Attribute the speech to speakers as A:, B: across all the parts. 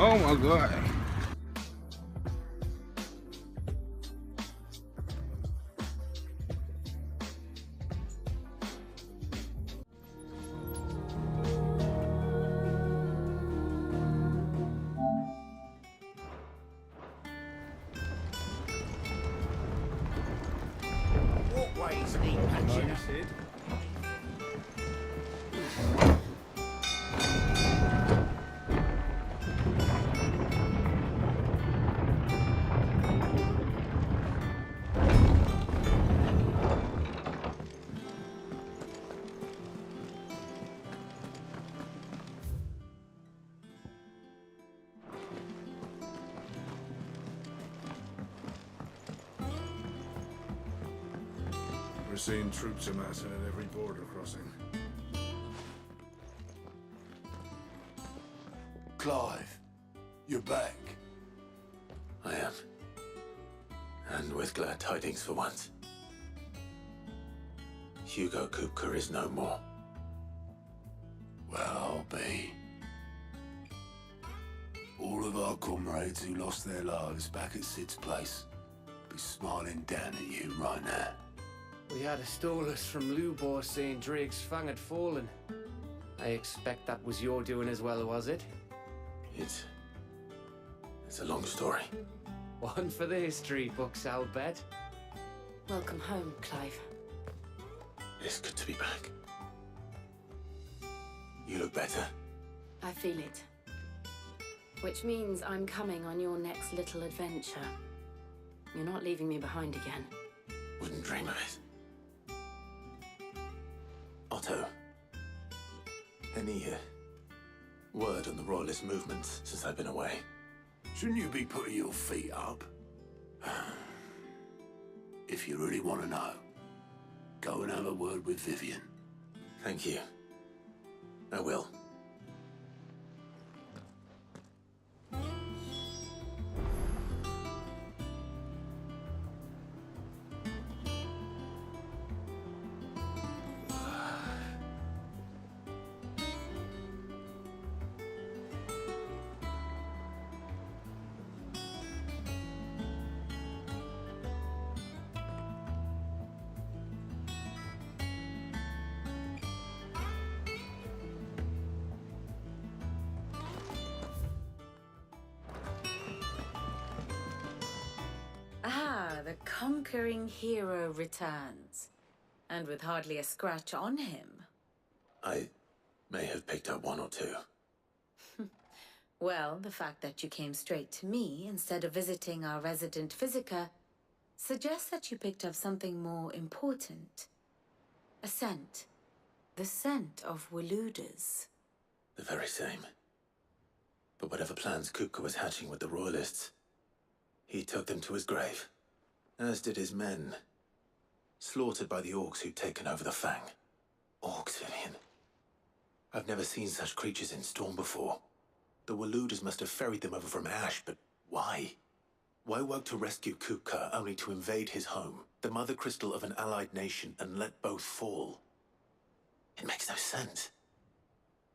A: Oh my god.
B: Walkways need patching up.
C: We're seeing troops amassing at every border crossing.
D: Clive, you're back.
E: I am. And with glad tidings for once. Hugo Kupka is no more.
D: Well, I'll be. All of our comrades who lost their lives back at Sid's place be smiling down at you right now.
B: We had a stolus from Lubor saying Drake's fang had fallen. I expect that was your doing as well, was it?
E: It's a long story.
B: One for the history books, I'll bet.
F: Welcome home, Clive.
E: It's good to be back. You look better.
F: I feel it. Which means I'm coming on your next little adventure. You're not leaving me behind again.
E: Wouldn't dream of it. Otto, any word on the Royalist movements since I've been away?
D: Shouldn't you be putting your feet up? If you really want to know, go and have a word with Vivian.
E: Thank you. I will.
F: The conquering hero returns. And with hardly a scratch on him.
E: I may have picked up one or two.
F: Well, the fact that you came straight to me instead of visiting our resident physiker suggests that you picked up something more important. A scent. The scent of Waludas.
E: The very same. But whatever plans Kupka was hatching with the Royalists, he took them to his grave. As did his men. Slaughtered by the orcs who'd taken over the Fang. Orcs, Vivian. I've never seen such creatures in Storm before. The Waludas must have ferried them over from Ash, but why? Why work to rescue Kupka only to invade his home, the mother crystal of an allied nation, and let both fall? It makes no sense.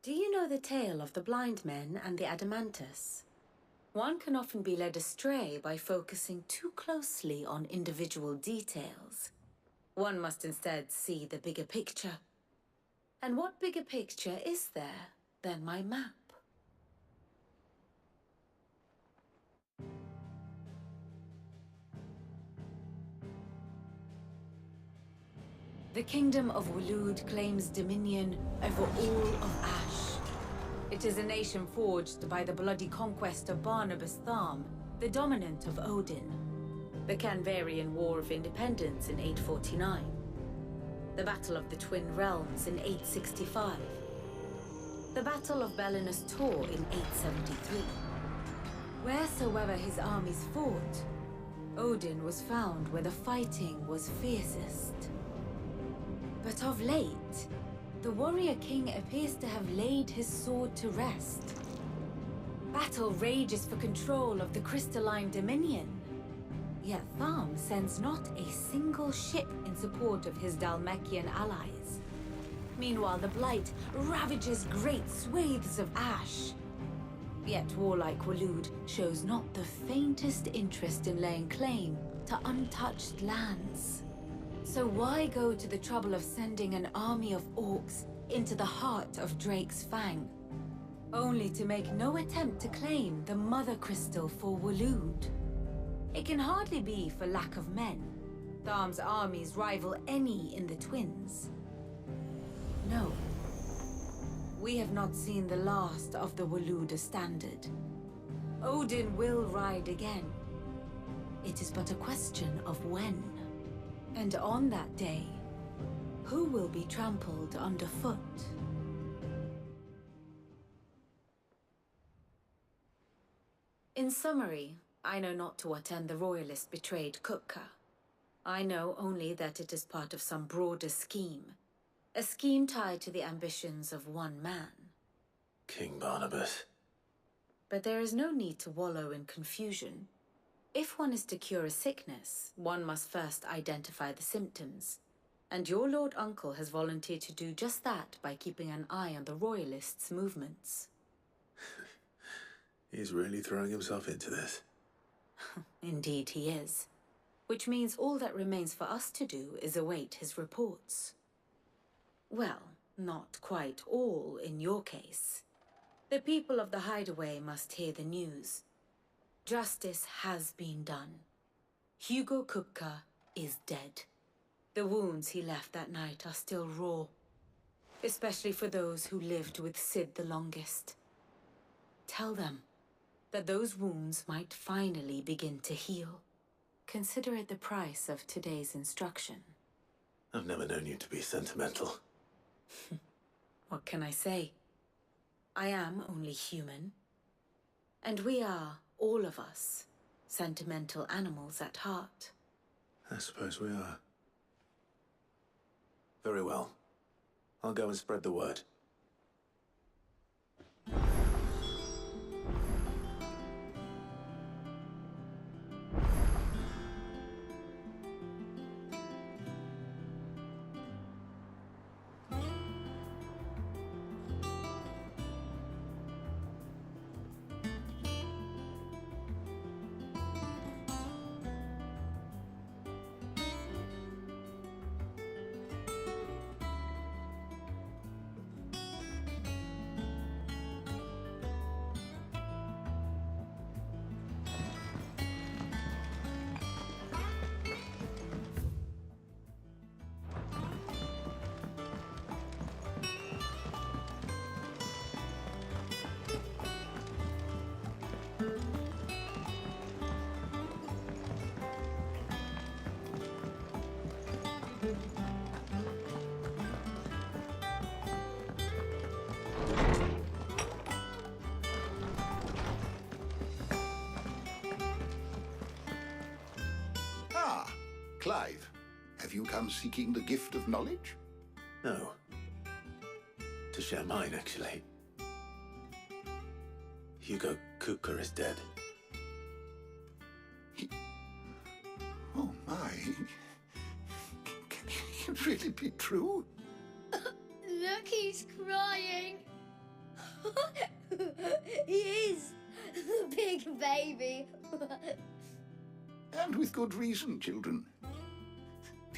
F: Do you know the tale of the blind men and the Adamantus? One can often be led astray by focusing too closely on individual details. One must instead see the bigger picture. And what bigger picture is there than my map? The Kingdom of Waloed claims dominion over all of Ash. It is a nation forged by the bloody conquest of Barnabas Tharm, the dominant of Odin. The Canvarian War of Independence in 849. The Battle of the Twin Realms in 865. The Battle of Belinus Tor in 873. Wheresoever his armies fought, Odin was found where the fighting was fiercest. But of late, the warrior king appears to have laid his sword to rest. Battle rages for control of the crystalline dominion. Yet Tharm sends not a single ship in support of his Dhalmekian allies. Meanwhile, the Blight ravages great swathes of Ash. Yet warlike Waloed shows not the faintest interest in laying claim to untouched lands. So why go to the trouble of sending an army of orcs into the heart of Drake's Fang, only to make no attempt to claim the Mother Crystal for Waloed? It can hardly be for lack of men. Tharm's armies rival any in the Twins. No. We have not seen the last of the Waloed standard. Odin will ride again. It is but a question of when. And on that day, who will be trampled underfoot? In summary, I know not to what end the Royalists betrayed Kupka. I know only that it is part of some broader scheme. A scheme tied to the ambitions of one man.
E: King Barnabas.
F: But there is no need to wallow in confusion. If one is to cure a sickness, one must first identify the symptoms. And your Lord Uncle has volunteered to do just that by keeping an eye on the Royalists' movements.
E: He's really throwing himself into this.
F: Indeed he is. Which means all that remains for us to do is await his reports. Well, not quite all in your case. The people of the Hideaway must hear the news. Justice has been done. Hugo Kupka is dead. The wounds he left that night are still raw, especially for those who lived with Sid the longest. Tell them that those wounds might finally begin to heal. Consider it the price of today's instruction.
E: I've never known you to be sentimental.
F: What can I say? I am only human. And we are, all of us, sentimental animals at heart.
E: I suppose we are. Very well. I'll go and spread the word.
A: Clive, have you come seeking the gift of knowledge?
E: No. To share mine, actually. Hugo Kupka is dead.
A: Oh, my. Can it really be true?
G: Look, he's crying. He is. The big baby.
A: And with good reason, children.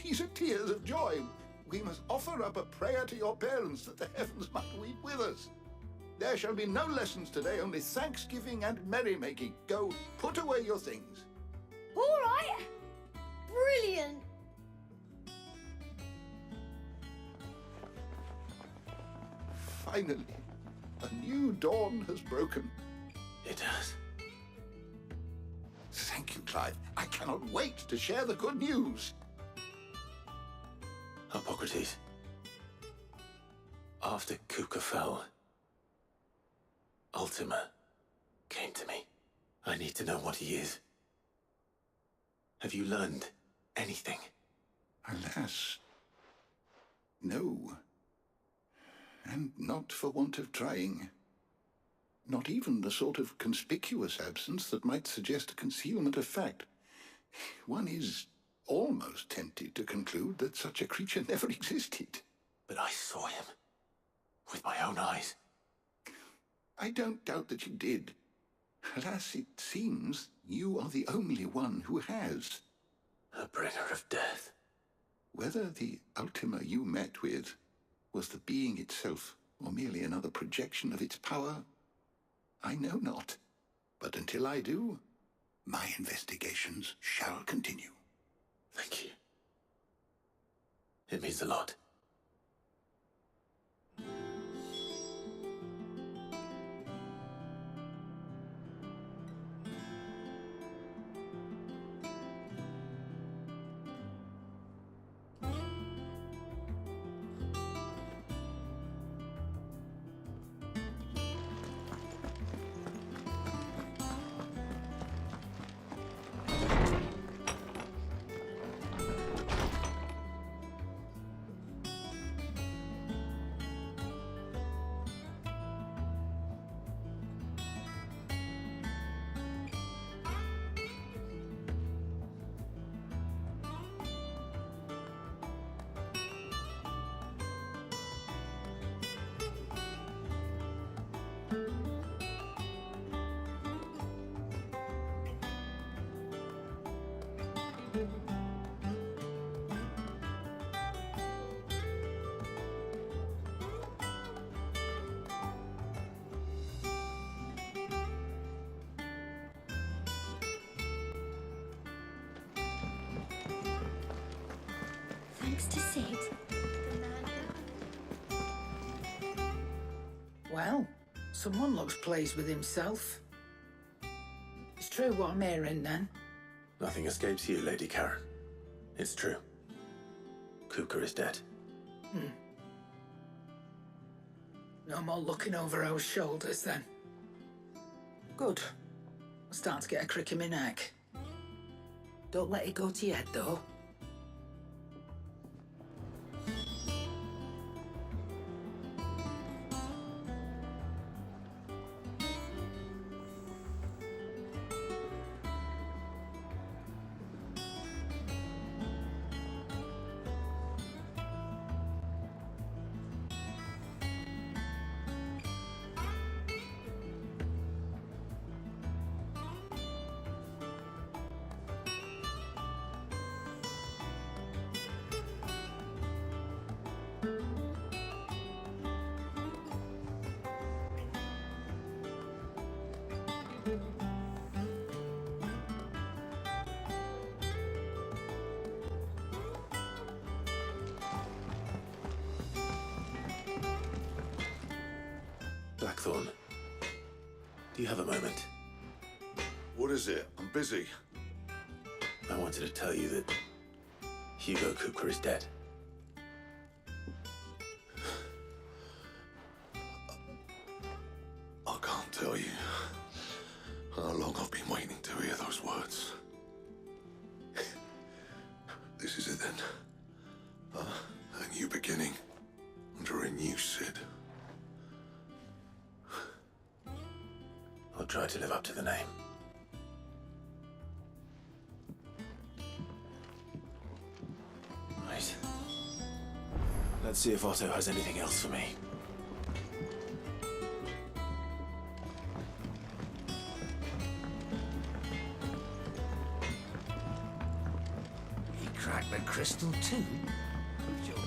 A: These are tears of joy. We must offer up a prayer to your parents that the heavens might weep with us. There shall be no lessons today, only thanksgiving and merrymaking. Go, put away your things.
G: All right. Brilliant.
A: Finally, a new dawn has broken.
E: It has.
A: Thank you, Clive. I cannot wait to share the good news.
E: Hippocrates. After Kupka fell, Ultima came to me. I need to know what he is. Have you learned anything?
A: Alas, no. And not for want of trying. Not even the sort of conspicuous absence that might suggest a concealment of fact. One is almost tempted to conclude that such a creature never existed.
E: But I saw him with my own eyes.
A: I don't doubt that you did. Alas, it seems you are the only one who has.
E: A bringer of death.
A: Whether the Ultima you met with was the being itself, or merely another projection of its power, I know not. But until I do, my investigations shall continue.
E: Thank you. It means a lot.
G: Thanks to Sid.
H: Well, someone looks pleased with himself. It's true what I'm hearing, then.
E: Nothing escapes you, Lady Karen. It's true. Kuka is dead.
H: No more looking over our shoulders, then. Good. I'm starting to get a crick in my neck. Don't let it go to your head, though.
E: Blackthorn, do you have a moment?
C: What is it? I'm busy.
E: I wanted to tell you that Hugo Kuka is dead.
C: I can't tell you how long I've been waiting to hear those words. This is it then. A new beginning under a new Sid.
E: I'll try to live up to the name. Right. Let's see if Otto has anything else for me.
I: He cracked the crystal too? Joking.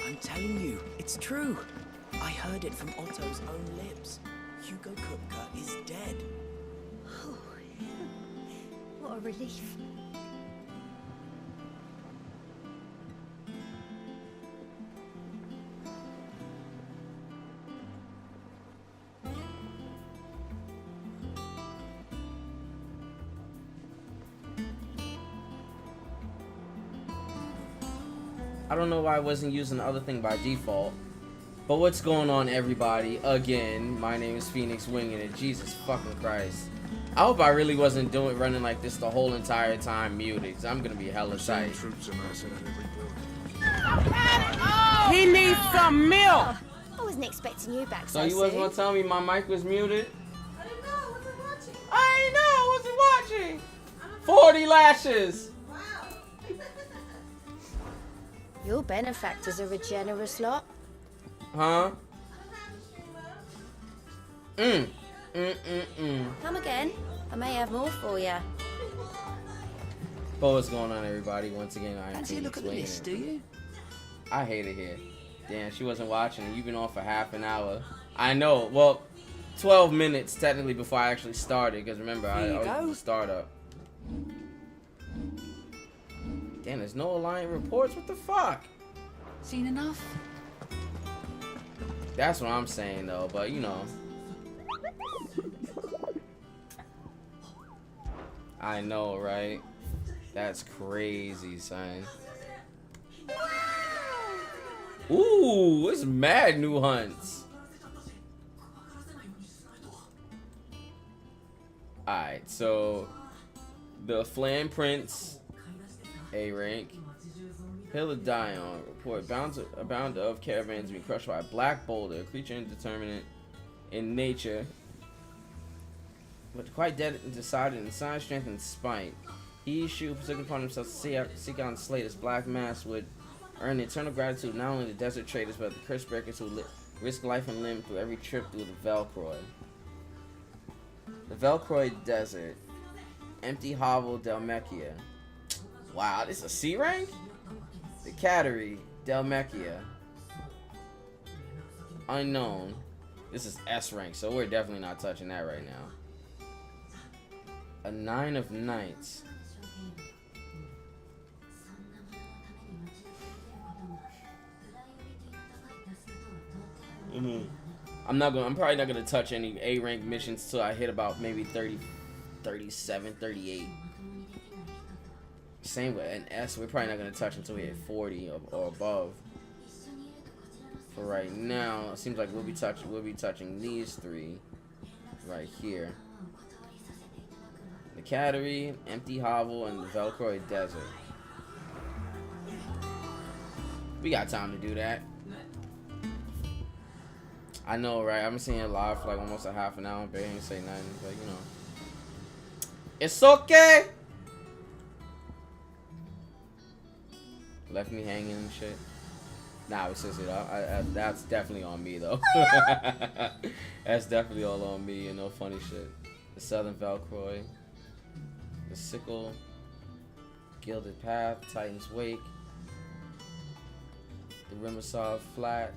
J: I'm telling you, it's true. I heard it from Otto's own lips. Hugo Kupka is dead.
G: Oh, what a relief.
K: I don't know why I wasn't using the other thing by default. But what's going on, everybody? Again, my name is Phoenix Winging It. Jesus fucking Christ. I hope I really wasn't running like this the whole entire time muted, because I'm gonna be hella tight.
J: He needs some milk!
G: I wasn't expecting you back
K: So
G: so
K: you wasn't
G: soon.
K: gonna tell me my mic was muted?
L: I didn't know. I wasn't watching.
K: I wasn't watching. 40 lashes.
L: Wow.
G: Your benefactors are a generous lot.
K: Huh?
G: Come again. I may have more for you.
K: But what's going on, everybody? Once again, I am
J: Fancy a look at the
K: Phoenix
J: list,
K: Winging
J: do you?
K: It. I hate it here. Damn, she wasn't watching, and you've been on for half an hour. I know. Well, 12 minutes technically before I actually started, because remember, I was the startup. Damn, there's no Alliant reports. What the fuck?
J: Seen enough?
K: That's what I'm saying, though. But you know, I know, right? That's crazy, son. Ooh, it's mad new hunts. Alright, so the Flam Prince, A rank. Hill of Dion, report a bound of caravans being crushed by a black boulder, a creature indeterminate in nature, but quite decided in size, strength, and spite. He who took upon himself to seek out and slay this black mass would earn the eternal gratitude of not only the desert traders, but the curse breakers who risk life and limb through every trip through the Velcroy. The Velcroy Desert. Empty Hovel Delmechia. Wow, this is a C rank? The Cattery Delmechia. Unknown. This is S rank, so we're definitely not touching that right now. A 9 of Knights. I'm probably not gonna touch any A rank missions till I hit about maybe 30, 37, 38. Same with an S, we're probably not gonna touch until we hit 40 or above. For right now, it seems like we'll be touching these three right here. The Cattery, Empty Hovel, and the Velcroy Desert. We got time to do that. I know, right? I've been seeing it live for like almost a half an hour. Barely ain't say nothing, but you know, it's okay. Left me hanging and shit. Nah, but seriously, that's definitely on me though. That's definitely all on me, you know, funny shit. The Southern Velcroy, the Sickle, Gilded Path, Titan's Wake, the Rimasov Flat,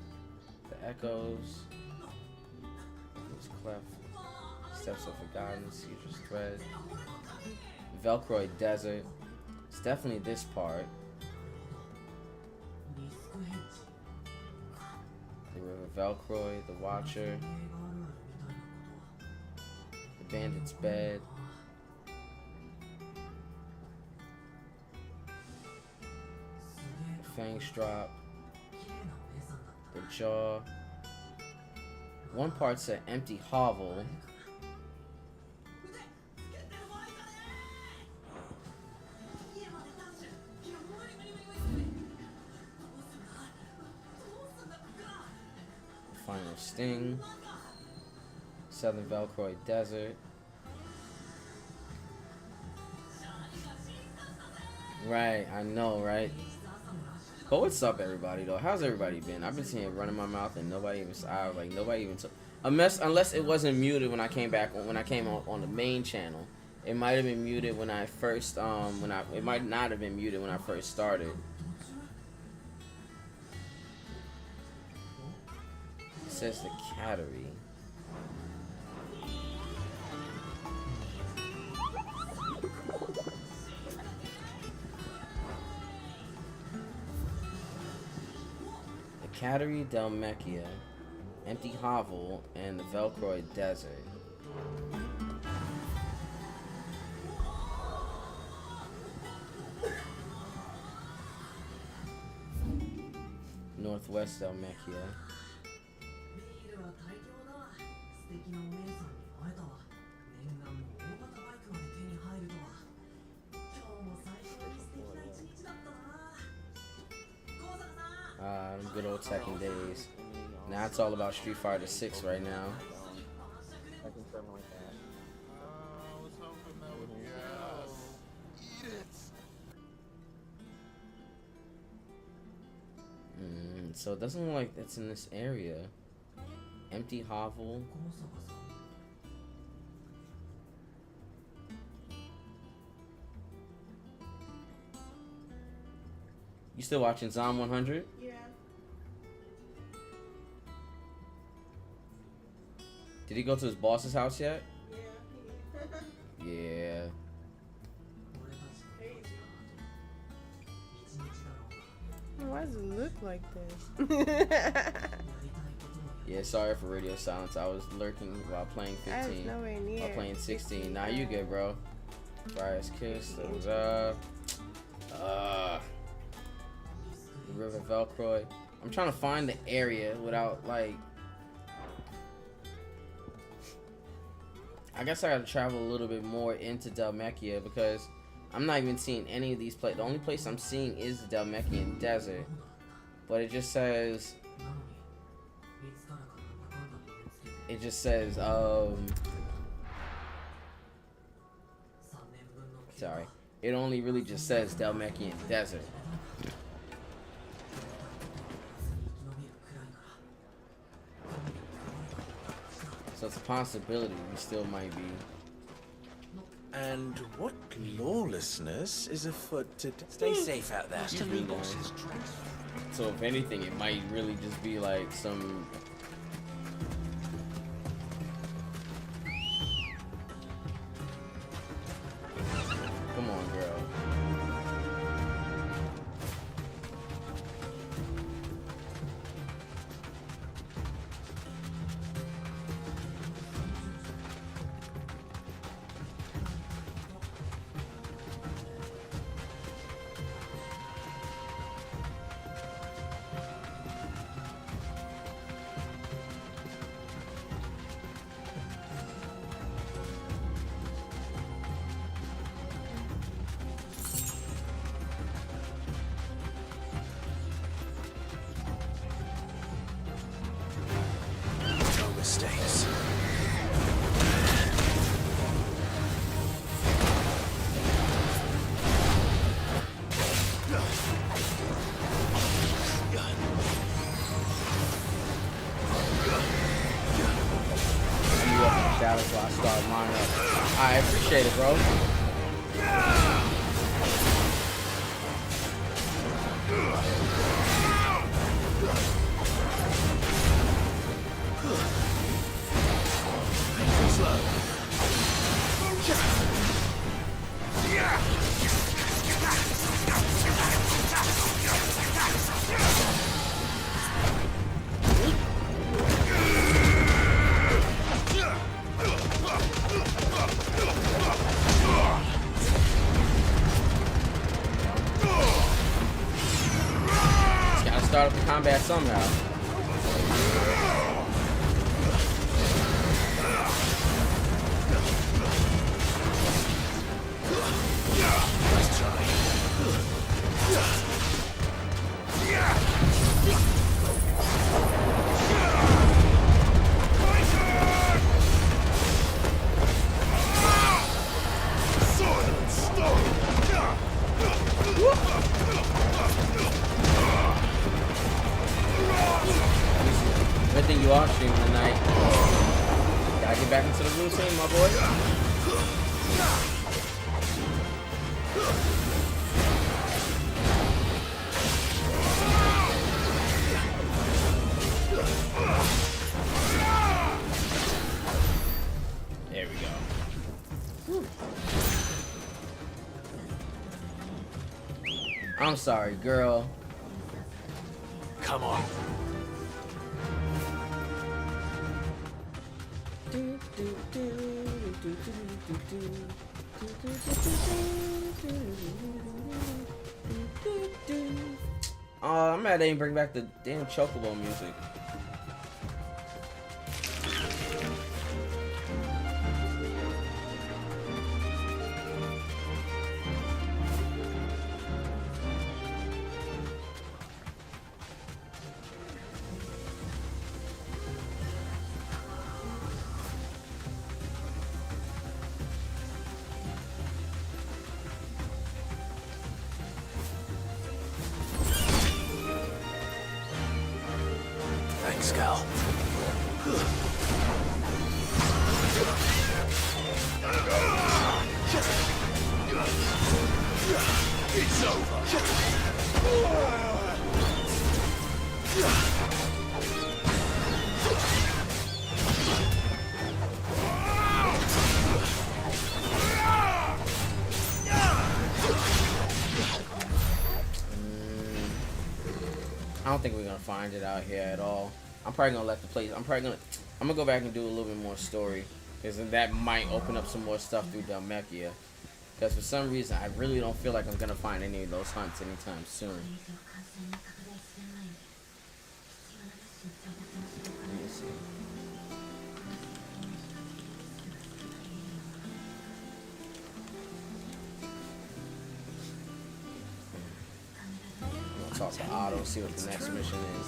K: the Echoes, Clef, Steps of Forgotten, Cedrus Thread, Velcroy Desert. It's definitely this part. The River Velcroy, the Watcher, the Bandit's Bed, the Fang's Drop, the Jaw. One part's an Empty Hovel. Final Sting. Southern Velcroy Desert. Right, I know, right? But what's up, everybody? Though, how's everybody been? I've been seeing it running my mouth, and nobody even took. Unless it wasn't muted when I came back when I came on the main channel. It might have been muted when I first it might not have been muted when I first started. It says the Cattery. Cattery Delmechia, Empty Hovel, and the Velcroy Desert. Northwest Dalmatia. Them good old Tekken days. Now it's all about Street Fighter 6 right now. So it doesn't look like it's in this area. Empty hovel. You still watching Zom 100?
L: Yeah.
K: Did he go to his boss's house yet?
L: Yeah.
K: Yeah.
L: Why does it look like this?
K: Yeah, sorry for radio silence. I was lurking while playing 15.
L: I was nowhere near.
K: While playing 16. Nah, you good, bro. Briar's Kiss. That was, River Velcroy. I'm trying to find the area without, like... I guess I gotta travel a little bit more into Dalmatia because I'm not even seeing any of these places. The only place I'm seeing is the Dalmatian Desert. But it just says... It just says, sorry. It only really just says Dalmatian Desert. So it's a possibility we still might be.
I: And what lawlessness is afoot today? Stay safe out there.
K: So if anything, it might really just be like some... Come on, girl.
I: Mistakes.
K: Dallas while I start lining up. I appreciate it, bro. Start up the combat somehow.
I: Nice try.
K: Good thing you are streaming tonight. Gotta get back into the routine, my boy. There we go. I'm sorry, girl.
I: Come on.
K: I'm mad they didn't bring back the damn Chocobo music.
D: Thanks, Gal. It's over.
K: I don't think we're gonna find it out here at all. I'm probably gonna let the place. I'm gonna go back and do a little bit more story, because that might open up some more stuff through Dhalmekia. Because for some reason, I really don't feel like I'm gonna find any of those hunts anytime soon. Let me see. I'm gonna talk to Otto, see what the next mission is.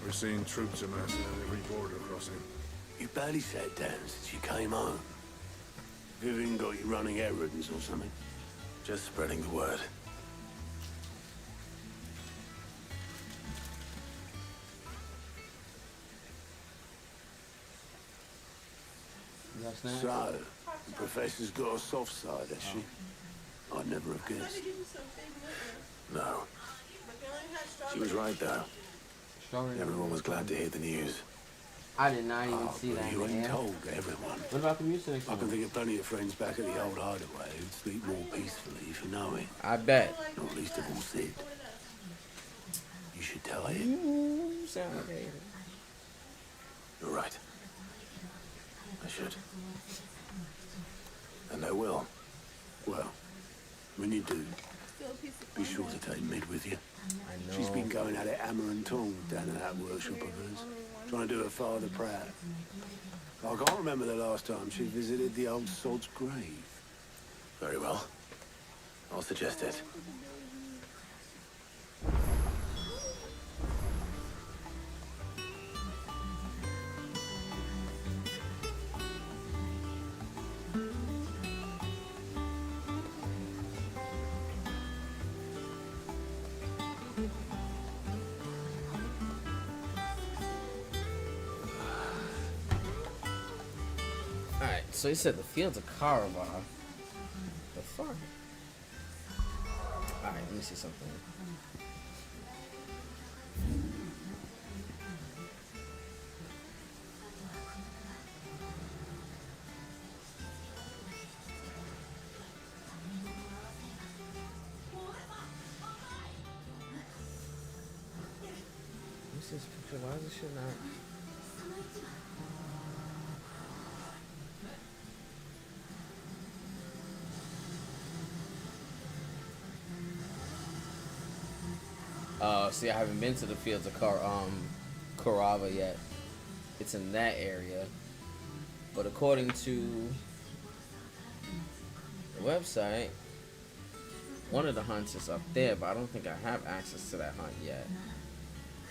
C: We're seeing troops amassing at every border crossing.
D: You barely sat down since you came home. Vivian got you running errands or something?
E: Just spreading the word.
D: So, the professor's got a soft side, has she? I'd never have guessed.
E: No. She was right, though. Everyone was glad to hear the news.
K: I did not even see that.
D: You ain't told everyone.
K: What about the music?
D: I can think of plenty of friends back at the old hideaway who'd sleep more peacefully if you know it.
K: I bet.
D: Not least of all Sid. You should tell him.
K: You sound like a hater.
E: You're right. I should. And I will.
D: Well, when you do, be sure to take Mid with you.
K: I know.
D: She's been going at it hammer and tong down in that workshop of hers, trying to do her father proud. I can't remember the last time she visited the old sod's grave.
E: Very well. I'll suggest it.
K: Alright, so he said the fields of Karavar. The fuck? Alright, let me see something. What's this picture? Why is this shit not? See, I haven't been to the fields of Karava yet. It's in that area. But according to the website, one of the hunts is up there, but I don't think I have access to that hunt yet.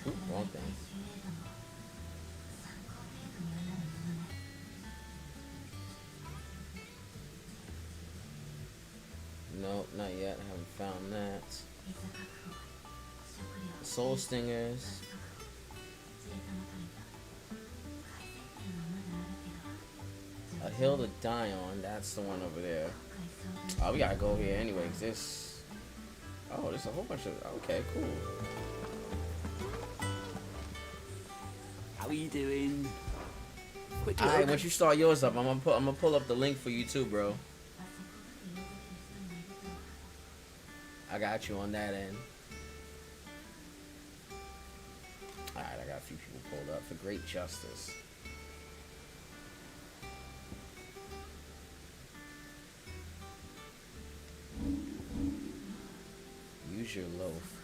K: Oop, wrong thing. Nope, not yet. I haven't found that. Soul Stingers. A Hill to Die On. That's the one over there. Oh, we gotta go here anyway. Cause this. Oh, there's a whole bunch of. Okay, cool.
J: How are you doing?
K: Alright, once you start yours up, I'm gonna pull up the link for you too, bro. I got you on that end. Alright, I got a few people pulled up for Great Justice. Where's your loaf?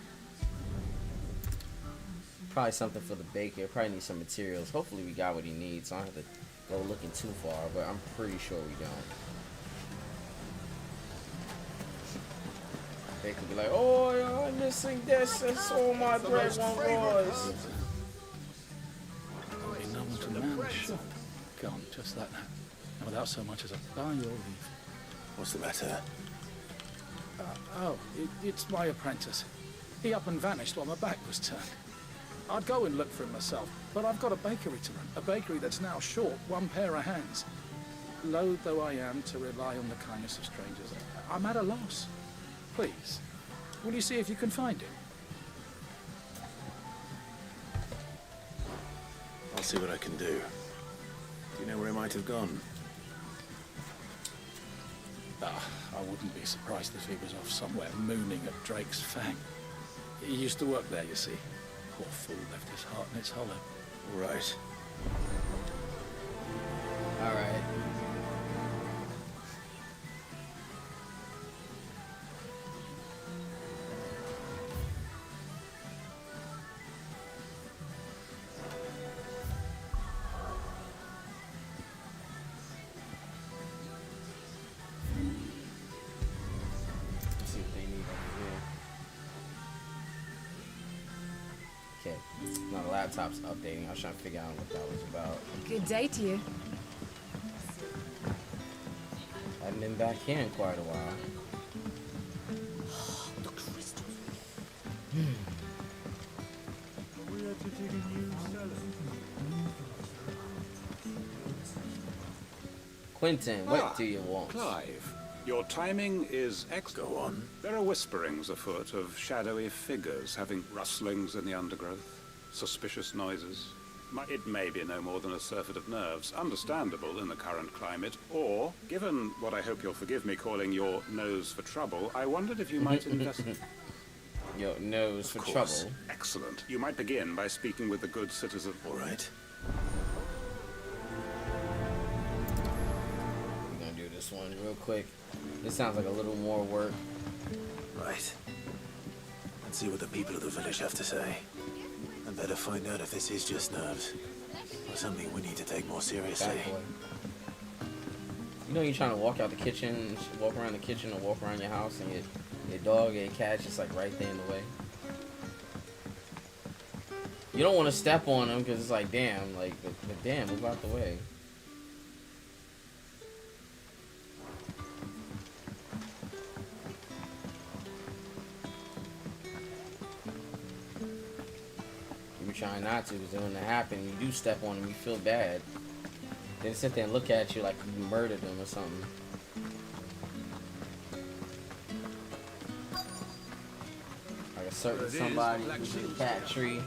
K: Probably something for the baker. Probably need some materials. Hopefully we got what he needs, so I don't have to go looking too far, but I'm pretty sure we don't. They could be like, oh, I'm missing this. That's all my bread one was.
M: No one to manage. Go on, just like that. And without so much as a bow your leave.
E: What's the matter?
M: It's my apprentice. He up and vanished while my back was turned. I'd go and look for him myself, but I've got a bakery to run. A bakery that's now short one pair of hands. Loath though I am to rely on the kindness of strangers, I'm at a loss. Please, will you see if you can find him?
E: I'll see what I can do. Do you know where he might have gone?
M: I wouldn't be surprised if he was off somewhere mooning at Drake's Fang. He used to work there, you see. Poor fool left his heart in its hollow.
E: Right.
K: All right. No, the laptop's updating. I was trying to figure out what that was about.
F: Good day to you.
K: I haven't been back here in quite a while.
J: The crystals.
N: We had to dig a new cellar.
K: Quentin, what do you want?
O: Clive, your timing is excellent.
E: Go on.
O: There are whisperings afoot of shadowy figures having rustlings in the undergrowth, suspicious noises. It may be no more than a surfeit of nerves, understandable in the current climate, or, given what I hope you'll forgive me calling your nose for trouble, I wondered if you might investigate.
K: Your nose for trouble?
O: Excellent. You might begin by speaking with the good citizen.
E: All right.
K: We're gonna do this one real quick. This sounds like a little more work.
E: Right. Let's see what the people of the village have to say. I better find out if this is just nerves or something we need to take more seriously.
K: You know, you're trying to walk out the kitchen, walk around the kitchen, or walk around your house, and your dog or your cat's just like right there in the way. You don't want to step on them because it's like, damn, but damn, move out the way. Trying not to, because then when it happens, you do step on them, you feel bad. They sit there and look at you like you murdered them or something. Like a certain somebody who's in a cat tree,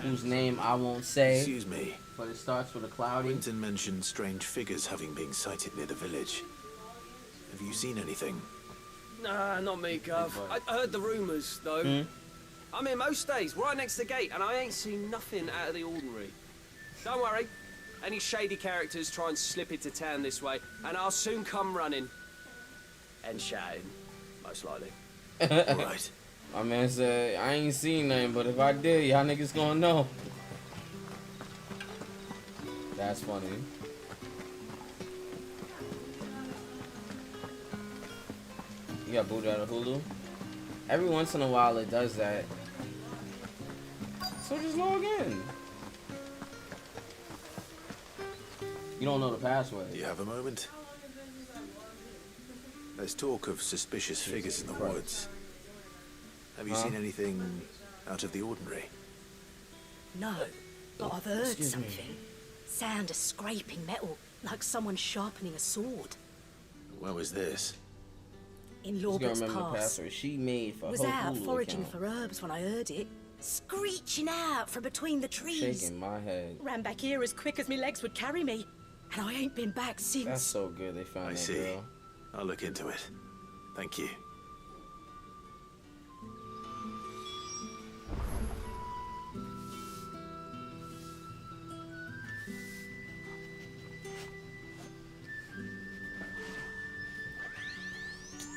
K: whose name I won't say.
E: Excuse me.
K: But it starts with a cloudy.
E: Quentin mentioned strange figures having been sighted near the village. Have you seen anything?
P: Nah, not me, Gov. I heard the rumours, though. I'm here most days, right next to the gate, and I ain't seen nothing out of the ordinary. Don't worry. Any shady characters try and slip into town this way, and I'll soon come running. And shouting, most likely.
E: Right.
K: My man said, I ain't seen nothing, but if I did, y'all niggas gonna know. That's funny. You got booted out of Hulu? Every once in a while it does that. So just log in. You don't know the password.
E: Do you have a moment? There's talk of suspicious figures in the woods. Have you seen anything out of the ordinary?
J: No, but I've heard
E: Excuse me.
J: something. Sound of scraping metal, like someone sharpening a sword.
E: Where was this?
J: In
K: Who's gonna
J: Lawbert's
K: remember the
J: Pass.
K: password she made for
J: Was
K: her
J: out
K: Hulu
J: foraging
K: account.
J: for herbs when I heard it. Screeching out from between the trees.
K: Shaking my head.
J: Ran back here as quick as my legs would carry me. And I ain't been back since.
K: That's so good they found
E: I
K: that
E: see.
K: girl.
E: I'll look into it. Thank you.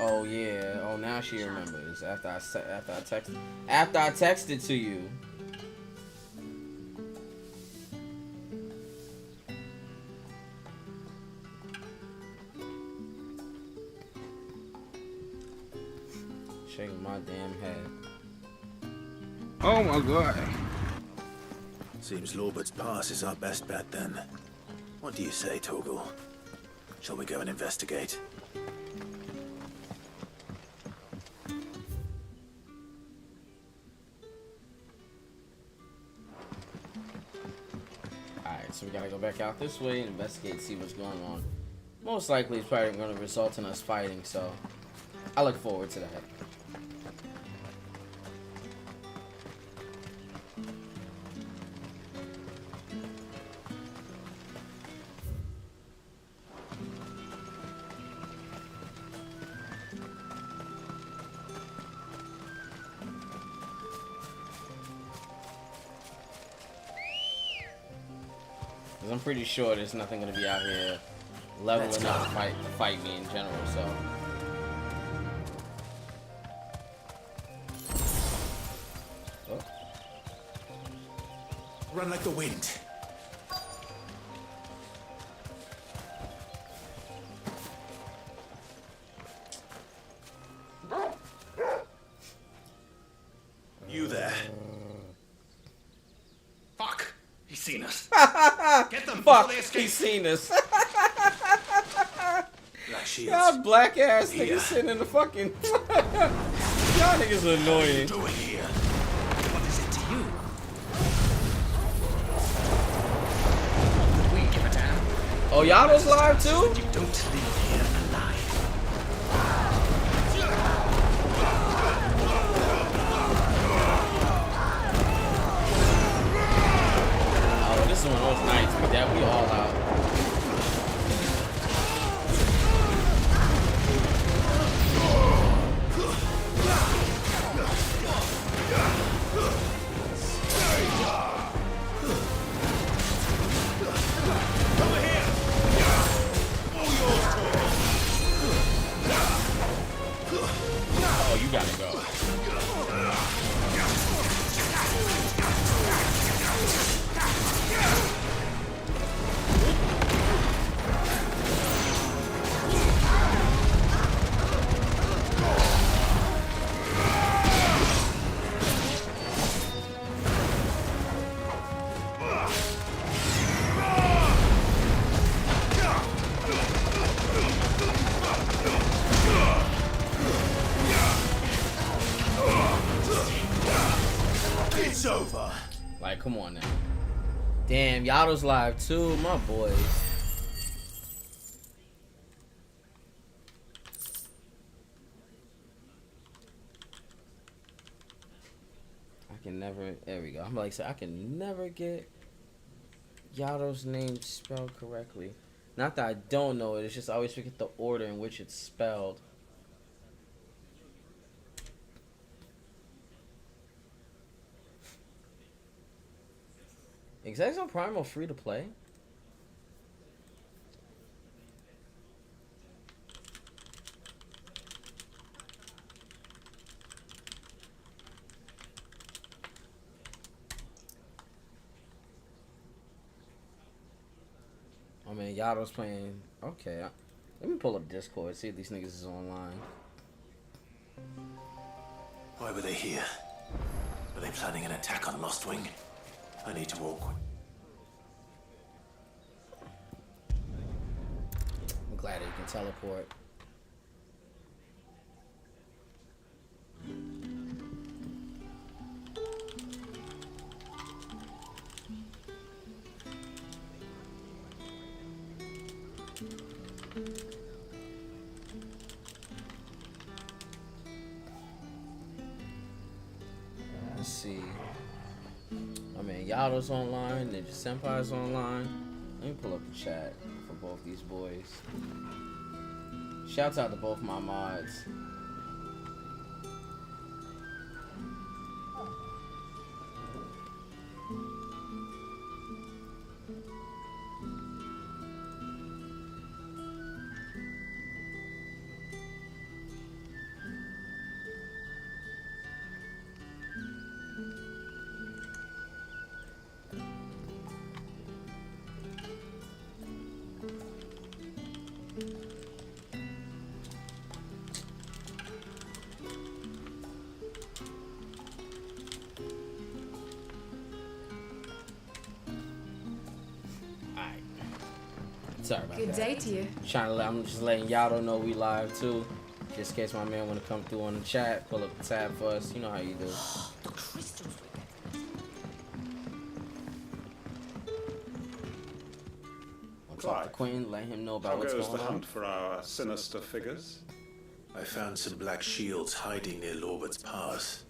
K: Oh yeah. Oh, now she remembers. After I texted to you. Shaking my damn head. Oh my god.
E: Seems Lorbert's Pass is our best bet then. What do you say, Torgal? Shall we go and investigate?
K: Alright, so we gotta go back out this way and investigate, see what's going on. Most likely it's probably gonna result in us fighting, so I look forward to that. I'm pretty sure there's nothing gonna be out here leveling up to fight me in general, so. Oh.
E: Run like the wind. You there.
Q: Fuck! He's seen us.
K: Get them! Fuck! He's seen us. Y'all black ass niggas sitting in the fucking. Y'all niggas are annoying.
Q: What are you doing here? What is it to you? Could we give a damn?
K: Oh, y'all was live too?
Q: You don't leave here alive.
K: Oh, this is one of those nights that we all out. Oh, you gotta go.
Q: It's over.
K: Like, come on now. Damn, Yato's live too, my boys. I can never. There we go. I'm like, so I can never get Yato's name spelled correctly. Not that I don't know it. It's just I always forget the order in which it's spelled. Executive Primal free to play? I mean, Yato's playing. Okay, let me pull up Discord, see if these niggas is online.
E: Why were they here? Were they planning an attack on Lost Wing? I need to walk.
K: I'm glad that you can teleport. Let's see. I mean, Yato's online, Ninja Senpai's online. Let me pull up the chat for both these boys. Shouts out to both my mods. Sorry about
F: Good
K: that.
F: day to you.
K: I'm just letting Yato know we live too. Just in case my man want to come through on the chat, pull up the tab for us. You know how you do.
J: The crystals
K: I'll talk to Quentin, let him know about
O: How
K: what's
O: goes
K: going
O: the
K: on.
O: hunt for our sinister figures?
E: I found some black shields hiding near Lorbert's Pass.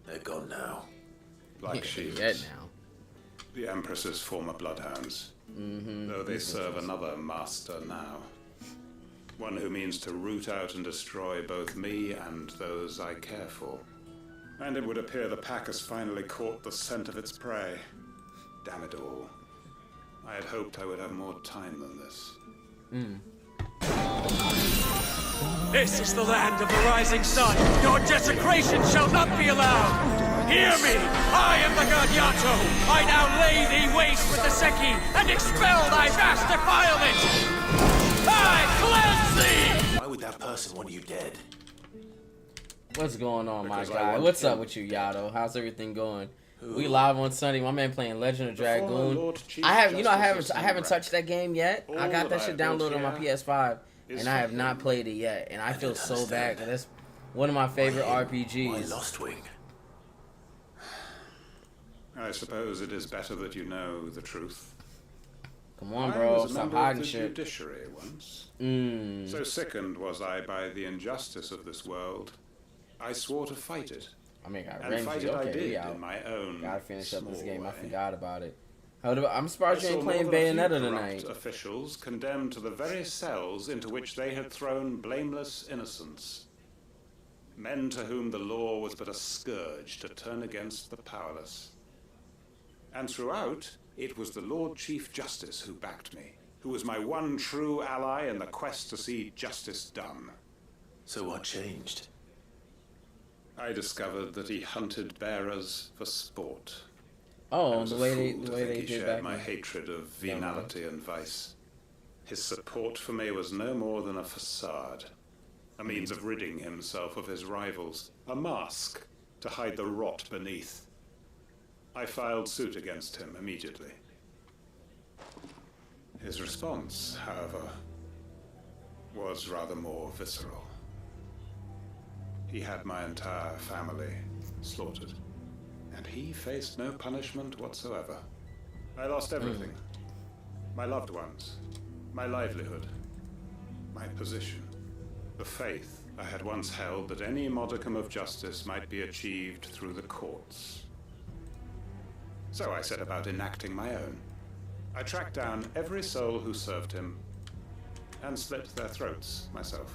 E: They're gone now.
O: Black shields.
K: Dead now.
O: The Empress's former bloodhounds. Though they serve another master now. One who means to root out and destroy both me and those I care for. And it would appear the pack has finally caught the scent of its prey. Damn it all. I had hoped I would have more time than this.
Q: This is the land of the rising sun. Your desecration shall not be allowed. Hear me! I am the god Yato. I now lay thee waste with the Seki and expel thy vast defilement. I cleanse thee!
E: Why would that person want you dead?
K: What's going on,
O: Because
K: my
O: I
K: guy?
O: want
K: What's
O: him.
K: up with you, Yato? How's everything going? We live on Sunday. My man playing Legend of
O: The former
K: Dragoon.
O: Lord Chief
K: I haven't
O: Justice of
K: I haven't
O: Sunbreak.
K: touched that game yet. I
O: All
K: got that
O: that
K: shit
O: I've built
K: downloaded on my
O: here
K: PS5,
O: is
K: and I have
O: for
K: not
O: him.
K: played it yet. And I feel
E: don't
K: so bad
E: understand.
K: 'cause that's one of my favorite
E: Why
K: RPGs.
E: Lost Wing?
O: I suppose it is better that you know the truth.
K: Come on,
O: I
K: bro.
O: was a
K: Stop
O: member
K: hiding
O: of the
K: shit.
O: judiciary once.
K: Mm.
O: So sickened was I by the injustice of this world, I swore to fight it.
K: I mean, I
O: And fight it I
K: okay,
O: did
K: we out.
O: in my own
K: Gotta finish up this
O: small
K: game. I
O: way.
K: forgot about it. I'm
O: I
K: surprised you
O: saw
K: ain't
O: more
K: playing
O: than a few
K: Bayonetta
O: corrupt
K: tonight.
O: officials condemned to the very cells into which they had thrown blameless innocents. Men to whom the law was but a scourge to turn against the powerless. And throughout, it was the Lord Chief Justice who backed me, who was my one true ally in the quest to see justice done.
E: So what changed?
O: I discovered that he hunted bearers for sport. I
K: Oh,
O: was
K: the
O: a
K: way
O: fool
K: they
O: to
K: the way
O: think
K: they
O: he
K: did
O: shared
K: back
O: my
K: then.
O: hatred of venality and vice. His support for me was no more than a facade, a means of ridding himself of his rivals, a mask to hide the rot beneath. I filed suit against him immediately. His response, however, was rather more visceral. He had my entire family slaughtered, and he faced no punishment whatsoever. I lost everything. My loved ones, my livelihood, my position, the faith I had once held that any modicum of justice might be achieved through the courts. So I set about enacting my own. I tracked down every soul who served him and slit their throats myself.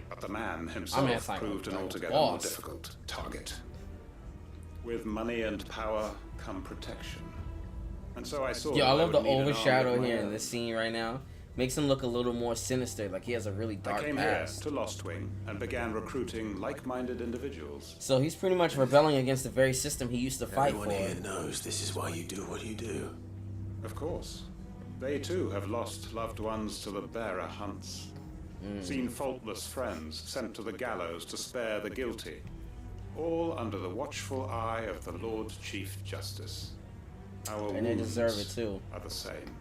O: But the man himself
K: it's like
O: proved an
K: a
O: altogether more
K: boss.
O: difficult target. With money and power come protection. And so I saw
K: Yo, I
O: that
K: love the
O: would need an army
K: overshadow
O: of my
K: here in
O: own.
K: this scene right now. Makes him look a little more sinister, like he has a really
O: I
K: dark
O: came
K: past.
O: here to Lost Wing and began recruiting like-minded individuals.
K: So he's pretty much rebelling against the very system he used to fight
E: Everyone
K: for.
E: here knows this is why you do what you do.
O: Of course. They too have lost loved ones to the bearer hunts. Seen faultless friends sent to the gallows to spare the guilty. All under the watchful eye of the Lord Chief Justice. Our
K: And they deserve
O: wounds
K: it too.
O: are the same.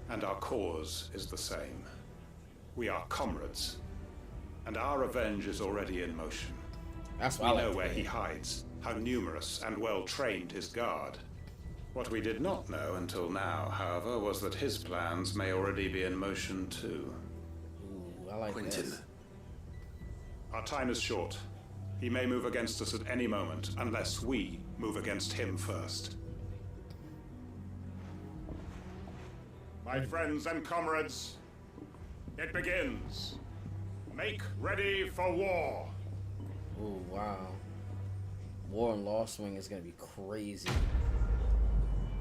O: And our cause is the same. We are comrades. And our revenge is already in motion.
K: That's
O: We
K: what I
O: know
K: like.
O: where he hides, how numerous and well trained his guard. What we did not know until now, however, was that his plans may already be in motion too.
K: Ooh, I like
E: Quentin,
K: this.
O: Our time is short. He may move against us at any moment, unless we move against him first. My friends and comrades, it begins. Make ready for war.
K: Ooh, wow. War in Lost Wing is gonna be crazy.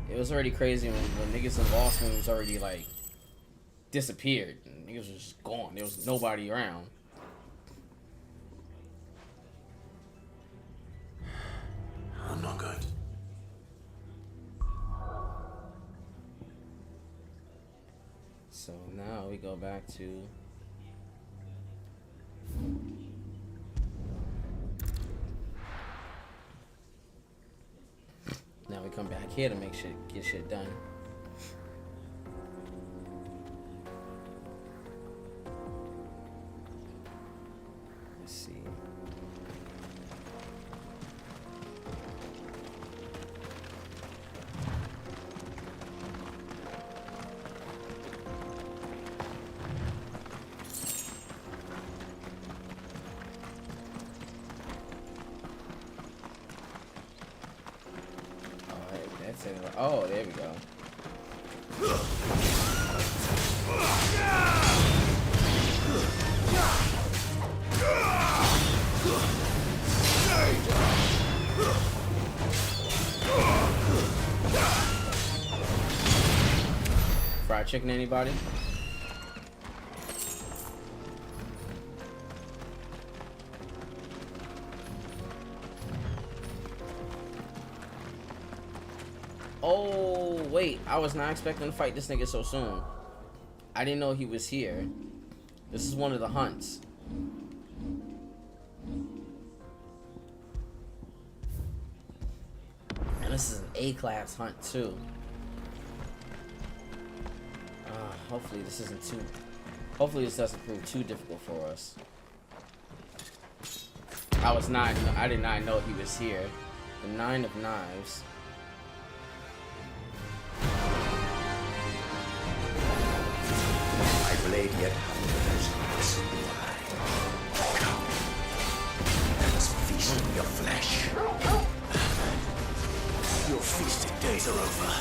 K: It was already crazy when niggas in Lost Wing was already like disappeared. Niggas was just gone. There was nobody around.
E: I'm not good.
K: So now we go back to now we come back here to get shit done. Let's see. Oh, there we go. Fried chicken, anybody? Oh, wait. I was not expecting to fight this nigga so soon. I didn't know he was here. This is one of the hunts. And this is an A-class hunt, too. Hopefully this isn't too... Hopefully this doesn't prove too difficult for us. I did not know he was here. The 9 of Knives.
R: My blade yet hungers. Come. Let's feast on your flesh. Your feasting days are over.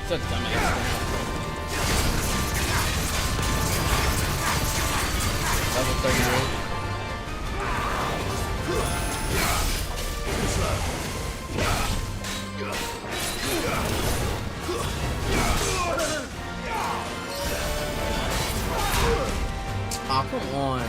K: Such a dumbass. Level 38. Oh, come on.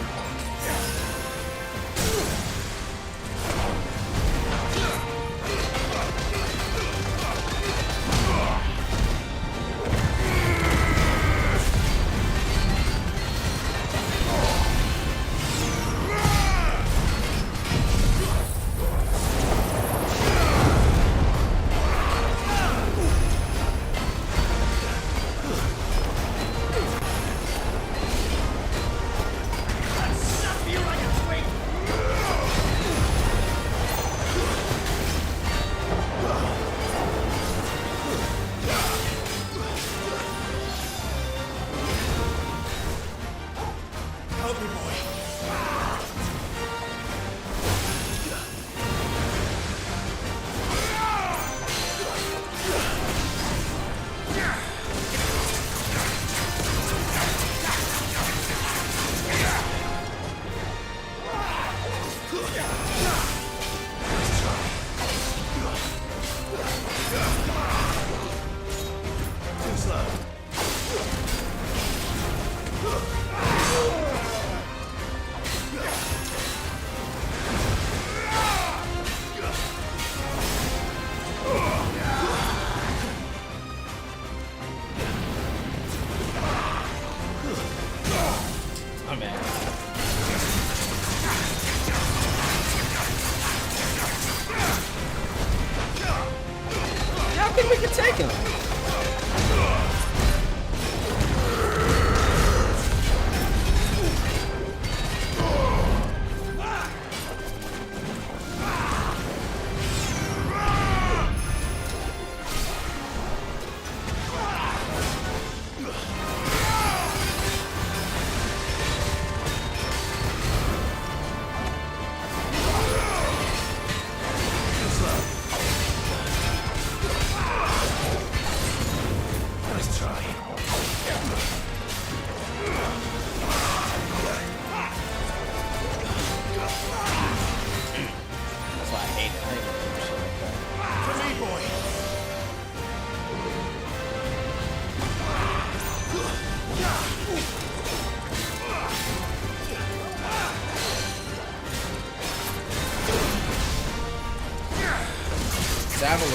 K: Savile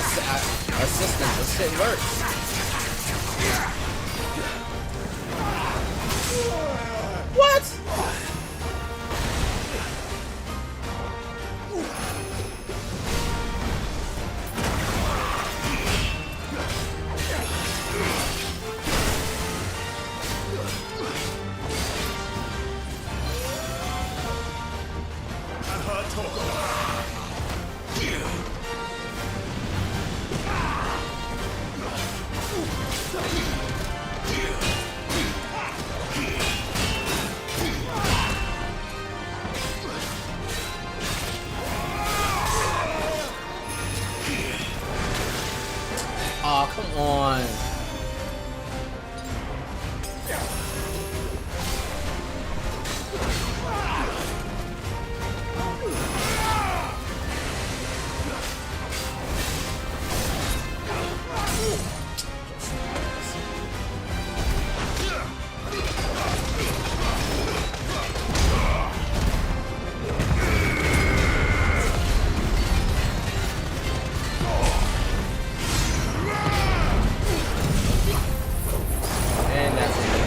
K: assistant, this shit works. What? Oh, come on. And that's it.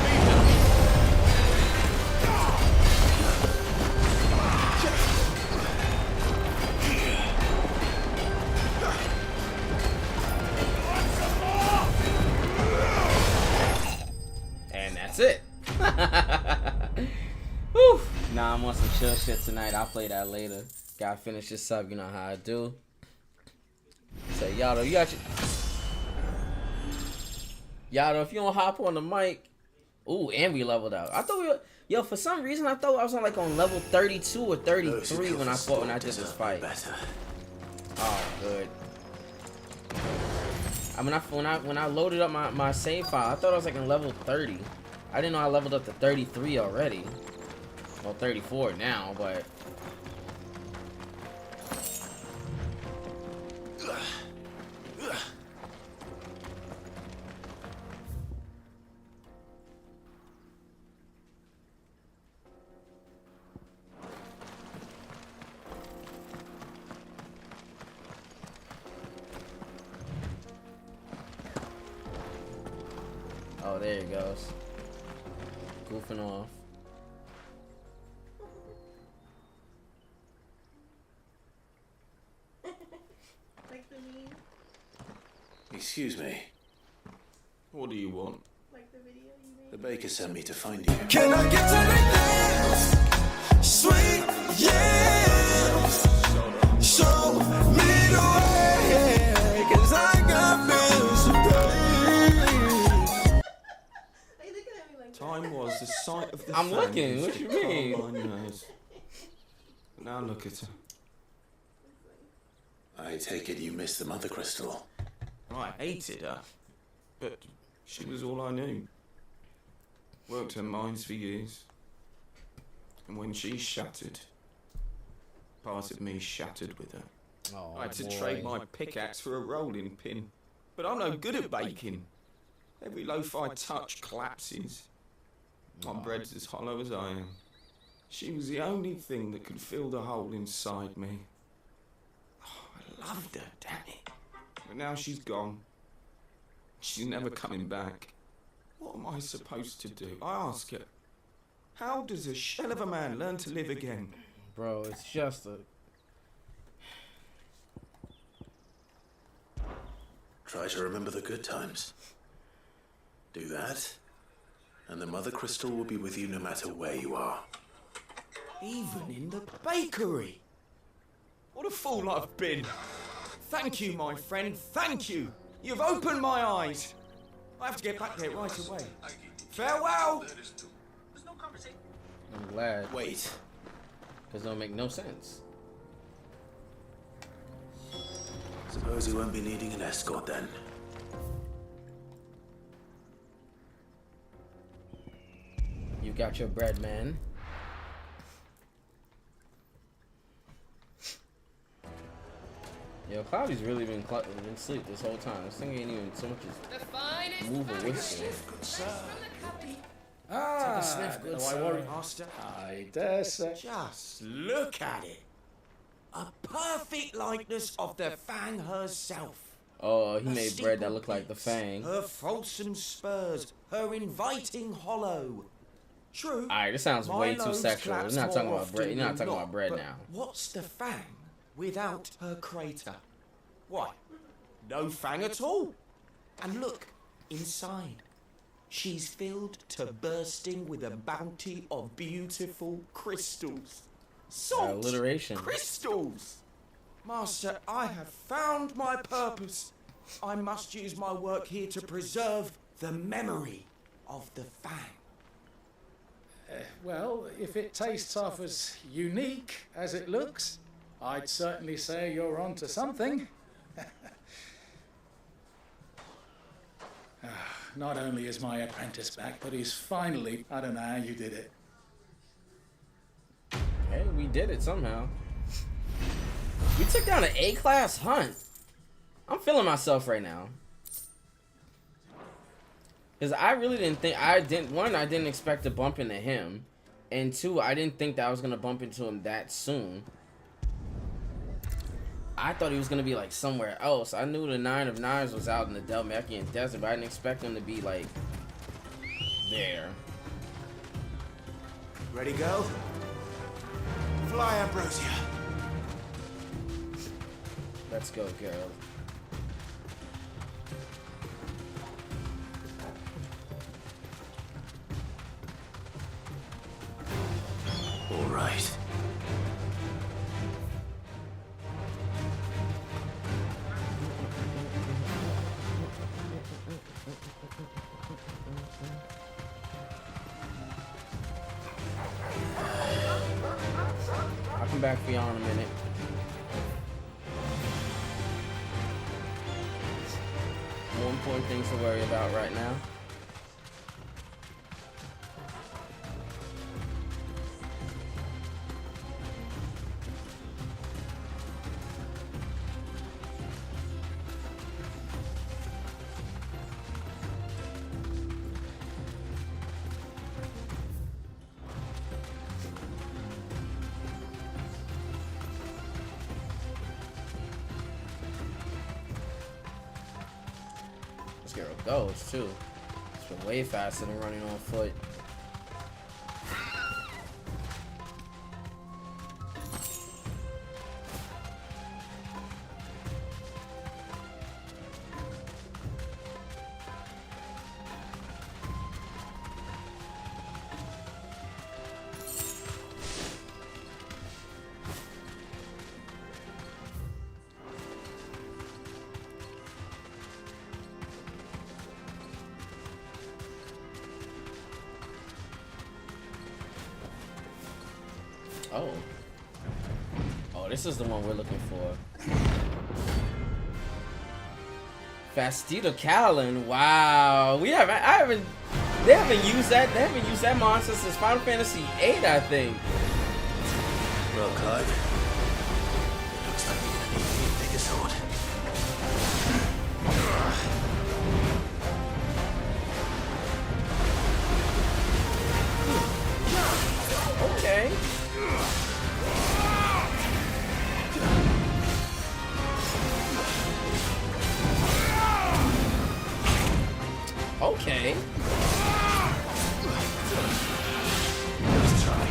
K: And that's it. Whew. Nah, I'm on some chill shit tonight. I'll play that later. Gotta finish this up, you know how I do. Say, Yado, you got your... Yado, if you don't hop on the mic... Ooh, and we leveled out. I thought we were... Yo, for some reason, I thought I was on like on level 32 or 33 when I did this fight. Oh, good. I mean, when I loaded up my save file, I thought I was like in level 30. I didn't know I leveled up to 33 already. Well, 34 now, but... Oh, there it goes. Goofing off.
L: Like the meme?
E: Excuse me. What do you want?
L: Like the video you made?
E: The baker sent me to find you.
R: Can I get to the dance? Sweet yams. Show me the way, 'cause I got bills to pay.
S: Time was the sight of the
K: I'm looking. What you mean?
S: Now look at her.
E: I take it you missed the mother crystal.
S: I hated her, but she was all I knew. Worked her mines for years. And when she shattered, part of me shattered with her.
K: Oh,
S: I had to
K: boy.
S: trade my pickaxe for a rolling pin. But I'm no good at baking. Every loaf I touch collapses. My bread's as hollow as I am. She was the only thing that could fill the hole inside me. Oh, I loved her, damn it. But now she's gone. She's never coming back. What am I supposed to do? I ask her. How does a shell of a man learn to live again?
K: Bro, it's just a...
E: Try to remember the good times. Do that, and the mother crystal will be with you no matter where you are.
S: Even in the bakery. What a fool I've been. Thank you, my friend, thank you. You've opened my eyes. I have to get back there right away. Farewell.
K: I'm glad.
E: Wait.
K: Because it don't make no sense.
E: Suppose you won't be needing an escort then.
K: You got your bread, man. Yo, Cloudy's really been asleep this whole time. This thing ain't even so much as move or whisper.
M: Ah,
J: Take a sniff, good
M: no, I
J: sir.
M: worry.
J: Master.
M: I dare say.
S: Just look at it. A perfect likeness of the Fang herself.
K: Oh, he
S: Her
K: made bread that
S: steeple
K: looked like the
S: peaks,
K: Fang.
S: Her fulsome spurs, her inviting hollow. True.
K: Alright, this sounds way too
S: Milo's
K: sexual. We're
S: claps
K: not talking
S: more
K: about bread.
S: often
K: You're not
S: than
K: talking about bread
S: but
K: now.
S: What's the Fang without her crater? Why? No Fang at all. And look, inside. She's filled to bursting with a bounty of beautiful crystals. Salt
K: Alliteration.
S: crystals! Master, I have found my purpose. I must use my work here to preserve the memory of the Fang.
M: Well, if it tastes half as unique as it looks, I'd certainly say you're onto something. Not only is my apprentice back, but he's finally... I don't know how you did it.
K: Hey, we did it somehow. We took down an A-class hunt. I'm feeling myself right now. Because I really didn't think... One, I didn't expect to bump into him. And two, I didn't think that I was going to bump into him that soon. I thought he was going to be, like, somewhere else. I knew the 9 of 9s was out in the Delmakian Desert, but I didn't expect him to be, like, there.
S: Ready, go? Fly, Ambrosia.
K: Let's go, girl.
E: All right.
K: I'll come back for y'all in a minute. More important things to worry about right now. This girl goes too. It's been way faster than running on foot. Oh. Oh, this is the one we're looking for. Fastida Callan. Wow. They haven't used that monster since Final Fantasy VIII, I think.
E: Well, Clyde, it looks like we're gonna need a bigger sword.
K: Okay. Okay.
E: Let's try.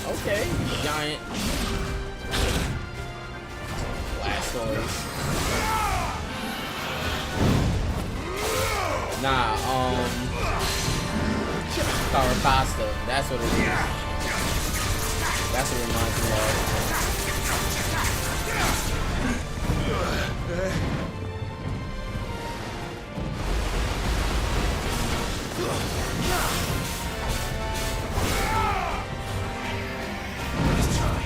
K: Okay. Giant Blastoise. Nah, Carapasta. That's what it is. That's what it reminds me
E: Let's try.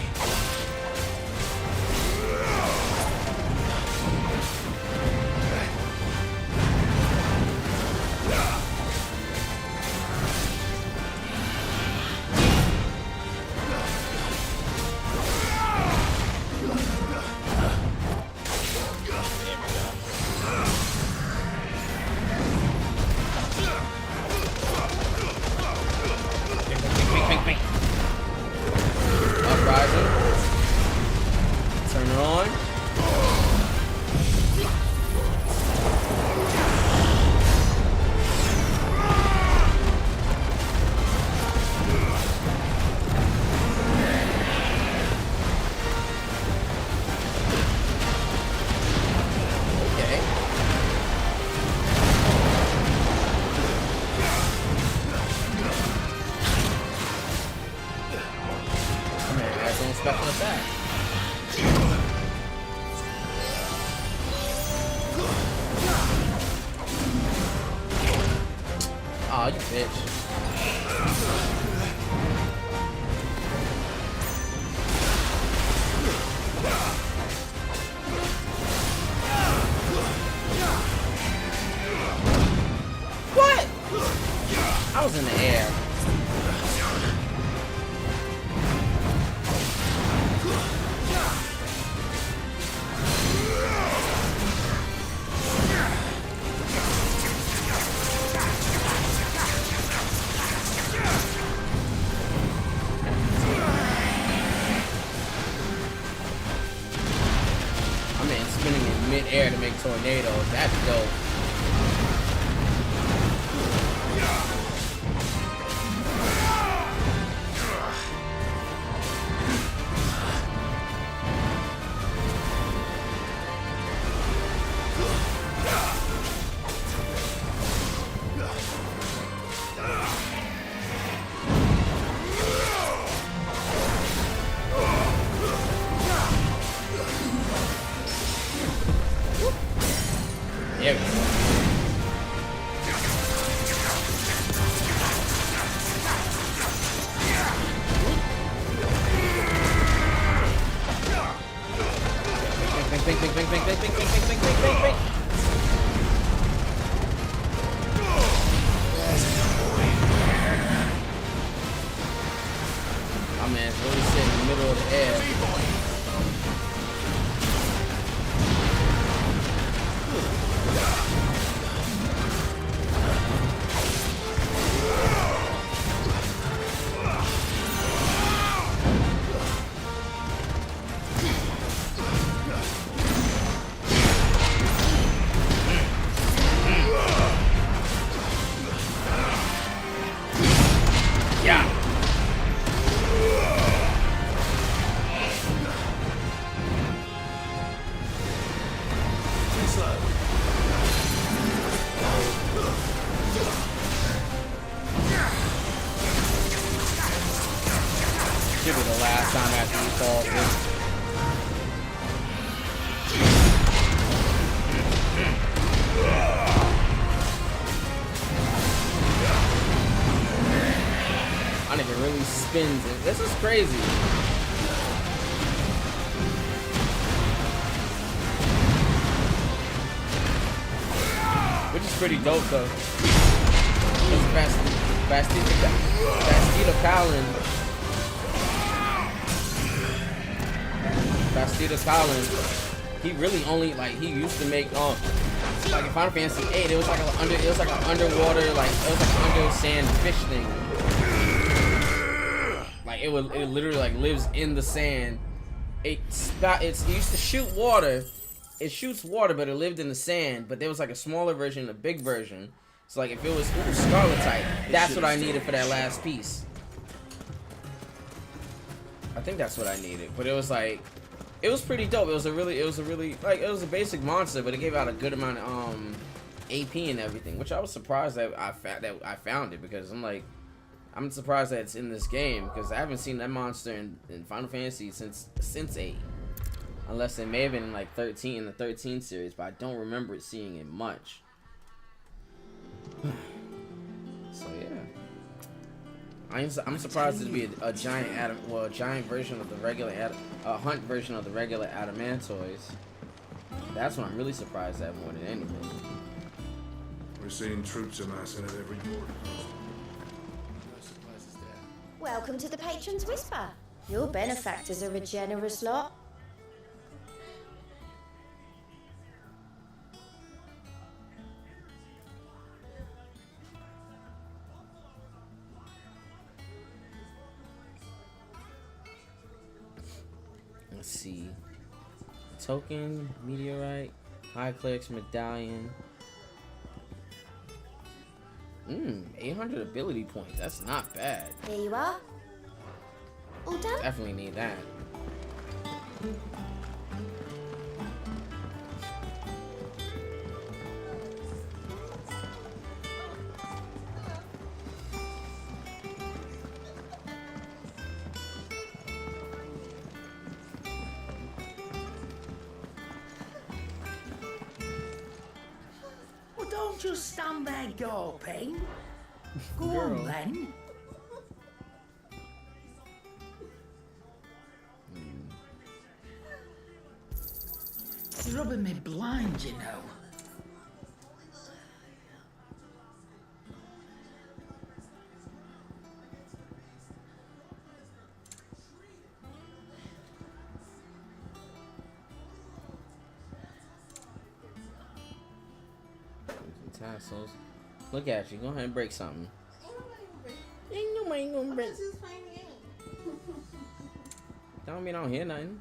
K: What's that? Aw, you bitch. What? I was in the air. I mean, spinning in mid-air to make tornadoes. That's dope. There we go. Bing. My man's really sitting in the middle of the air. Yeah. Should be the last time after you fall. I nigga really spins it. This is crazy. Which is pretty dope though. Bastida Collins, he really only he used to make like in Final Fantasy VIII, it was like an underwater, like it was like an under sand fish thing. Like it literally lives in the sand. It used to shoot water. It shoots water, but it lived in the sand. But there was like a smaller version and a big version. So like if it was Scarletite, that's what I needed for that last piece. I think that's what I needed. But it was like, it was pretty dope. It was a it was a basic monster, but it gave out a good amount of AP and everything, which I was surprised that I found it, because I'm surprised that it's in this game, because I haven't seen that monster in Final Fantasy since 8. Unless it may have been in like 13 in the 13 series, but I don't remember seeing it much. So yeah, I'm surprised to be a giant giant version of the regular hunt version of the regular Adamantoids. That's what I'm really surprised at more than anything.
C: We're seeing troops amassing at every border.
G: Welcome to the Patron's Whisper. Your benefactors are a generous lot.
K: Let's see. Token, meteorite, high cleric's medallion. 800 ability points. That's not bad.
G: Here you are. All done?
K: Definitely need that.
H: Don't just stand there gawping. Go
K: Girl.
H: on then. You're rubbing me blind, you know.
K: Tassels. Look at you. Go ahead and break something. Ain't nobody gonna break. Don't mean I don't hear nothing.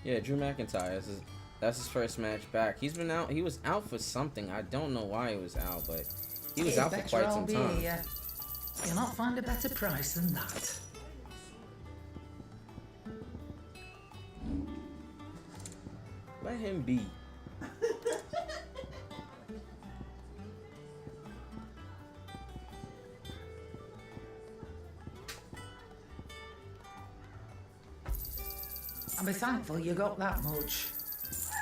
K: Yeah, Drew McIntyre. That's his first match back. He's been out. He was out for something. I don't know why he was out, but he was out for quite some time.
H: You'll not find a better price than that.
K: Let him be.
H: I'll be thankful you got that much.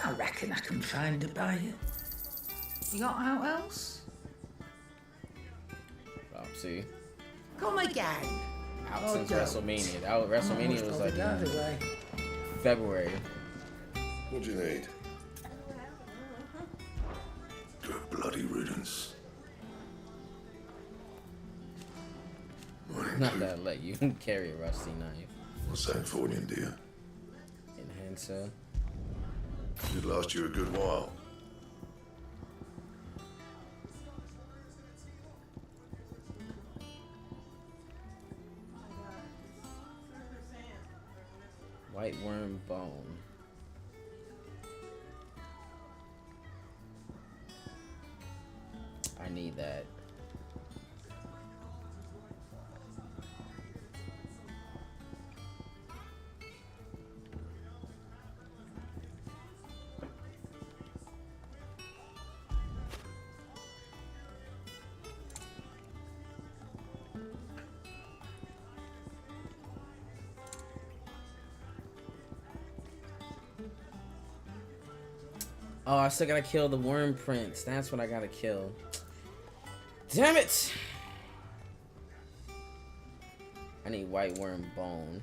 H: I reckon I can find a buyer. You got out else?
K: Oh, see.
H: Come again.
K: Out since WrestleMania. WrestleMania was like February.
C: What do you need? Good bloody riddance.
K: Not that I'll let you carry a rusty knife.
C: What's that for you, dear?
K: Enhancer.
C: Should last you a good while.
K: White worm bone. I need that. Oh, I still gotta kill the worm prince. That's what I gotta kill. Damn it! I need white worm bone.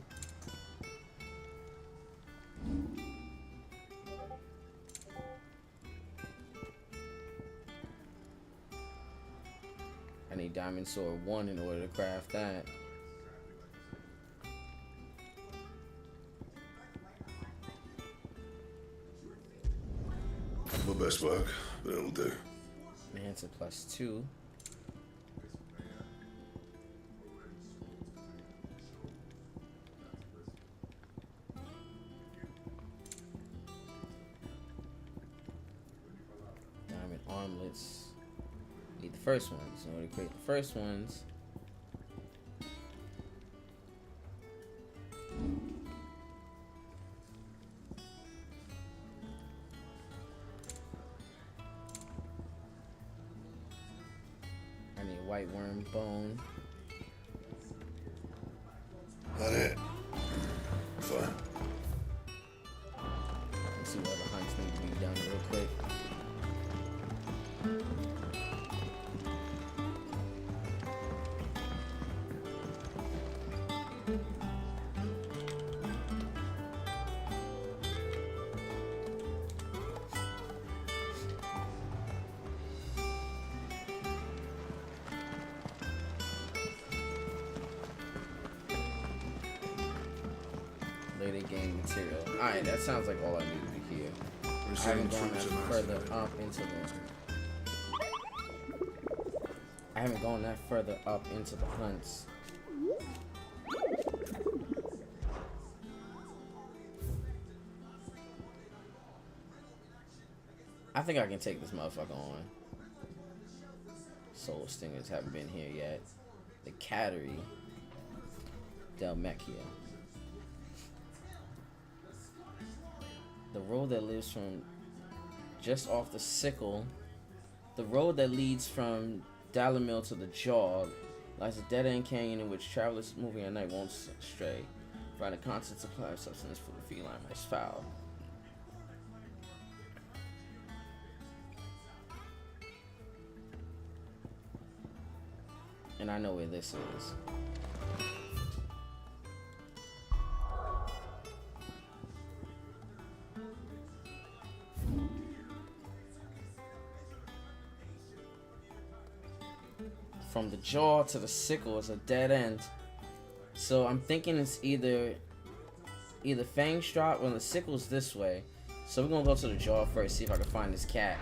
K: I need diamond sword 1 in order to craft that.
C: My best work, but it'll do.
K: Enhancer +2. Diamond armlets. Need the first ones. In order to create the first ones, white worm bone.
C: That it? Fine.
K: Let's see what other hunts need to be done real quick. Later game material. Alright, that sounds like all I needed to hear. I haven't gone that further up into the hunts. I think I can take this motherfucker on. Soul Stingers haven't been here yet. The Cattery. Del Mecchia. The road that lives from just off the sickle. The road that leads from Dalamil to the Jog lies a dead-end canyon in which travelers moving at night won't stray. Find a constant supply of substance for the feline was foul. And I know where this is. From the jaw to the sickle is a dead end. So I'm thinking it's either Fang Strop or the sickle's this way. So we're gonna go to the jaw first, see if I can find this cat.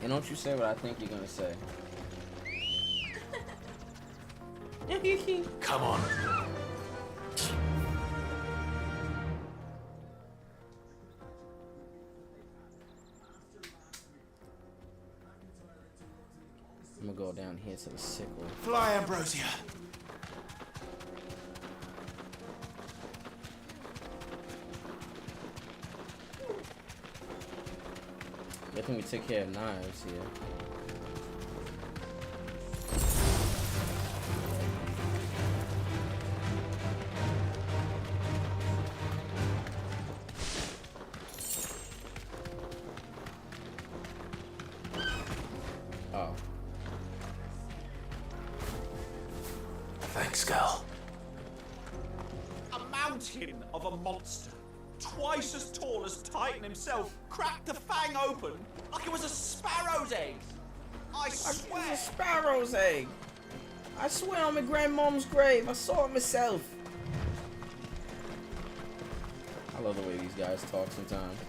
K: And don't you say what I think you're gonna say.
R: Come on.
K: I'm gonna go down here to the sickle.
R: Fly, Ambrosia.
K: I think we took care of knives here. Oh.
R: Thanks, girl.
T: A mountain of a monster, twice as tall as Titan himself, cracked the fang open like it was a sparrow's egg. I swear.
K: It's a sparrow's egg. I swear on my grandmom's grave. I saw it myself. I love the way these guys talk sometimes.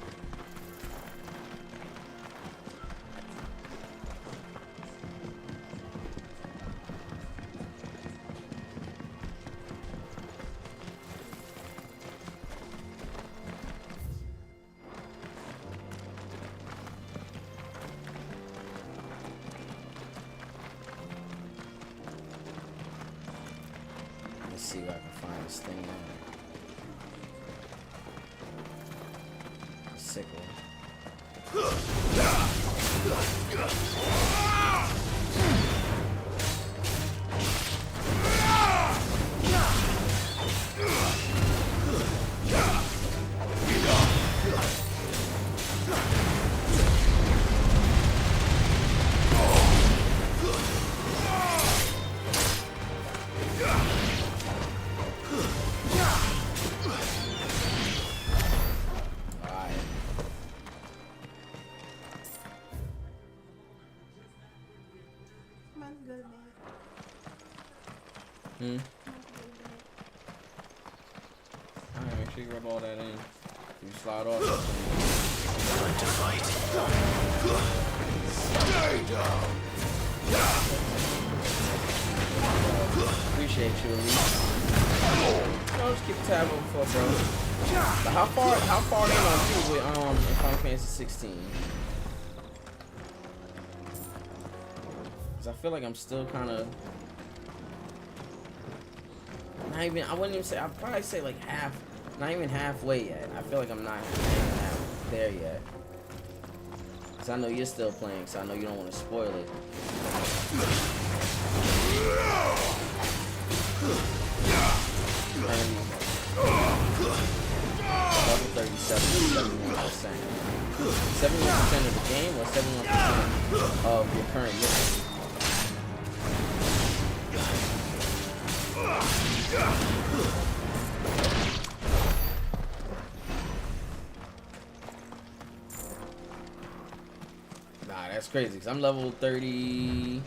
K: Let's see if I can find this thing out. The sickle. Alright, make sure you rub all that in. You slide off.
R: Time to fight.
K: Appreciate you, Elite. No, just keep a tab over for, bro. But how far in on you with Final Fantasy 16? Cause I feel like I'm still kind of I wouldn't even say, I'd probably say like not even halfway yet. I feel like I'm not there yet. Cause I know you're still playing, so I know you don't want to spoil it. Level 37, 71%. 71% of the game or 71% of your current mission? Nah, that's crazy, because I'm level 30.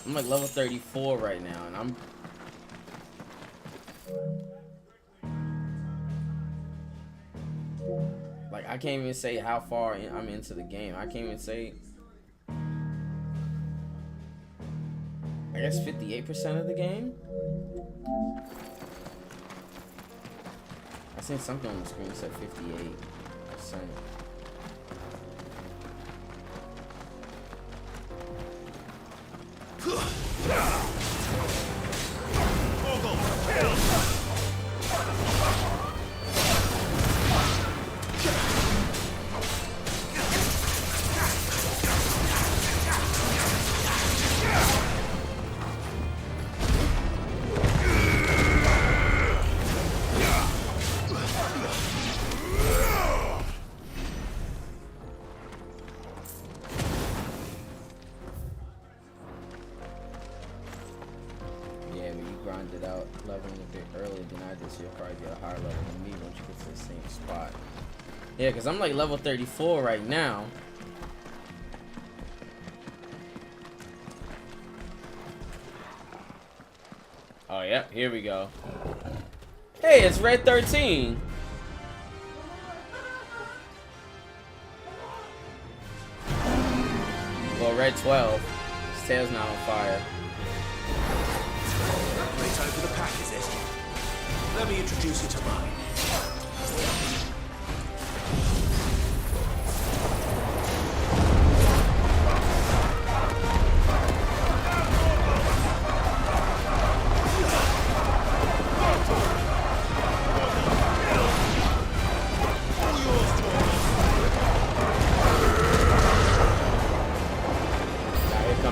K: I'm like level 34 right now, and I'm like, I can't even say how far I'm into the game. I can't even say, I guess 58% of the game. I seen something on the screen that said 58%. grind it out, leveling a bit earlier than I did, so you'll probably get a higher level than me once you get to the same spot. Yeah, because I'm like level 34 right now. Oh, yeah, here we go. Hey, it's Red 13. Well, Red 12. His tail's not on fire.
R: Playtime for the pack, is it? Let me introduce you to mine.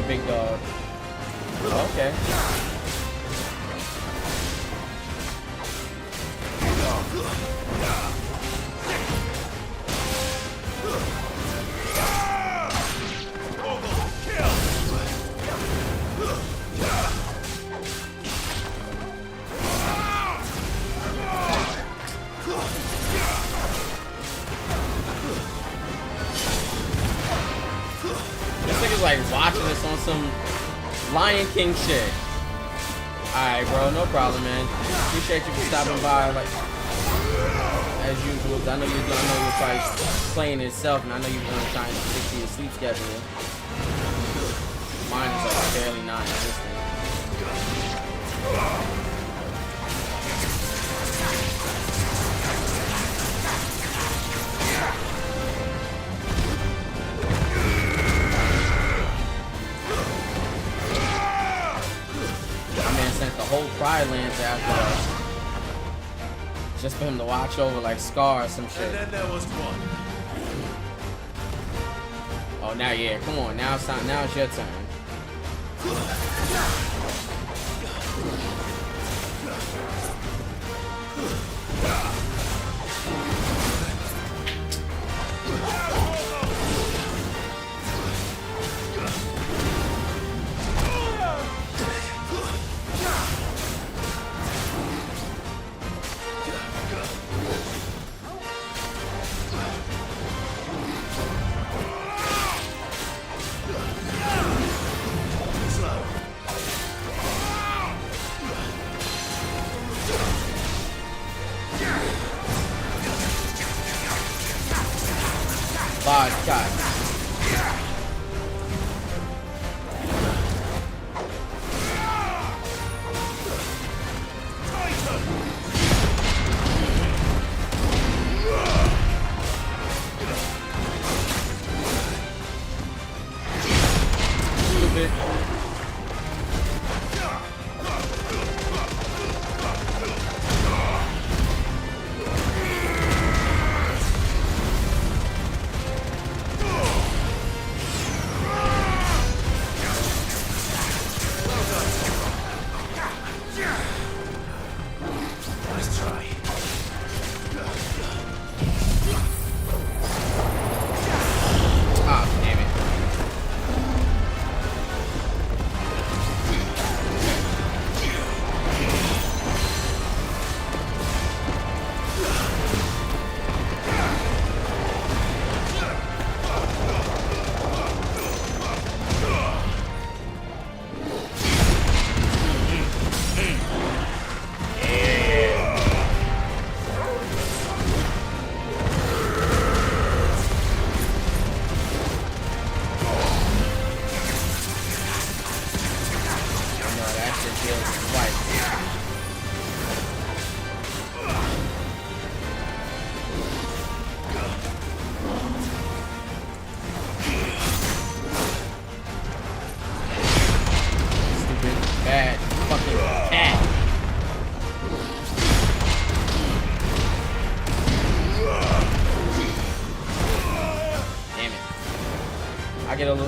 K: Big dog. Okay. Like watching this on some Lion King shit. Alright, bro, no problem, man. Appreciate you for stopping by, like as usual. I know you're probably playing itself, and I know you're gonna try and stick to your sleep schedule. Mine is like fairly non-existent. The whole Pride Lands after us, just for him to watch over like Scar or some shit.
R: And then there was one.
K: Oh, now yeah, come on, now it's time. Now it's your turn. God. Stupid.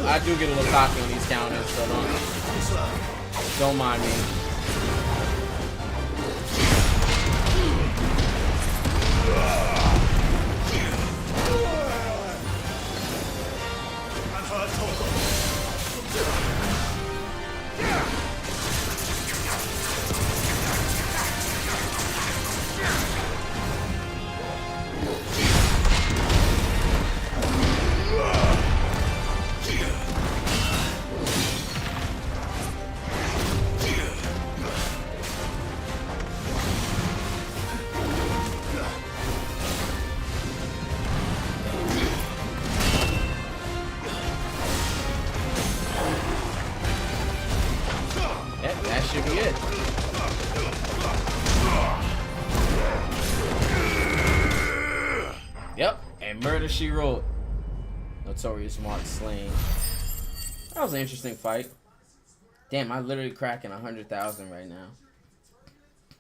K: I do get a little cocky on these counters, so don't mind me. should be it. Yep, and Murder, She Wrote. Notorious Mark slain. That was an interesting fight. Damn, I'm literally cracking 100,000 right now.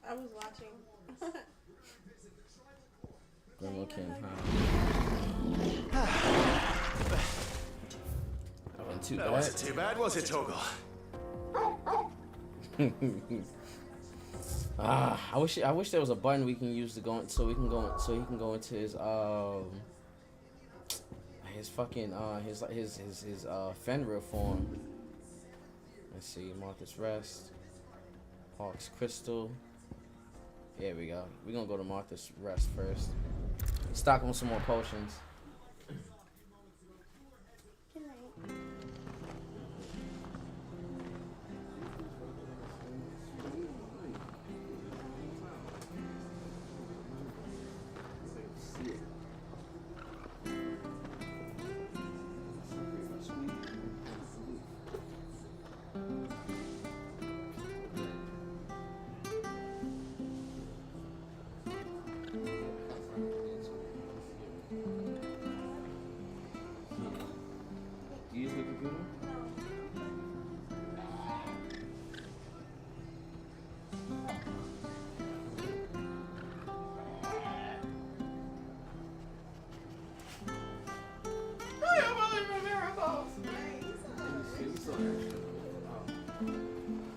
L: I was watching.
K: Grimlokin, That wasn't too bad.
R: That wasn't too bad, was it, Toggle?
K: I wish there was a button we can use to go in, so he can go into his fucking his Fenrir form. Let's see, Martha's Rest, Hawk's Crystal. Here we go. We're gonna go to Martha's Rest first. Stock on some more potions.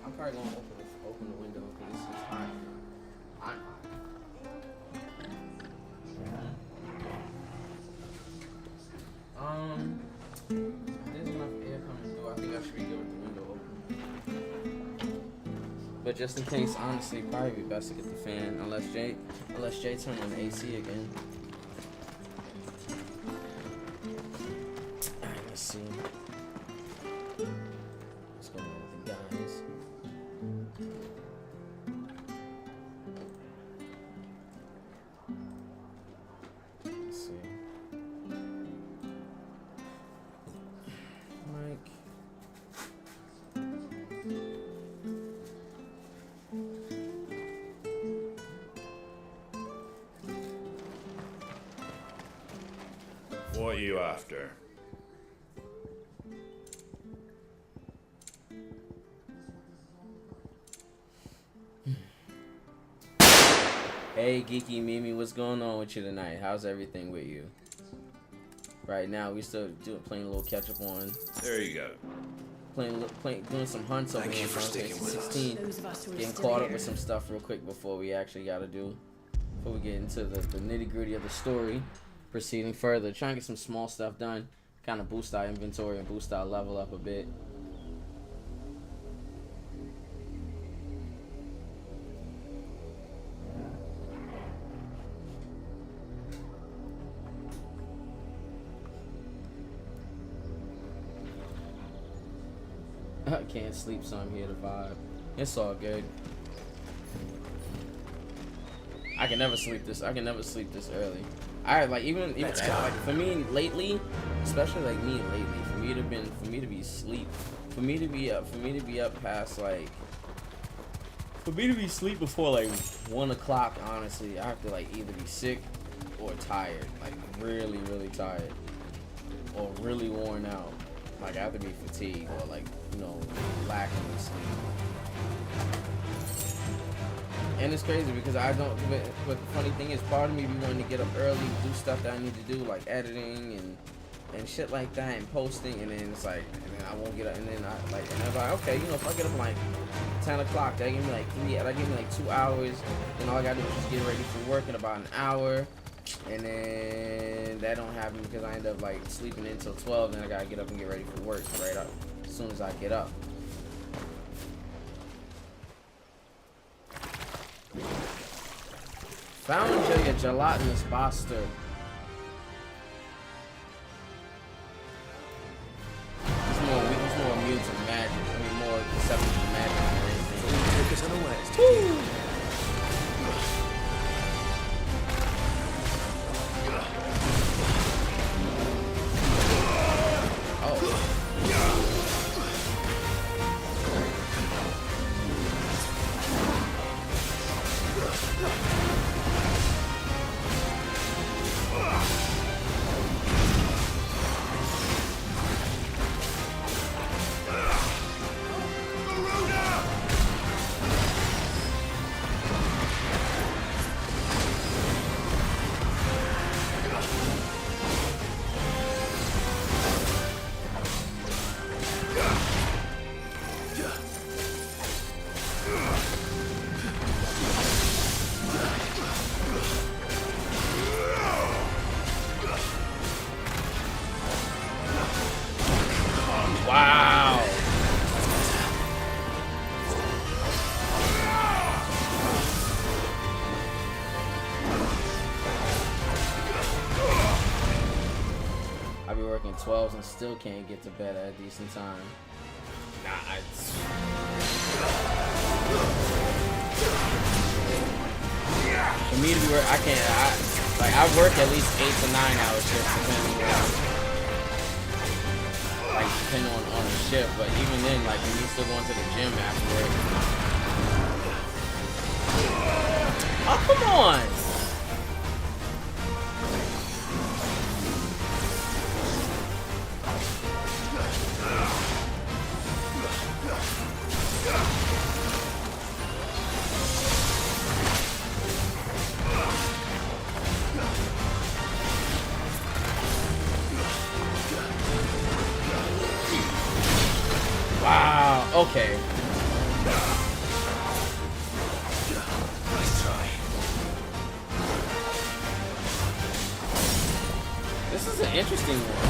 K: I'm probably gonna open the window because it's hot. I'm hot. There's enough air coming through. I think I should be good with the window open. But just in case, honestly, probably be best to get the fan unless Jay turn on the AC again. Alright, let's see. What's going on with the guys? Let's see. Mike.
U: What are you after?
K: Hey, Geeky Mimi, what's going on with you tonight? How's everything with you? Right now, we still playing a little catch up on.
U: There you go.
K: Doing some hunts over here on Fantasy 16. Getting caught up with some stuff real quick before we actually before we get into the nitty gritty of the story. Proceeding further, trying to get some small stuff done, kind of boost our inventory and boost our level up a bit. I can't sleep, so I'm here to vibe. It's all good. I can never sleep this early. Even like for me lately, especially like me lately, for me to be asleep, for me to be up past like, for me to be asleep before like 1 o'clock. Honestly, I have to like either be sick or tired, like really tired, or really worn out. Like I have to be fatigued or like, you know, lacking in sleep. And it's crazy because I don't, but the funny thing is, part of me be wanting to get up early, do stuff that I need to do, like editing and shit like that, and posting, and then it's like, and then I won't get up, and then and I'm like, okay, you know, if I get up like 10 o'clock, that give me like 2 hours, then all I gotta do is just get ready for work in about an hour, and then that don't happen because I end up like sleeping until 12, then I gotta get up and get ready for work right up as soon as I get up. Found you, you gelatinous bastard. He's more immune to magic. I mean, more susceptible to magic than anything.
R: Take us unawares.
K: playing 12s and still can't get to bed at a decent time. Nah, for me to be work, I work at least 8 to 9 hour shifts depending on the shift, but even then, like, me still going to the gym afterwards. Oh, come on! Wow, okay. This is an interesting one.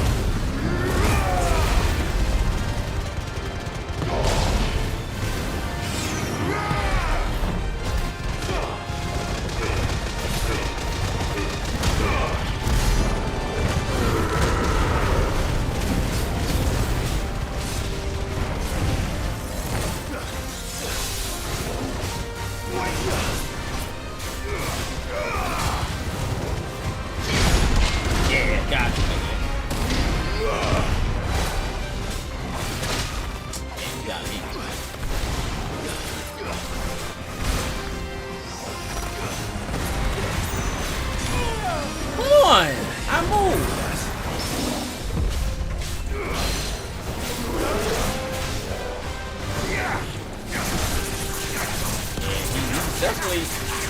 K: Definitely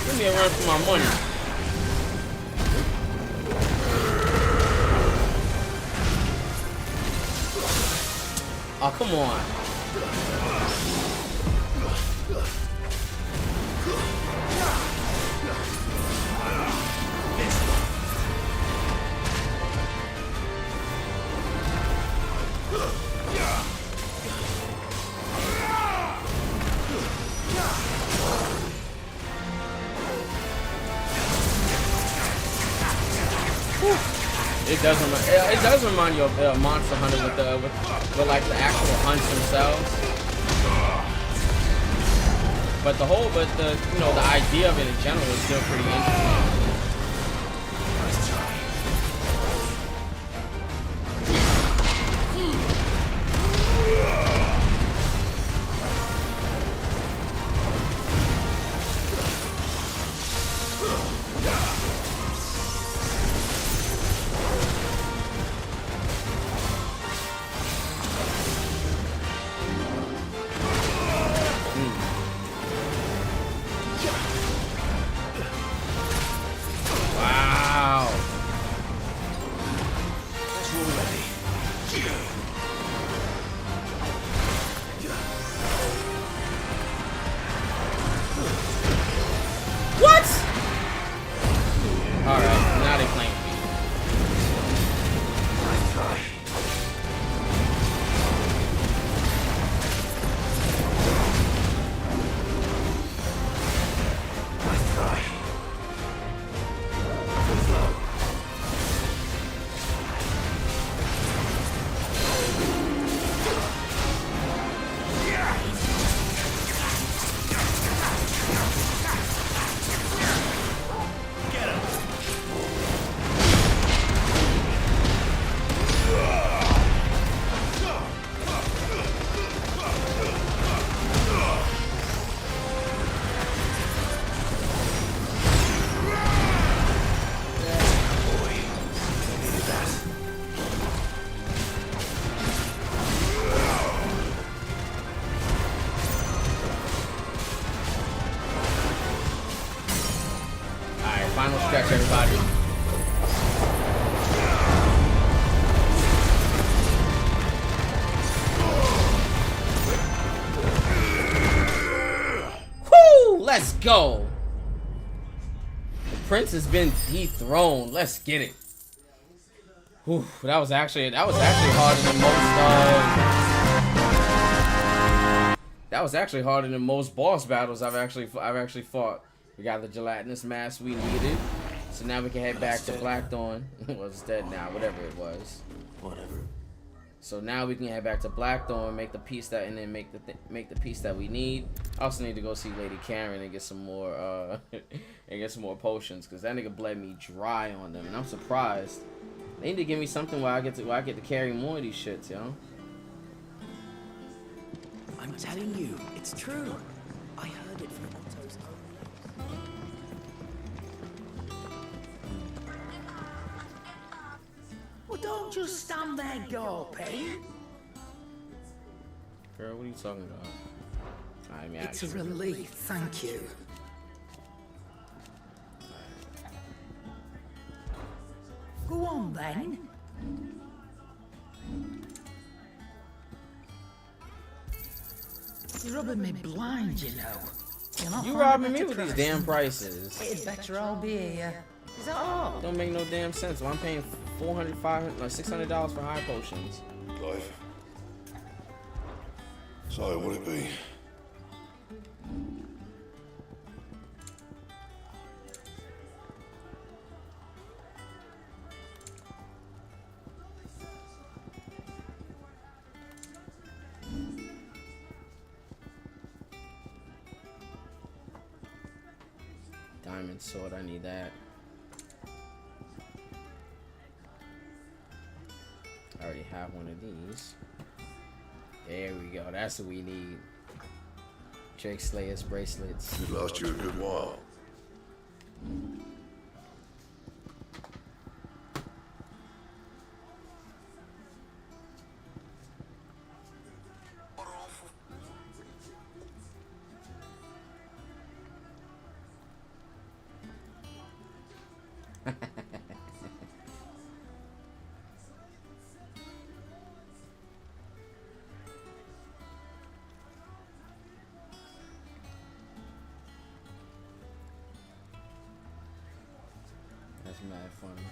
K: give me a run for my money. Oh, come on. It does remind you of Monster Hunter with like the actual hunts themselves. But the idea of it in general is still pretty interesting. Final stretch, everybody. Woo! Let's go. The prince has been dethroned. Let's get it. Whew, that was actually harder than most. That was actually harder than most boss battles I've actually fought. We got the gelatinous mask we needed, so now we can head back to Blackthorn. Well, it's dead now, whatever it was.
P: Whatever.
K: So now we can head back to Blackthorn, make the piece that, and then make the piece that we need. I also need to go see Lady Karen and get some more potions, because that nigga bled me dry on them, and I'm surprised. They need to give me something where I get to carry more of these shits, yo.
J: I'm telling you, it's true. I heard it from Otto's own lips.
H: Well, don't just stand there gawping.
K: Girl, what are you talking about? I mean,
H: It's a relief, thank you. Go on then. You're rubbing me blind, you know.
K: You robbing me with these damn prices.
H: It'd better all be here. Is that all?
K: Don't make no damn sense. Well, I'm paying $400, $500, like $600 for high potions.
C: Clive. So, what'd it be?
K: Diamond sword, I need that. I already have one of these. There we go, that's what we need. Drake Slayer's bracelets.
C: It last you a good while.
K: That's mad funny.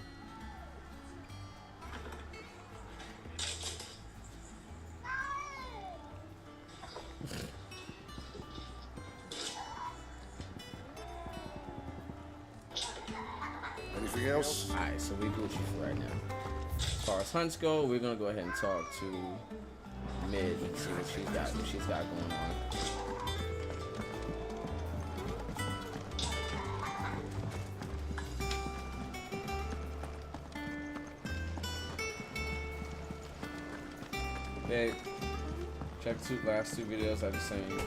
C: Anything else?
K: Alright, so we Gucci for right now. As far as hunts go, we're gonna go ahead and talk to Mid and see what she's got going on. Babe, check the last two videos I just sent you.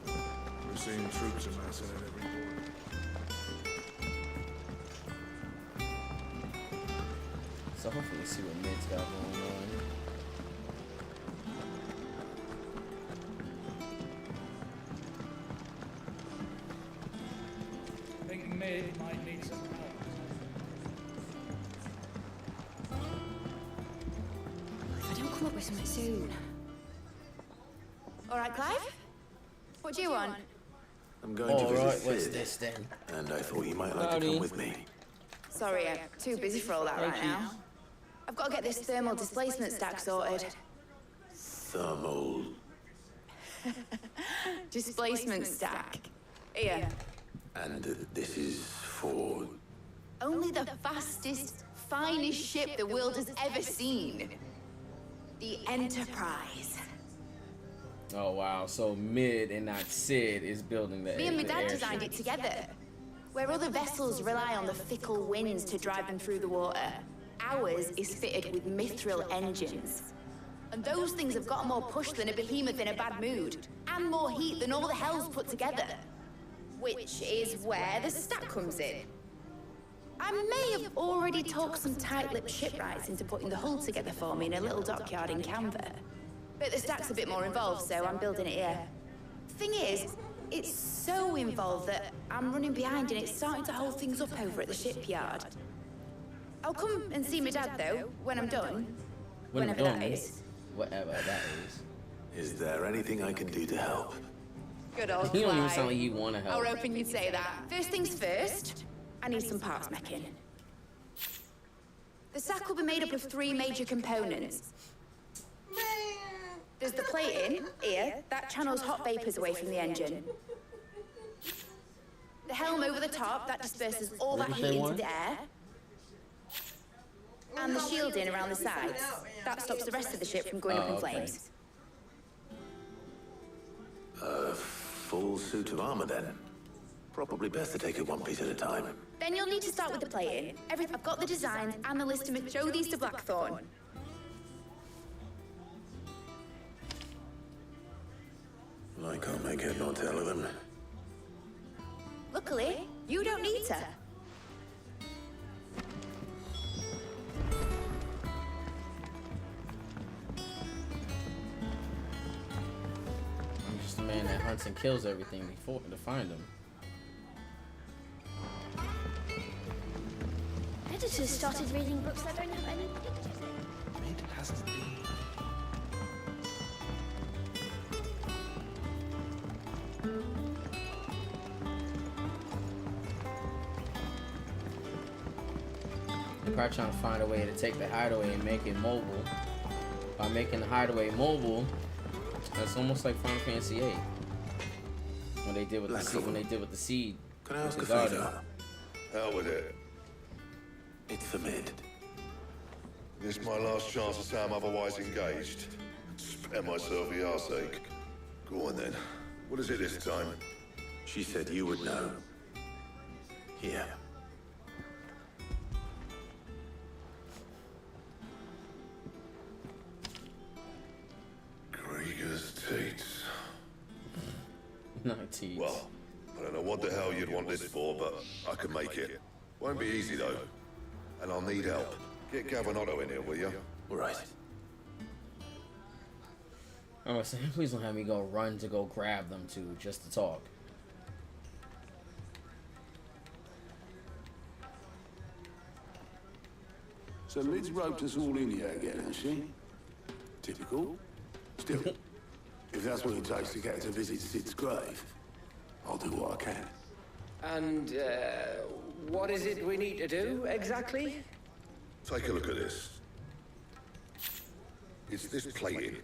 N: We're seeing troops amassing at every border.
K: So hopefully see what Mid's got going on.
M: I think Mid might need some help.
G: If I don't come up with something soon. All right, Clive? What do you want?
E: I'm going to visit
K: Alright,
E: Sid,
K: what's this then?
E: and I thought you might like to come with me.
G: Sorry, I'm too busy for all that right now. I've got to get this thermal displacement stack sorted.
E: Thermal.
G: Displacement stack. Here.
E: And this is for...
G: Only the fastest, finest ship the world has ever seen. The Enterprise.
K: Oh wow, so Mid and not Sid is building the
G: Me and my
K: the
G: dad
K: airship.
G: designed it together. Where other vessels rely on the fickle winds to drive them through the water, ours is fitted with mithril engines. And those things have got more push than a behemoth in a bad mood, and more heat than all the hells put together. Which is where the stack comes in. I may have already talked some tight-lipped shipwrights into putting the hull together for me in a little dockyard in Canva. But the stack's a bit more involved, so I'm building it here. Thing is, it's so involved that I'm running behind and it's starting to hold things up over at the shipyard. I'll come and see my dad, though, when I'm done. Whenever that is.
K: Whatever that is.
E: Is there anything I can do to help?
G: Good old
K: He don't even
G: Clive.
K: sound like he wanna help.
G: I was hoping you'd say that. First things first, I need some parts meching. The sack will be made up of 3 major components. There's the plating, here, that channels hot vapors away from the engine. The helm over the top, that disperses all that
K: What did you
G: heat
K: say,
G: into
K: one?
G: the air. And the shielding around the sides. That stops the rest of the ship from going up in flames.
E: A full suit of armor, then? Probably best to take it one piece at a time.
G: Then you'll need to start with the plating. I've got the designs and the list to show these to Blackthorn.
E: I can't make head nor tail of them.
G: Luckily, you don't need to.
K: I'm just a man that hunts and kills everything before to find them.
B: Editors started reading books that don't have any pictures in.
I: It has to be.
K: They're probably trying to find a way to take the hideaway and make it mobile. By making the hideaway mobile, that's almost like Final Fantasy VIII. When they did with the seed,
C: Can I ask a
K: garden.
C: favor? Hell with it.
E: It's for mid.
C: This my last chance to say I'm otherwise engaged. Spare myself the arseache. Go on then. What is it this time?
E: She said you would know. Here.
C: Krieger's teats.
K: Not teats.
C: Well, I don't know what the hell you'd want this for, but I can make it. Won't be easy though. And I'll need help. Get Gavin Otto in here, will you?
E: Right.
K: I was saying, please don't have me go run to go grab them too, just to talk.
D: So Lid's roped us all in here again, has she? Typical. Still, if that's what it takes to get her to visit Sid's grave, I'll do what I can.
P: And, what is it we need to do, exactly?
C: Take a look at this. It's this plating.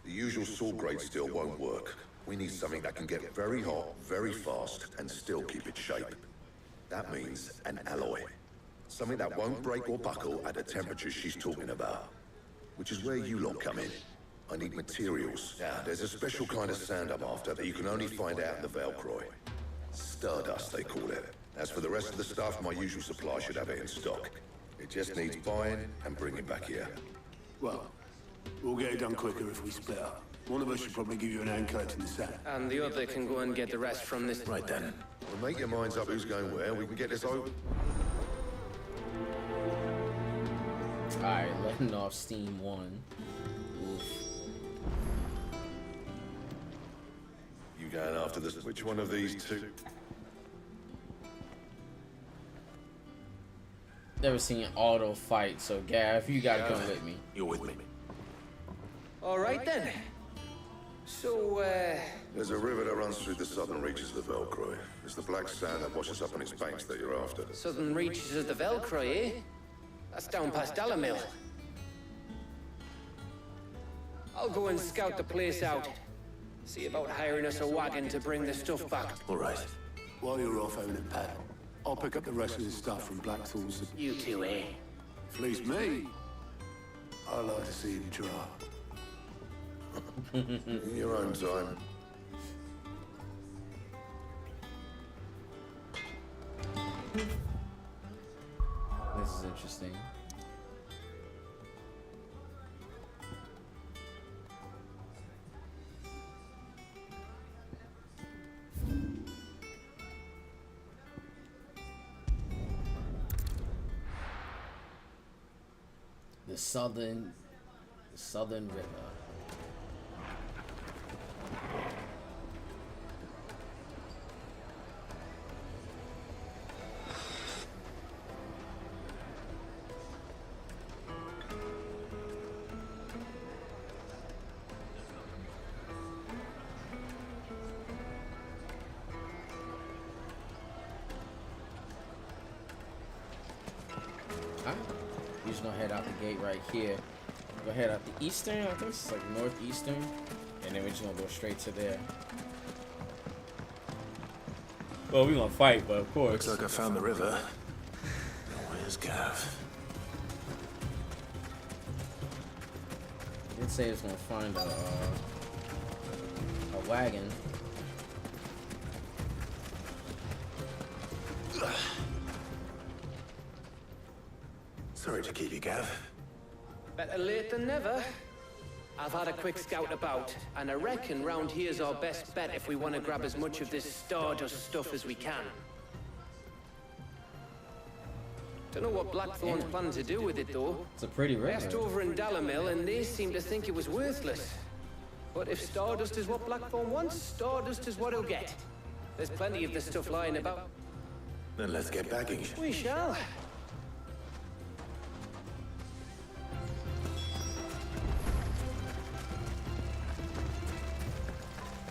C: The usual sword grade steel won't work. We need something that can get very hot, very fast, and still keep its shape. That means an alloy. Something that won't break or buckle at the temperatures she's talking about. Which is where you lot come in. I need materials. Now, there's a special kind of sand I'm after that you can only find out in the Velcroy. Stardust, they call it. As for the rest of the stuff, my usual supply should have it in stock. It just needs buying and bringing back here.
D: Well, we'll get it done quicker if we split up. One of us should probably give you an hand collecting the sand.
P: And the other can go and get the rest from this.
E: Right then.
C: Well, make your minds up who's going where. We can get this over.
K: Alright, letting off steam one. Oof.
C: You going after this? Which one of these two?
K: Never seen an auto fight, so Gav, you gotta come with me.
E: You're with me.
P: All right then. So,
C: There's a river that runs through the southern reaches of the Velcroy. It's the black sand that washes up on its banks that you're after.
P: southern reaches of the Velcroy, eh? That's down past Dalamil. I'll go and scout the place out. See about hiring us a wagon to bring the stuff back.
E: All right.
D: While you're off having a paddle, I'll pick up the rest of the stuff from Blackthorn's.
P: You two, eh?
D: Fleece me. I like to see him try.
C: In your own time.
K: This is interesting. The Southern River. We're just gonna head out the gate right here. We're gonna head out the eastern, I think it's like northeastern, and then we're just gonna go straight to there. Well, we're gonna fight, but of course.
E: Looks like I found the river. Where's Gav?
K: did say it's gonna find a wagon.
E: Sorry to keep you, Gav.
P: Better late than never. I've had a quick scout about, and I reckon round here's our best bet if we want to grab as much of this Stardust stuff as we can. Don't know what Blackthorn's planning to do with it, though.
K: It's a pretty
P: I
K: river.
P: asked over in Dalamil, and they seem to think it was worthless. But if Stardust is what Blackthorn wants, Stardust is what he'll get. There's plenty of this stuff lying about.
E: Then let's get bagging.
P: We shall.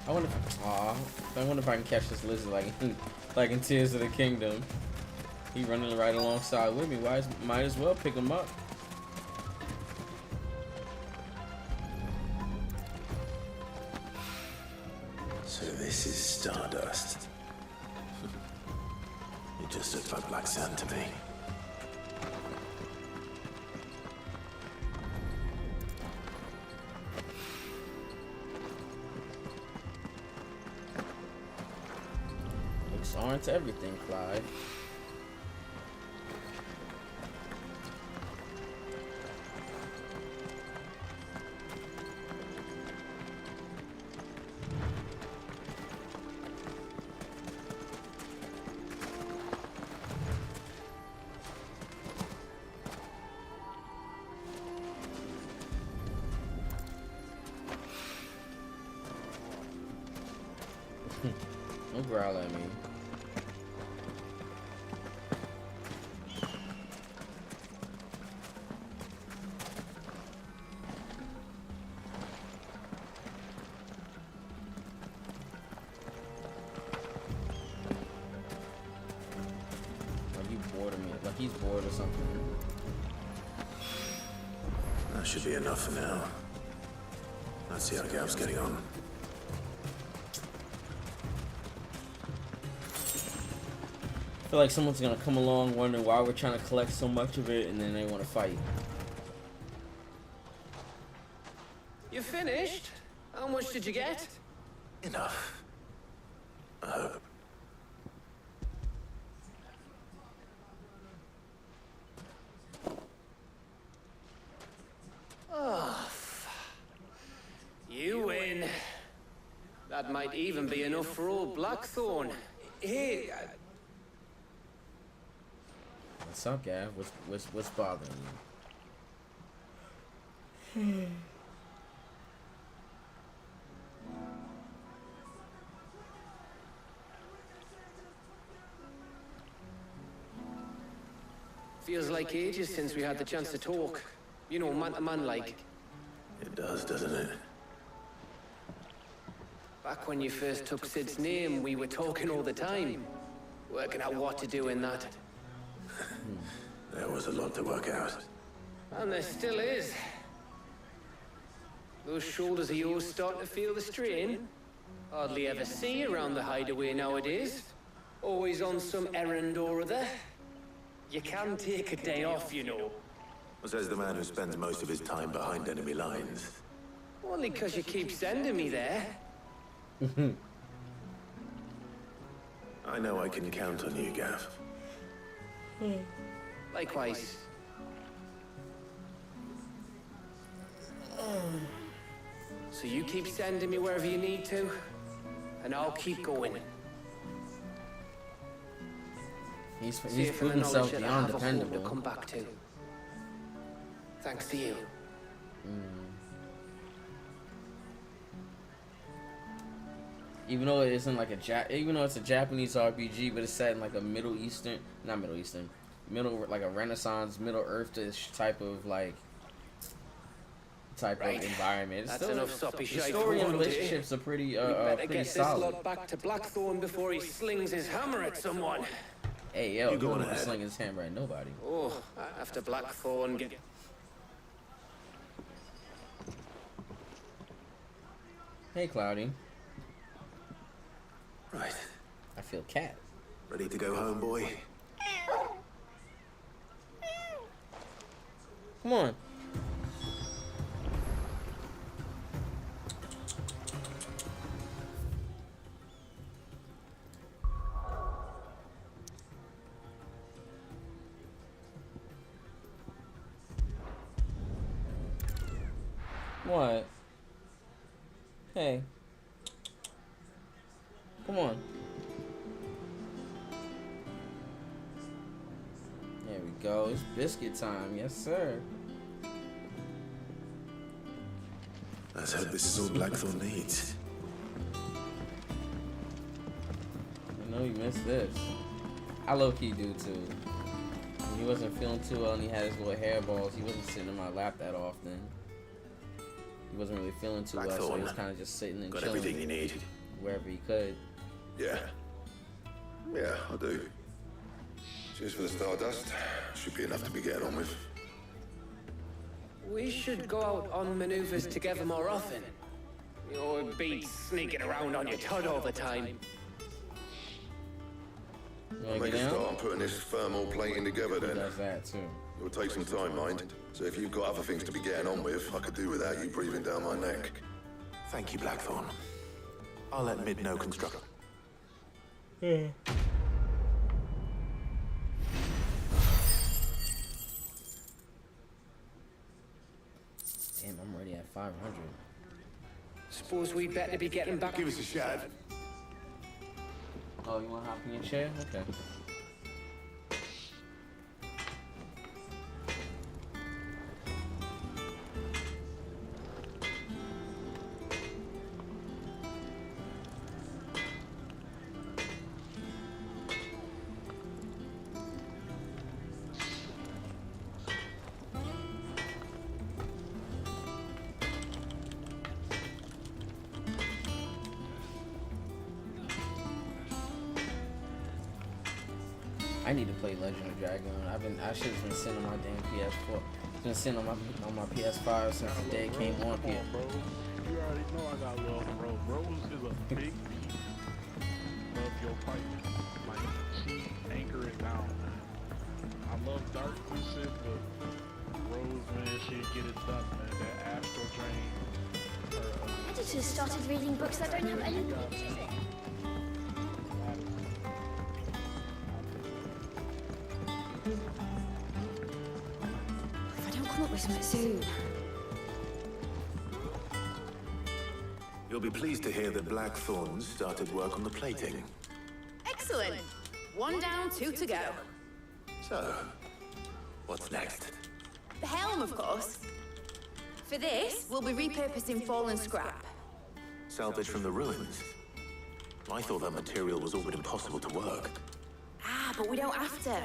K: I wonder if I can catch this lizard like in Tears of the Kingdom. He running right alongside with me. Might as well pick him up.
E: So this is Stardust. It just looks like black sand to me.
K: Looks aren't everything, Clive. Don't growl at me. Like you bored of me. Like he's bored or something.
E: That should be enough for now. Let's see how Gav's getting on.
K: I feel like someone's gonna come along wondering why we're trying to collect so much of it, and then they want to fight.
P: You finished? How much did you get?
E: Enough. I hope.
P: Oh, you win. That might even be enough for old Blackthorn. Hey,
K: What's up, Gav? What's bothering you?
P: Feels like ages since we had the chance to talk. You know, man to man like.
E: It does, doesn't it?
P: Back when you first took Sid's name, we were talking all the time. Working out what to do in that.
E: There was a lot to work out.
P: And there still is. Those shoulders of yours starting to feel the strain. Hardly ever see you around the hideaway nowadays. Always on some errand or other. You can take a day off, you know.
E: Says the man who spends most of his time behind enemy lines.
P: Only 'cause you keep sending me there.
E: I know I can count on you, Gav.
P: Likewise. So you keep sending me wherever you need to, and I'll keep going.
K: He's
P: Safe
K: proven
P: in the knowledge
K: himself
P: that I
K: beyond
P: have a home to
K: dependable.
P: come back to. Thanks to you.
K: Even though it isn't like even though it's a Japanese RPG, but it's set in like a Middle Eastern, like a Renaissance, Middle Earth-ish type of environment. It's
P: That's
K: still,
P: enough soppy
K: the
P: shite
K: story
P: for
K: and
P: one day.
K: relationships are pretty
P: We better
K: pretty
P: get this
K: solid.
P: lot back to Blackthorn before he slings his hammer at someone.
K: Hey yo,
E: You go
K: you
E: on
K: don't
E: ahead.
K: sling his hammer at nobody.
P: Oh, after Blackthorn get...
K: Hey Cloudy,
E: Right.
K: I feel cat.
E: Ready to go home, boy?
K: Come on. What? Hey. Come on. There we go. It's biscuit time. Yes, sir.
E: Let's hope this is all Blackthorn needs.
K: I know you missed this. I low-key do, too. When he wasn't feeling too well and he had his little hairballs, he wasn't sitting in my lap that often. He wasn't really feeling too well, so he was kind of just sitting and chilling.
E: Got everything you need.
K: Wherever he could.
C: Yeah. Yeah, I do. Cheers for the Stardust. Should be enough to be getting on with.
A: We should go out on maneuvers together more often. You'll be sneaking around on your tud all the time.
C: I'll make a start on putting this thermal plating together then.
K: Does that too.
C: It will take some time, mind. So if you've got other things to be getting on with, I could do without you breathing down my neck.
E: Thank you, Blackthorn. I'll let Mid know construct.
K: Yeah. Damn, I'm already at 500.
A: Suppose we'd better be getting back.
D: Give us a shout.
K: Oh, you want to hop in your chair? Okay. I need to play Legend of Dragoon. I should have been sitting on my damn PS4. Been sitting on my PS5 since the day it came on here.
N: Bro, you already know I got love for Rose. Rose is a big piece of your fight. Like, she anchor it down, man. I love Dark Lucid, but Rose, man, she'll get it done, man. That Astral Drain.
B: Editors started reading books that don't have any pictures in. If I don't come up with something soon.
E: You'll be pleased to hear that Blackthorn started work on the plating.
G: Excellent. 1 down, 2 to go.
E: So, what's next?
G: The helm, of course. For this, we'll be repurposing fallen scrap.
E: Salvage from the ruins? I thought that material was all but impossible to work.
G: Ah, but we don't have to.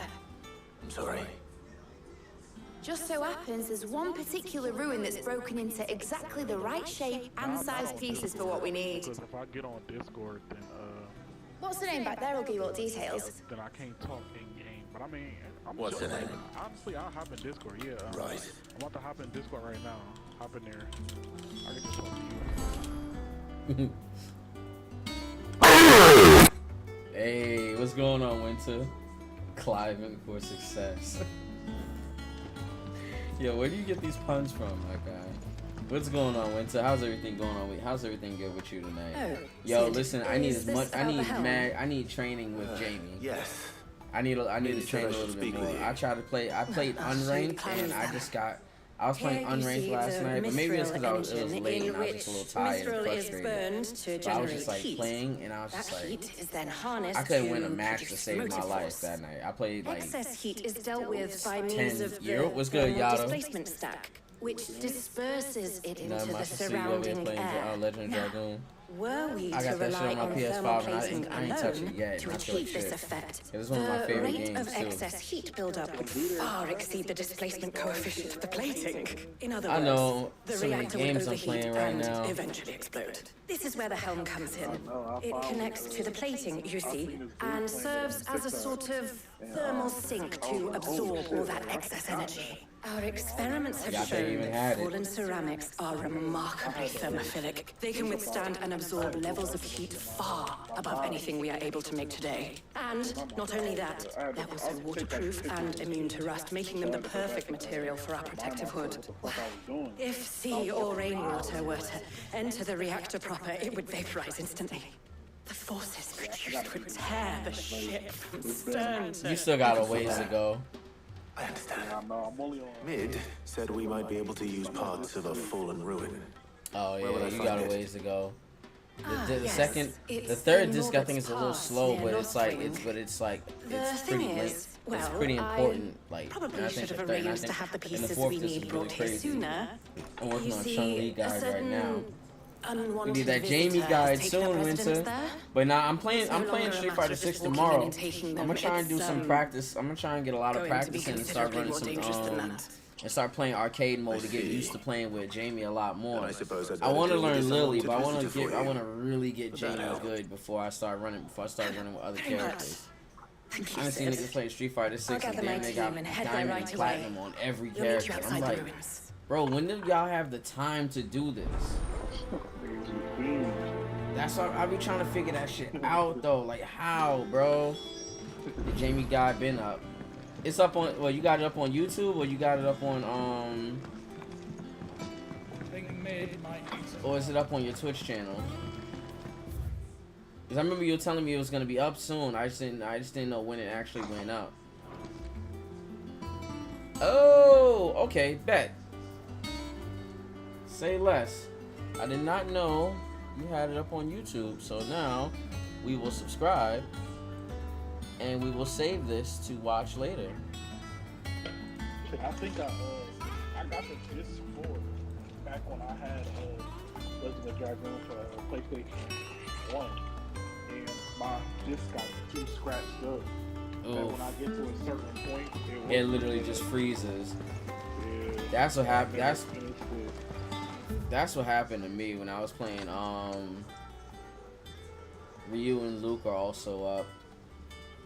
E: I'm sorry.
G: Just so happens there's one particular ruin that's broken into exactly the right shape and size pieces for what we need.
N: Because if I get on Discord, then
G: What's the name back there? I'll give you all details.
N: then I can't talk in game. But I mean, I'm
E: What's the name?
N: Honestly, I'll hop in Discord. Yeah.
E: Right.
N: I'm about to hop in Discord right now. Hop in there. I can just talk to you.
K: Hey, what's going on, Winter? Climbing for success. Yo, where do you get these puns from, my guy? What's going on, Winter? How's everything going on? How's everything good with you tonight?
A: Oh,
K: yo,
A: Sid,
K: listen, I need
A: is
K: as
A: this
K: much.
A: about the helm?
K: I need training with Jamie.
E: Yes.
K: I need to
E: Maybe
K: train a
E: I should
K: little bit
E: speak with
K: more.
E: you.
K: I played unranked, and I was playing
A: Here you
K: unranked
A: see
K: last
A: the
K: night, but maybe it's because it was
A: engine
K: late
A: in
K: and I was just a little
A: which
K: tired and
A: mithril is
K: frustrated.
A: burned to
K: So I was
A: generate
K: just like
A: heat.
K: playing, and I was just
A: That
K: like,
A: heat is then harnessed
K: I couldn't
A: to
K: win a match to
A: produce
K: save my
A: motive
K: life
A: force.
K: that night. I played like
A: Excess heat is dealt with by
K: 10
A: means of the
K: euro. What's good,
A: thermal
K: Yato?
A: displacement stack, which disperses it
K: you know,
A: into
K: my
A: the
K: sister you over here
A: surrounding
K: playing
A: air.
K: Legend of Dragoon.
A: Were we
K: I
A: to
K: got that shit
A: rely
K: on my
A: on
K: PS5
A: thermal
K: and
A: plating
K: I ain't touched it
A: alone
K: yet.
A: to
K: And I feel like
A: achieve this
K: shit.
A: effect,
K: It's one of my
A: the
K: favorite
A: rate
K: games
A: of
K: too.
A: excess heat buildup would far exceed the displacement coefficient of the plating. In other
K: I
A: words,
K: know
A: the
K: so many
A: reactor would
K: games I'm
A: overheat
K: playing right
A: and
K: now.
A: eventually explode. This is where the helm comes in. It connects to the plating, you see, and serves as a sort of thermal sink to absorb all that excess energy. Our experiments have
K: Y'all can't
A: shown
K: even
A: that
K: have it.
A: fallen ceramics are remarkably thermophilic. They can withstand and absorb levels of heat far above anything we are able to make today. And not only that, they're also waterproof and immune to rust, making them the perfect material for our protective hood. If sea or rainwater were to enter the reactor proper, it would vaporize instantly. The forces produced would tear the ship from stern to...
K: You still got a ways to go.
E: I understand. Mid said we might be able to use parts of a fallen ruin.
K: Oh
S: Where would I
K: yeah, you
S: find
K: got a
S: it?
K: ways to go. The
A: Yes,
K: second, the
A: it's
K: third
A: in
K: disc I think is a little
A: Norbert's
K: slow,
A: Pass
K: but
A: near
K: it's like
A: The
K: it's
A: thing
K: pretty
A: is, well,
K: it's pretty
A: I
K: important. Like
A: probably
K: and I
A: should
K: think
A: have
K: the third, and I
A: arranged to
K: think-
A: have the
K: and the
A: pieces
K: fourth
A: we
K: disc is
A: need
K: really
A: brought here
K: crazy.
A: sooner.
K: I'm working
A: You
K: on
A: see,
K: Chun-Li
A: a
K: guide right
A: certain
K: now.
A: unwanted
K: We need that
A: visitor
K: Jamie
A: has
K: guide
A: taken up
K: soon,
A: residence
K: Winter.
A: there.
K: But now I'm
A: It's
K: playing
A: no longer a
K: Street
A: matter
K: Fighter
A: of
K: 6
A: just walking in
K: tomorrow.
A: and taking
K: I'm
A: them.
K: gonna try and do
A: It's,
K: some practice. I'm gonna try and get a lot of
A: going to be
K: practice in and start
A: considerably
K: running
A: more
K: some
A: dangerous than that.
K: and start playing arcade mode
S: I
K: to get
S: see.
K: used to playing with Jamie a lot more.
S: I suppose I'd
K: I want to
S: better deal with
K: learn
S: this
K: Lily, but I
S: unwanted
K: want to
S: visitor
K: get
S: for
K: I
S: you.
K: want to really get
S: Would that
K: Jamie
S: help?
K: good before I start running with other
A: Very much.
K: characters.
A: Thank
K: I
A: you,
K: haven't seen
A: sis.
K: niggas play Street Fighter 6
A: I'll
K: and
A: gather my
K: damn they got
A: team and head there
K: diamond
A: right
K: and platinum
A: away.
K: on every
A: We'll meet you
K: character. I'm
A: outside the
K: like,
A: ruins.
K: bro, when did y'all have the time to do this? That's why I be trying to figure that shit out though. Like how, bro? The Jamie guy been up. It's up on. Well, you got it up on YouTube or you got it up on or is it up on your Twitch channel? Cause I remember you were telling me it was gonna be up soon. I just didn't know when it actually went up. Oh, okay, bet. Say less. I did not know you had it up on YouTube, so now we will subscribe and we will save this to watch later.
N: I think I got the disc 4 back when I had Legend of Dragoon for PlayStation 1, and my disc got too scratched up. And when I get to a certain point,
K: It literally just freezes.
N: Yeah.
K: That's what happened. That's what happened to me when I was playing. Ryu and Luke are also up.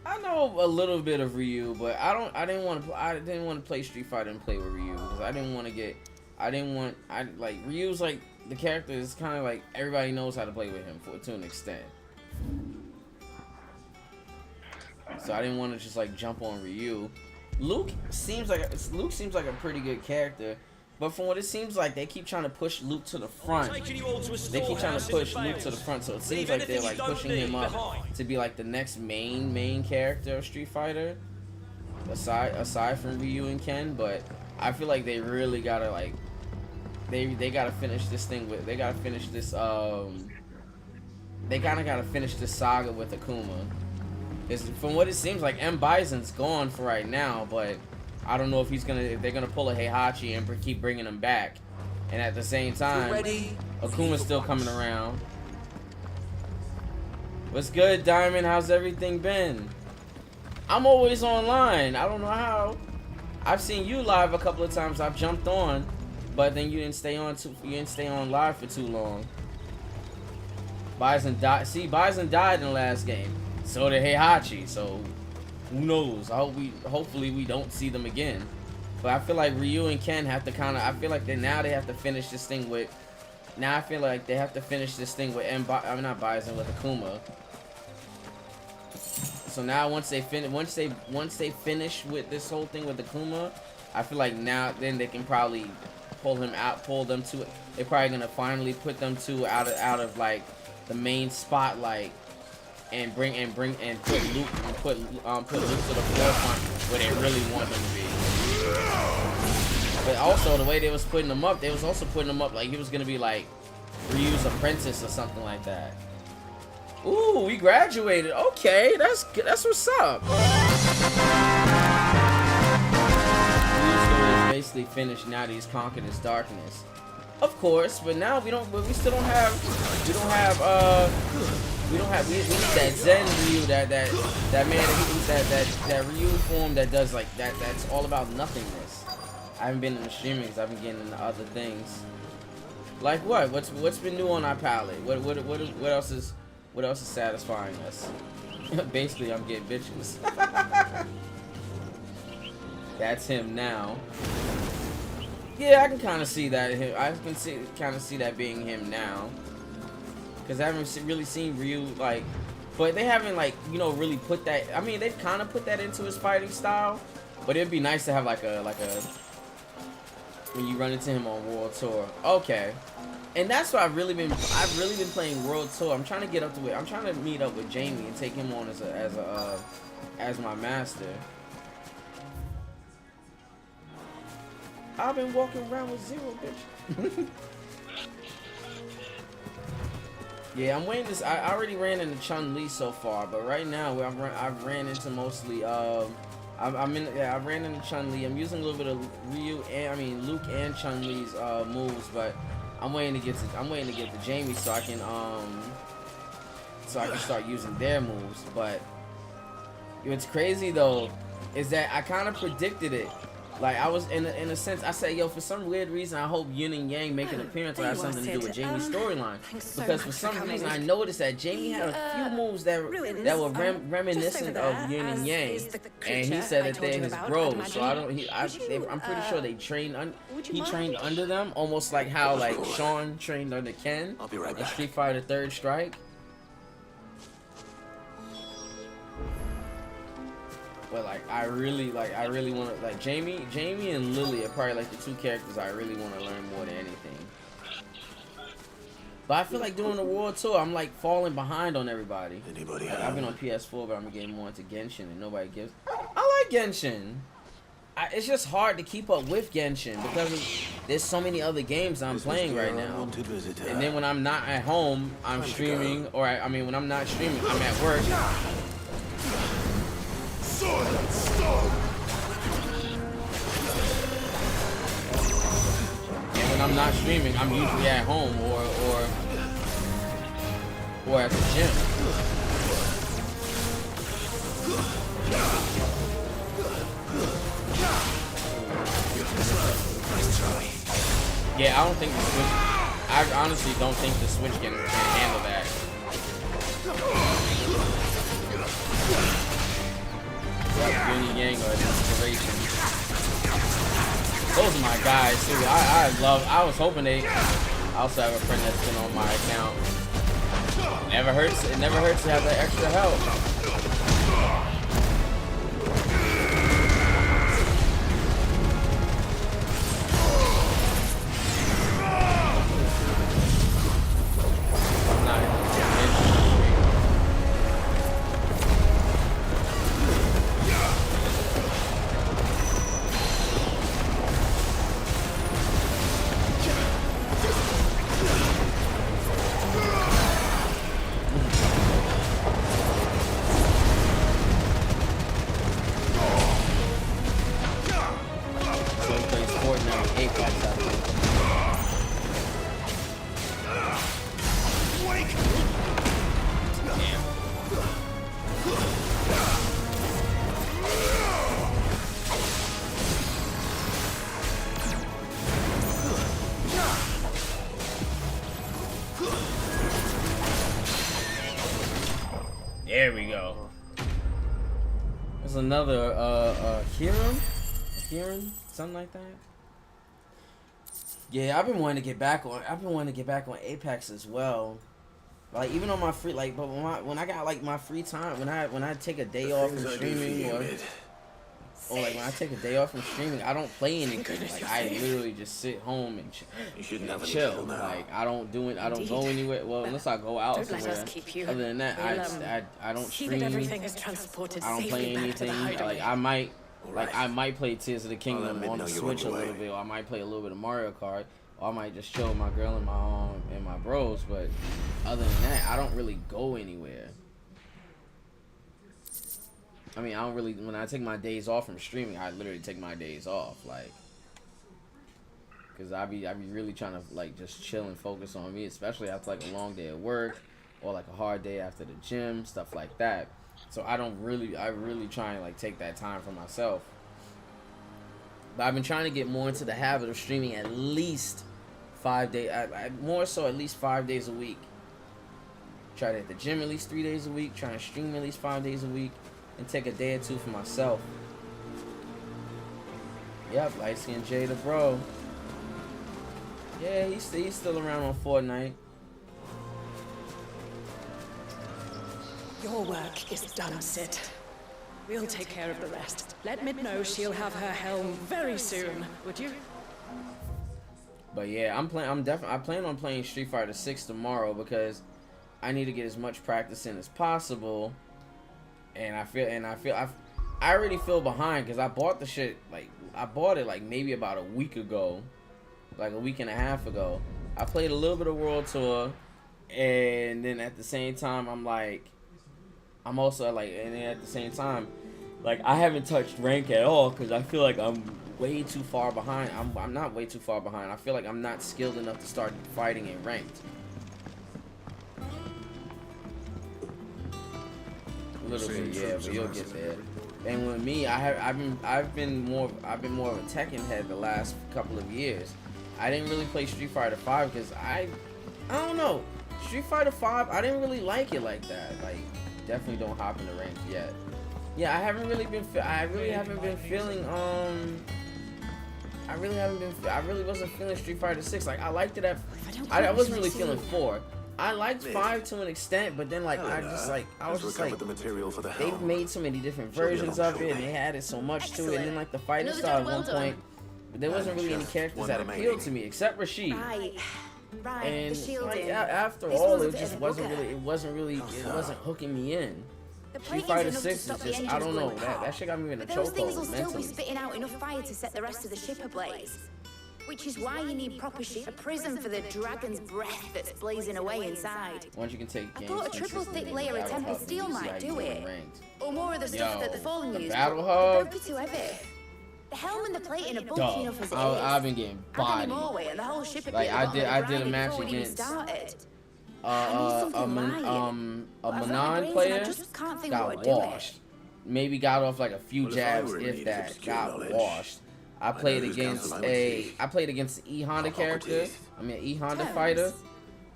K: I know a little bit of Ryu, but I didn't want to play Street Fighter and play with Ryu because I didn't want Ryu's like the character is kind of like everybody knows how to play with him to an extent. So I didn't want to just like jump on Ryu. Luke seems like a pretty good character, but from what it seems like, they keep trying to push Luke to the front. They keep trying to push Luke to the front, so it seems like they're like pushing him up to be like the next main character of Street Fighter, aside from Ryu and Ken. But I feel like they really gotta like they gotta finish this thing with they gotta finish this they kind of gotta finish this saga with Akuma. From what it seems like, M. Bison's gone for right now, but I don't know if they're gonna pull a Heihachi and keep bringing him back, and at the same time, Akuma's still coming around. What's good, Diamond? How's everything been? I'm always online. I don't know how. I've seen you live a couple of times. I've jumped on, but then you didn't stay on live for too long. Bison died. See, Bison died in the last game. So did Heihachi. So who knows? Hopefully we don't see them again. But I feel like Ryu and Ken have to I feel like they have to finish this thing with. Now I feel like they have to finish this thing with not Bison, with Akuma. So now once they finish with this whole thing with Akuma, I feel like now then they can probably pull them to. They're probably gonna finally put them two out of like the main spotlight. And put Luke to the forefront where they really want him to be. But also the way they was putting him up, they was also putting him up like he was gonna be like Ryu's apprentice or something like that. Ooh, we graduated. Okay, that's good. That's what's up. Ryu's story is basically finished now that he's conquered his darkness. Of course, but now we need that Zen Ryu, that Ryu form that does like that's all about nothingness. I haven't been in the streaming because I've been getting into other things. Like what? What's been new on our palette? What else is satisfying us? Basically, I'm getting bitches. That's him now. Yeah, I can kind of see that. I can kind of see that being him now. Because I haven't really seen Ryu, like, but they haven't, like, really put that. I mean, they've kind of put that into his fighting style, but it'd be nice to have like a when you run into him on World Tour. Okay, and that's what I've really been playing World Tour. I'm trying to get up to it. I'm trying to meet up with Jamie and take him on as my master. I've been walking around with zero, bitch. Yeah, I'm waiting this. I already ran into Chun-Li so far, but right now I've ran into mostly I ran into Chun-Li. I'm using a little bit of Luke and Chun-Li's moves, but I'm waiting to get to Jamie so I can start using their moves. But what's crazy though is that I kind of predicted it. Like, I was, in a sense, I said, yo, for some weird reason, I hope Yin and Yang make an appearance or have something to do with Jamie's storyline. Because for some reason, I noticed that Jamie had a few moves that were reminiscent of Yin and Yang. And he said that they're his bros. So I'm pretty sure they trained, he trained under them, almost like how, like, Sean trained under Ken in Street Fighter Third Strike. But I really want to, like, Jamie and Lily are probably like the two characters I really want to learn more than anything. But I feel like doing the world tour, I'm like falling behind on everybody. Like, I've been on PS4, but I'm getting more into Genshin, and nobody gives. I like Genshin. It's just hard to keep up with Genshin because there's so many other games I'm playing right now. And then when I'm not at home, I'm streaming, or when I'm not streaming, I'm at work. And when I'm not streaming, I'm usually at home or at the gym. Yeah, I don't think the Switch. I honestly don't think the Switch can handle that. Yin and Yang or Inspiration. Those are my guys too. I was hoping I also have a friend that's been on my account. It never hurts to have that extra help. There we go. There's another Kieran, something like that. Yeah, I've been wanting to get back on Apex as well. Like, even on my free, like, but when I got like my free time, when I take a day off from streaming or like when I take a day off from streaming, I don't play anything. Like, I literally just sit home and chill. Like, I don't go anywhere. Well, unless I go out somewhere. Other than that, I don't stream. I don't play anything. Like, I might play Tears of the Kingdom on the Switch a little bit, or I might play a little bit of Mario Kart, or I might just chill with my girl and my bros. But other than that, I don't really go anywhere. I mean, I don't really, when I take my days off from streaming, I literally take my days off, like, because I be really trying to, like, just chill and focus on me, especially after, like, a long day at work, or, like, a hard day after the gym, stuff like that. So I really try and, like, take that time for myself. But I've been trying to get more into the habit of streaming at least 5 days, more so at least 5 days a week. Try to hit the gym at least 3 days a week, try to stream at least 5 days a week, and take a day or two for myself. Yep, light skin Jada, bro. Yeah, he's still around on Fortnite.
A: Your work is done, Sid. We'll take care of the rest. Let Mid know she'll have her helm very soon, would you?
K: But yeah, I plan on playing Street Fighter 6 tomorrow because I need to get as much practice in as possible. And I already feel behind because I bought the shit, like, I bought it like maybe about a week ago, like a week and a half ago. I played a little bit of World Tour, And then at the same time, I'm also like, and then at the same time, like, I haven't touched rank at all because I feel like I'm way too far behind. I'm not way too far behind. I feel like I'm not skilled enough to start fighting in ranked. A little bit, yeah, but you'll get there. And with me, I've been more of a Tekken head the last couple of years. I didn't really play Street Fighter V because I don't know. Street Fighter V, I didn't really like it like that. Like, definitely don't hop in the rank yet. Yeah, I really haven't been feeling I really wasn't feeling Street Fighter 6. Like, I liked it I wasn't really feeling 4. I liked 5 to an extent, but then like I was just like
S: the material for the
K: they've made so many different versions of it, and they added so much to it, and then like the fighting style at one point, there wasn't really any characters that appealed to me except Rashid.
G: Right.
K: And like, after all, it just wasn't hooking me in. Street Fighter 6 is just, I don't know, that shit got me in a
G: Those things will
K: chokehold
G: still
K: mentally.
G: be spitting out enough fire to set the rest of the ship ablaze. Which is why you need proper ship, a prison for the dragon's breath that's blazing away inside.
K: Once you can take
G: I
K: games
G: thought a triple thick layer of tempered steel might do it.
K: Ranked.
G: Or more of the stuff that the Fallen
K: the
G: used.
K: battle
G: but
K: hub.
G: they'd be too heavy. The helm and the plating are bulky
K: Dog,
G: enough as it is.
K: I've been getting
G: Add any
K: bodied.
G: more weight and the whole ship would
K: Like,
G: be
K: I did a match against a Manon player, got washed. Maybe got off like a few jabs, if that. Got washed. I played against the E Honda character. E Honda fighter.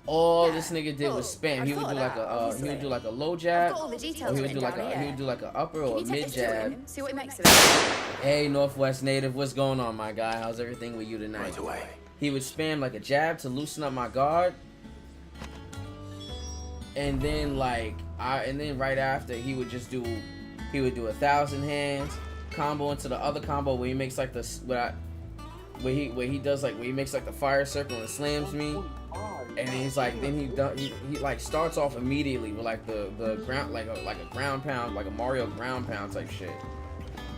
K: All this nigga did was spam. He would do like a low jab, or he would do like an upper or a mid jab.
G: See what he makes of it.
K: Hey, Northwest native, what's going on, my guy? How's everything with you tonight? He would spam like a jab to loosen up my guard, and then right after he would do 1,000 hands combo into the other combo where he makes like where he makes like the fire circle and slams me, and he's like he like starts off immediately with like the ground like a ground pound, like a Mario ground pound type shit,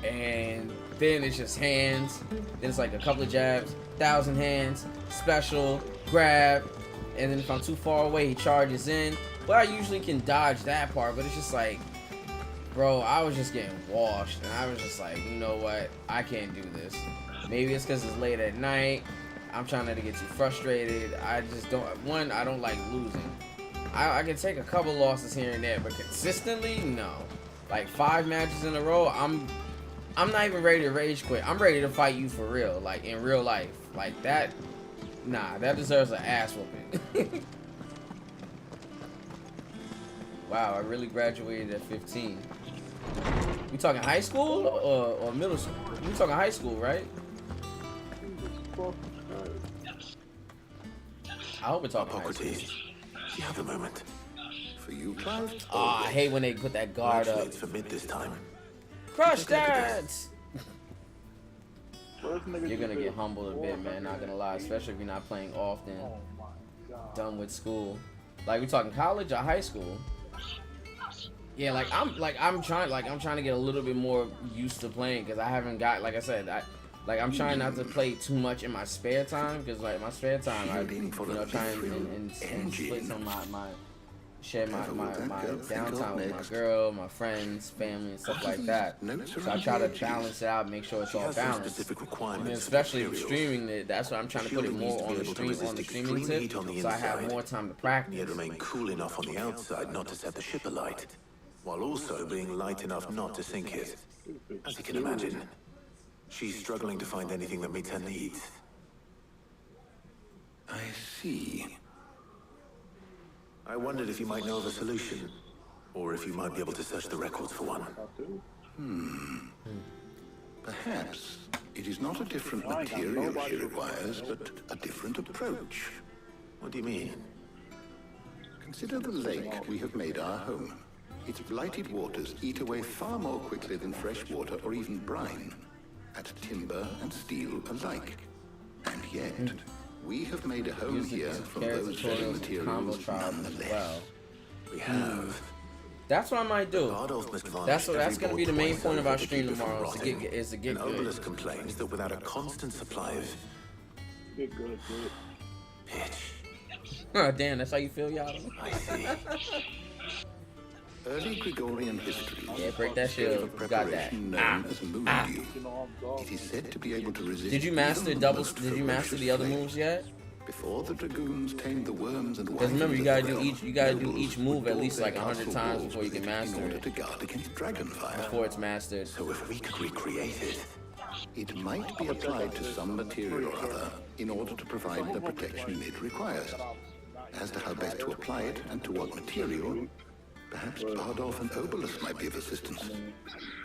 K: and then it's just hands, then it's like a couple of jabs, 1,000 hands, special grab, and then if I'm too far away he charges in, but I usually can dodge that part, but it's just like, bro, I was just getting washed, and I was just like, you know what? I can't do this. Maybe it's because it's late at night. I'm trying not to get too frustrated. I just don't. One, I don't like losing. I can take a couple losses here and there, but consistently, no. Like 5 matches in a row, I'm not even ready to rage quit. I'm ready to fight you for real, like in real life. Like that, nah, that deserves an ass whooping. Wow, I really graduated at 15. We talking high school or middle school? We talking high school, right? I hope we're talking high school.
S: Do you have a moment?
C: For you, Clive?
K: Oh, I hate when they put that guard up.
S: It's for mid this time.
K: Crush that! You're gonna get humbled a bit, man. Not gonna lie, especially if you're not playing often. Done with school. Like, we talking college or high school? Yeah, I'm trying to get a little bit more used to playing because I haven't got, like I said, I'm trying not to play too much in my spare time because like my spare time I try and split some of my downtime with my girl, my friends, family, and stuff like that. So I try to balance it out, make sure it's all balanced. And then especially with streaming it, that's why I'm trying to put it more on the streaming tip, so I have more time to practice.
S: Yet remain cool enough on the outside not to set the ship alight, while also being light enough not to sink it. As you can imagine, she's struggling to find anything that meets her needs.
D: I see.
S: I wondered if you might know of a solution, or if you might be able to search the records for one.
D: Perhaps it is not a different material she requires, but a different approach.
S: What do you mean?
D: Consider the lake we have made our home. Its blighted waters eat away far more quickly than fresh water or even brine, at timber and steel alike. And yet, we have made a home here from those very materials nonetheless.
S: We have.
K: That's what I might do. That's going to be the main point of our stream tomorrow. Is to get good.
S: Obelisk complains that without a constant supply of pitch,
K: Oh, damn, that's how you feel, y'all?
D: I see. Early Gregorian history.
K: Yeah, break that shit. You got that.
D: Known as moon dew. It is said to be able to resist.
K: Did you master doubles? Did you master the other moves yet?
D: Before the dragoons tamed the worms and
K: because remember, you gotta do each move at least like 100 times before you can master it.
D: To guard against dragonfire.
K: Before it's mastered.
D: So if we could recreate it, it might be applied to some material or other in order to provide the protection it requires. As to how best to apply it and to what material, perhaps Bardolph and Obolus might be of assistance.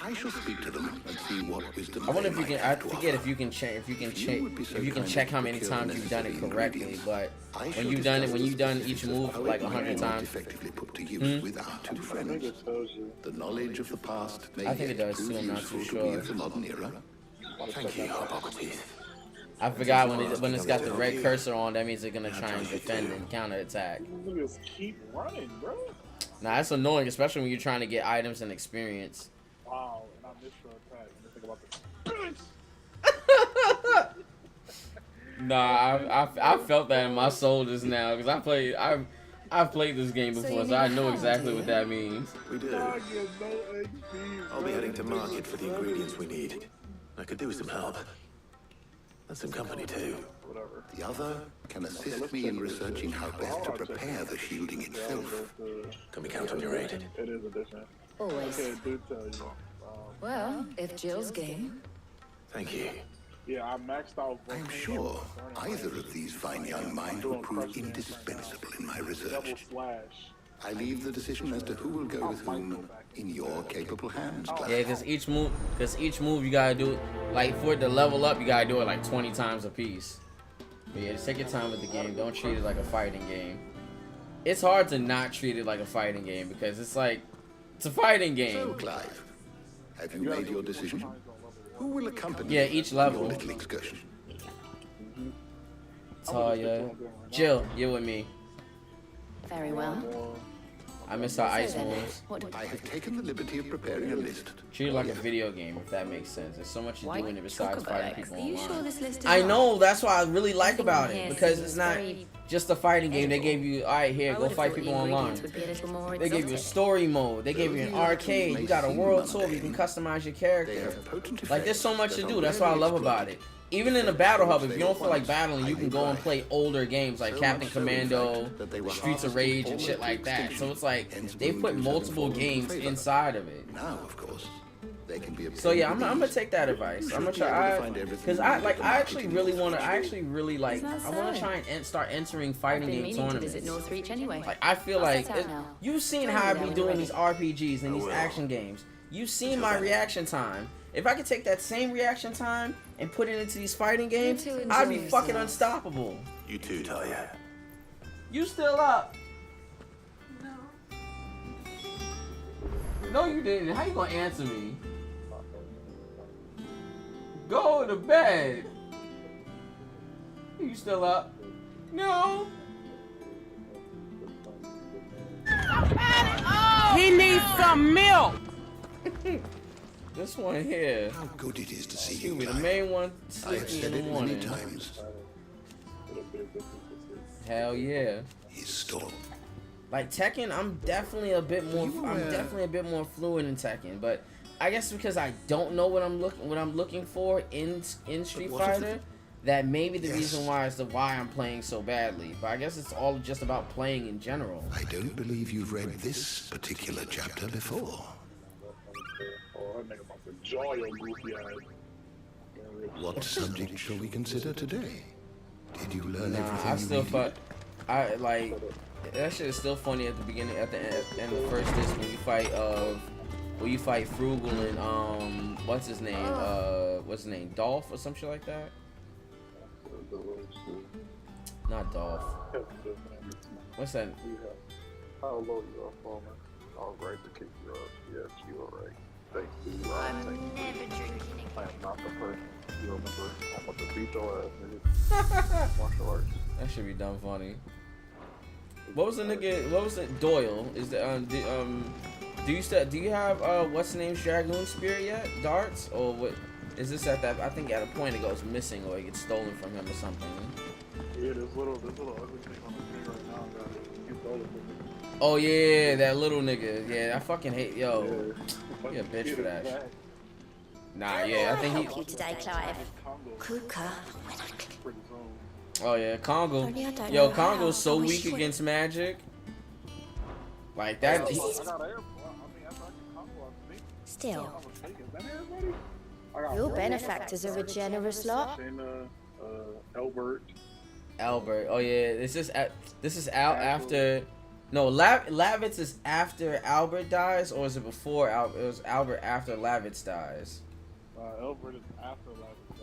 D: I shall speak to them and see what wisdom.
K: I wonder if you can. I forget if you can check. If you can check how many times you've done it correctly. But when you've done each move like 100 times.
D: Effectively put to use with our two friends. The knowledge of the past may
K: I think it does too. I'm not too sure.
D: The modern era.
E: Thank you, Hippocrates.
K: I forgot when it's got the red cursor on. That means they're gonna try and defend and counter attack.
N: Just keep running, bro.
K: Nah, that's annoying, especially when you're trying to get items and experience.
N: Wow, and I missed your attack. Let me think about this.
K: Nah, I felt that in my soul just now because I've played this game before, so I know exactly what that means.
E: We do. I'll be heading to market for the ingredients we need. I could do with some help. And some company too.
D: The other can assist me in researching how best to prepare the shielding itself.
E: Can we count on your aid?
N: It is a different.
B: Always.
N: Okay, do tell you.
B: Well, if Jill's game.
E: Thank you.
N: Yeah, I maxed out.
D: I am sure either of these fine young minds will prove indispensable in my research. I leave the decision as to who will go with whom in your capable hands.
K: Yeah, because each move you gotta do it, like for it to level up, you gotta do it like 20 times a piece. But yeah, just take your time with the game. Don't treat it like a fighting game. It's hard to not treat it like a fighting game because it's like, it's a fighting game.
D: So, Clive, have you made your decision? Who will accompany
K: each level.
D: your little excursion?
K: Talia, Jill, you're with me.
B: Very well.
K: I miss our ice moves.
D: I have taken the liberty of preparing a list.
K: Treat it like a video game, if that makes sense. There's so much you do in it besides fighting people online.
B: Sure this list is
K: I
B: long?
K: know, that's what I really like about it, because it's not just a fighting game. They gave you, alright, here, go fight people online. They gave you a story mode. They gave you an arcade. You got a world tour where you can customize your character. Like, there's so much to do. That's what I love about it. Even in the Battle Hub, if you don't feel like battling, you can go and play older games like Captain Commando, Streets of Rage, and shit like that. So it's like, they put multiple games inside of it.
D: Now, of course, they can be.
K: So yeah, I'm gonna take that advice. I'm gonna try, because I actually really want to. I want to try and start entering fighting game tournaments.
B: Northreach anyway.
K: Like I feel like you've seen how I be doing these RPGs and these action games. You've seen my reaction time. If I could take that same reaction time and put it into these fighting games, I'd be fucking unstoppable.
E: You too, Talia.
K: You still up? No, you didn't. How you gonna answer me? Go to bed. You still up? No.
Q: He needs some milk.
K: This one here.
D: How good it is to see you,
K: The
D: Clive.
K: main one
D: I have
K: sleeping
D: said
K: in the
D: it
K: morning.
D: many times.
K: Hell yeah.
D: His storm.
K: Like Tekken, I'm definitely a bit more fluid in Tekken, but I guess because I don't know what I'm looking for in Street Fighter, that may be the reason why I'm playing so badly. But I guess it's all just about playing in general.
D: I don't believe you've read this particular chapter before. What subject shall we consider today? Did you learn everything
K: I still
D: you needed?
K: that shit is still funny at the beginning, at the end of the first disc when you fight Frugal and what's his name, Dolph or some shit like that. Not Dolph. What's that?
N: How low you are, Foreman? I'll right to kick you up. Yes, you are right. Thank you.
B: I'm never drinking.
N: I am not the person. You remember, I'm about to beat your ass, nigga. Martial arts.
K: That should be dumb funny. What was the nigga? What was it? Doyle is the do you have what's the name's Dragoon Spear yet? Darts or what? Is this at that? I think at a point it goes missing or it gets stolen from him or something.
N: Yeah, there's little ugly thing on the screen right now.
K: Oh yeah, that little nigga. Yeah, I fucking hate yo. He a bitch for that shit. Nah, yeah, I think he.
B: Help you today, Clive. Kuka.
K: Oh yeah, Congo.
B: Only I don't
K: Yo,
B: know
K: Congo's
B: how.
K: so
B: I wish
K: weak
B: you would-
K: against magic. Like that.
B: Still. Your benefactors are a generous lot.
N: Albert.
K: Albert. Oh yeah, this is out after. No, Lavitz is after Albert dies, or is it before Albert? It was Albert after Lavitz dies.
N: Albert is after Lavitz dies.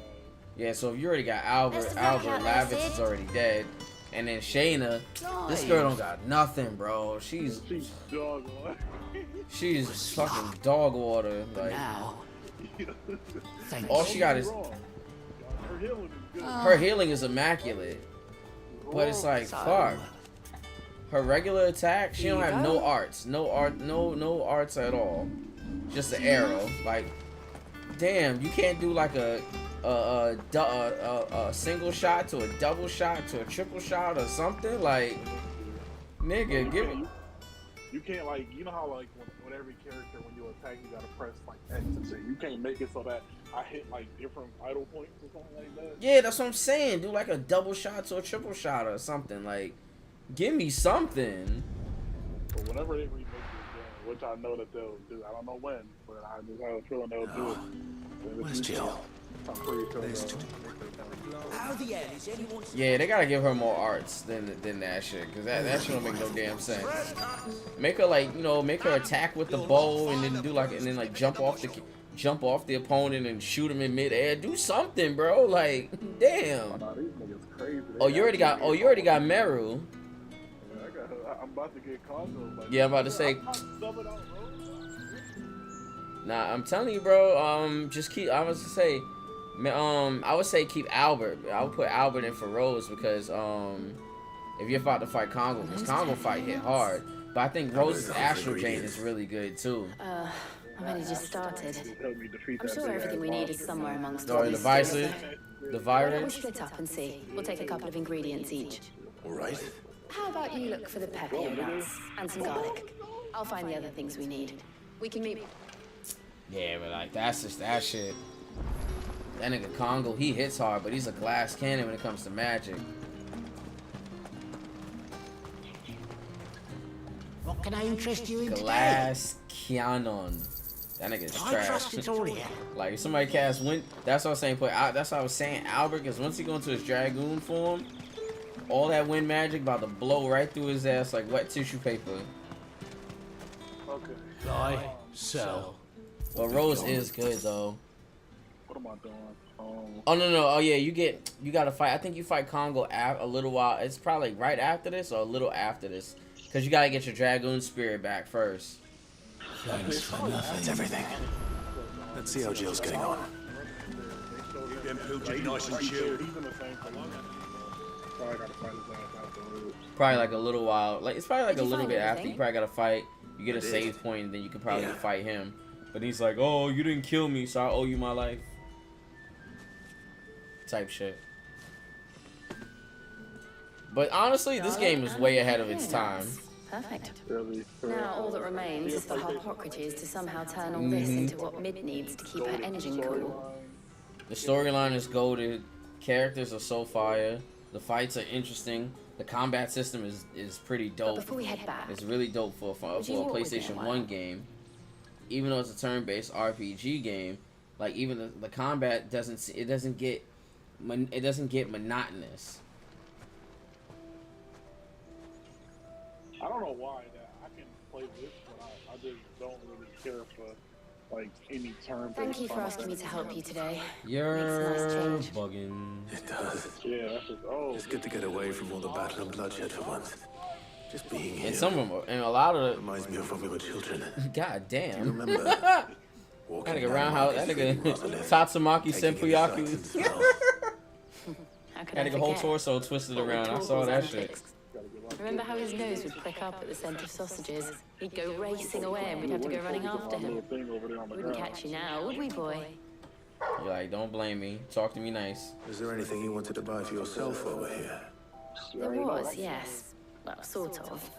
K: Yeah, so if you already got Albert, Lavitz is already dead, and then Shayna, this girl don't got nothing, bro. She's
N: dog water.
K: She's fucking dog water. Like
R: now,
K: all she got is
N: Her healing is good.
K: her healing is immaculate, but it's like fuck. Her regular attack, she don't have no arts, no arts at all. Just an arrow. Like, damn, you can't do like a single shot to a double shot to a triple shot or something. Like, nigga, give it.
N: You can't like, you know how like with every character when you attack, you gotta press like X and shit. You can't make it so that I hit like different idle points or something like that.
K: Yeah, that's what I'm saying. Do like a double shot to a triple shot or something. Like, give me something.
N: But whenever they remake it again, which I know that they'll do, I don't know when, but I just have a feeling they'll do it.
R: Where's Jill?
N: I'm pretty sure.
J: How the hell is anyone?
K: Yeah, they gotta give her more arts than that shit, cause that shit don't make no damn sense. Make her like, you know, make her attack with the bow and then do like, and then like jump off the opponent and shoot him in midair. Do something, bro. Like, damn. Oh, you already got Meru.
N: I'm about to get Congo.
K: Yeah, I'm about to say. Nah, I'm telling you, bro. Just keep. I was to say, I would say keep Albert. I would put Albert in for Rose because if you're about to fight Congo, because Congo fight hit hard. But I think Rose's Astral Chain is really good too.
A: I've only just started. I'm sure everything we need is somewhere amongst
K: Or the
A: these.
K: the
A: We'll
K: virus.
A: split up and see. We'll take a couple of ingredients each.
R: All right.
A: How about you look for the pepper nuts and some garlic? I'll find the other things we need. We can meet.
K: Yeah, but like that's just that shit. That nigga Congo, he hits hard, but he's a glass cannon when it comes to magic.
R: What can I interest you in
K: Glass cannon. That nigga is
R: I
K: trash.
R: trust Victoria.
K: Like if somebody cast wind, that's what I was saying. That's what I was saying. Albert, because once he go into his dragoon form, all that wind magic about to blow right through his ass like wet tissue paper.
N: Okay.
R: Buy, sell.
K: But Rose is good though.
N: What am I doing?
K: Oh no. Oh yeah, you gotta fight. I think you fight Congo a little while. It's probably right after this or a little after this, because you gotta get your dragoon spirit back first.
R: Thanks for nothing. That's everything. Let's see how Jill's getting on.
N: Keep them pilgers nice and chilled.
K: Probably like a little while. Like it's probably like a little bit after. You probably gotta fight. You get a save point, and then you can probably fight him. But he's like, "Oh, you didn't kill me, so I owe you my life." Type shit. But honestly, this game is way ahead of its time.
A: Perfect. Now all that remains is for Harpocrates to somehow turn all this into what Mid needs to keep her engine cool.
K: The storyline is goated. Characters are so fire. The fights are interesting. The combat system is pretty dope.
A: But before we head back,
K: it's really dope for a PlayStation 1 game. Even though it's a turn-based RPG game, like even the combat doesn't get monotonous.
N: I don't know why that I can play this, but I just don't really care for like any turn.
A: Thank you for asking me to help you today.
K: You're bugging.
R: It does.
N: Yeah, that's just
R: It's good to get away from all the battle and bloodshed for once. Just being here.
K: And some of them, and a lot of it
R: reminds me of when we were children.
K: God damn.
R: Do you remember?
K: That nigga roundhouse. That nigga Tatsumaki Senpuyaku. That nigga whole torso twisted around. I saw that shit.
A: Remember how his nose would prick up at the scent of sausages? He'd go racing away and we'd have to go running after him. Wouldn't catch you now, would we, boy?
K: You're like, don't blame me. Talk to me nice.
R: Is there anything you wanted to buy for yourself over here?
A: There was, yes. Well, sort of.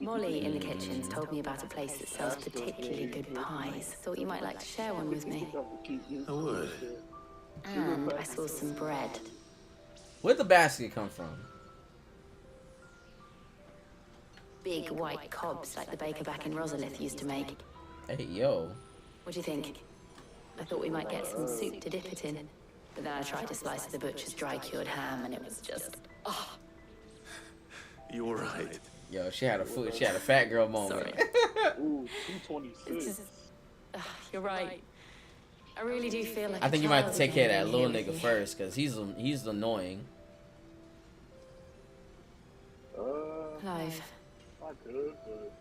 A: Molly in the kitchen's told me about a place that sells particularly good pies. Thought you might like to share one with me.
E: I would.
A: And I saw some bread.
K: Where'd the basket come from?
A: Big white cobs like the baker back in Rosalith used to make.
K: Hey, yo.
A: What do you think? I thought we might get some soup to dip it in. But then I tried a slice of the butcher's dry-cured ham and it was just... Oh.
E: You all right?
K: Yo, she had a fat girl moment.
N: Ooh, 226.
A: You're right. I really do feel like
K: I think you might have to take care of that little nigga first, cause he's annoying.
A: Clive.
N: I could, but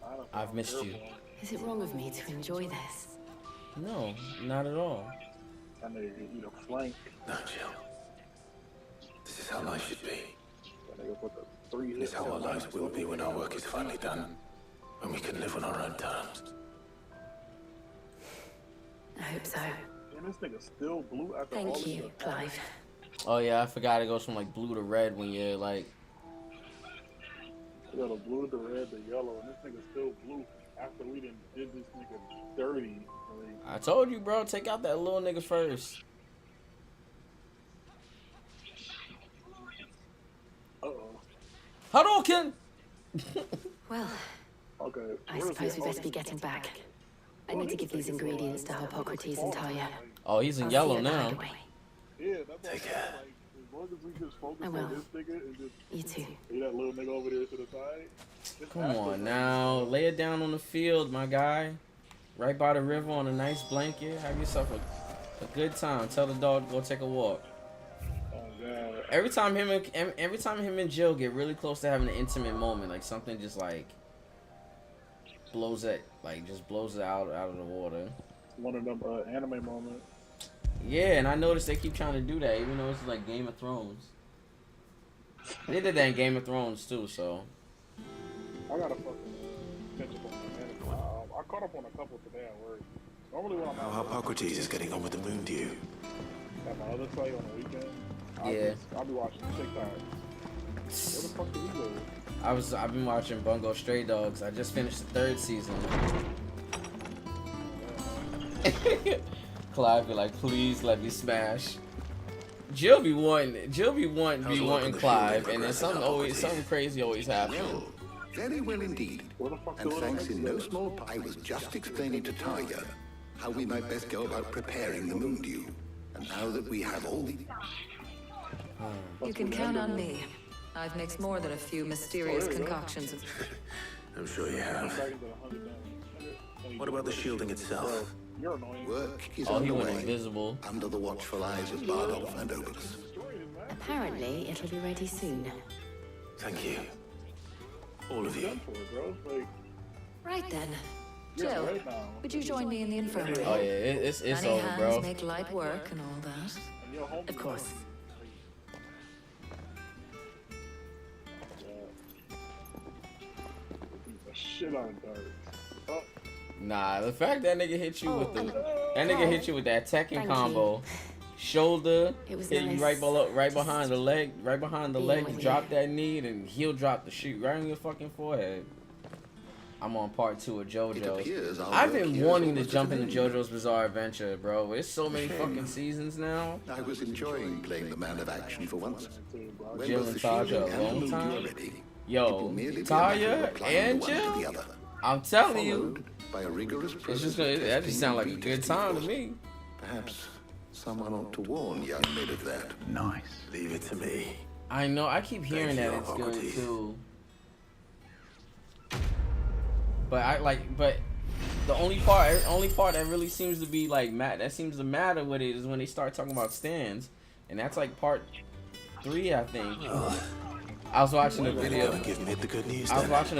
N: I don't
K: I've missed you.
A: Is it wrong of me to enjoy this?
K: No, not at all.
N: I know you can eat a flank.
E: No, Jill. This is how life should be.
N: This
E: is how our lives will be when our work is finally done. When we can live on our own terms.
A: I hope so.
N: And this nigga still blue after all
A: Thank you, Clive.
K: Oh yeah, I forgot it goes from like blue to red when you're like...
N: You got the blue, the red, the yellow, and this nigga still blue after we did this nigga dirty.
K: I told you, bro, take out that little nigga first.
N: Uh-oh.
K: Hadouken!
A: Well,
N: okay.
A: I suppose we better be getting back. I need to give these ingredients to Hippocrates and Talia.
K: Oh, he's in yellow now.
N: Yeah, that's take care. Like, as long as we just focus on this nigga and just
A: you too.
N: Leave that little nigga over there to the side.
K: Come on now, lay it down on the field, my guy. Right by the river on a nice blanket. Have yourself a good time. Tell the dog to go take a walk.
N: Oh God.
K: Every time him and Jill get really close to having an intimate moment, like something just like blows it out of the water.
N: One of them anime moments.
K: Yeah, and I noticed they keep trying to do that, even though it's like Game of Thrones. They did that in Game of Thrones too, so.
N: I gotta fucking catch up on the anime. I caught up on a couple today at work. Normally when I'm
E: How Hippocrates is getting on with the moon dew.
N: At my other site on the weekend, I'll be watching TikTok. Where the fuck did we go?
K: I've been watching Bungo Stray Dogs. I just finished the 3rd season. Clive be like, please let me smash. Jill be wanting Clive, and then something crazy always happens.
D: Well, very well indeed. And thanks in no small part, I was just explaining to Talia how we might best go about preparing the moon dew. And now that we have all the...
F: You can count on me. I've mixed more than a few mysterious concoctions.
E: I'm sure you have. What about the shielding itself?
D: Work is
K: he went
D: underway
K: invisible.
D: Under the watchful eyes of Bardolph and Oberus.
A: Apparently, it'll be ready soon.
E: Thank you. All of you.
F: Right then. Jill, would you join me in the infirmary?
K: Oh yeah, it's
F: Many
K: over,
F: hands
K: bro.
F: make light work and all that.
A: Of course.
N: Shit on Dart. Oh.
K: Nah, the fact that nigga hit you with that Tekken
A: Thank
K: combo, shoulder,
A: It was
K: hit you
A: nice.
K: right behind the leg, you drop that knee, and he'll drop the shoot right on your fucking forehead. I'm on part 2 of JoJo's. I've been wanting to jump into JoJo's Bizarre Adventure, bro. There's so many fucking seasons now.
D: I was enjoying playing the man of action for once. When
K: Jill
D: both
K: and
D: the
K: Taja
D: shielding
K: a
D: and the
K: long
D: moon dew
K: time.
D: are ready, it will
K: Yo,
D: merely be a matter
K: Talia
D: of applying
K: and
D: the one to the
K: Jill,
D: other,
K: I'm telling you,
D: followed by a rigorous
K: it's
D: process
K: just
D: of
K: that just
D: testing
K: sounds like a
D: and
K: good
D: retesting
K: time to
D: force.
K: me.
D: Perhaps someone ought to warn young Mid of that.
E: Nice. Leave it to me.
K: I know, I keep hearing
E: Thank
K: that
E: you,
K: it's good
E: Hippocrates.
K: too. But the only part that really seems to be like that seems to matter with it is when they start talking about stands, and that's like part 3, I think. I was watching a video.
E: Give Mid the good news.
K: I was watching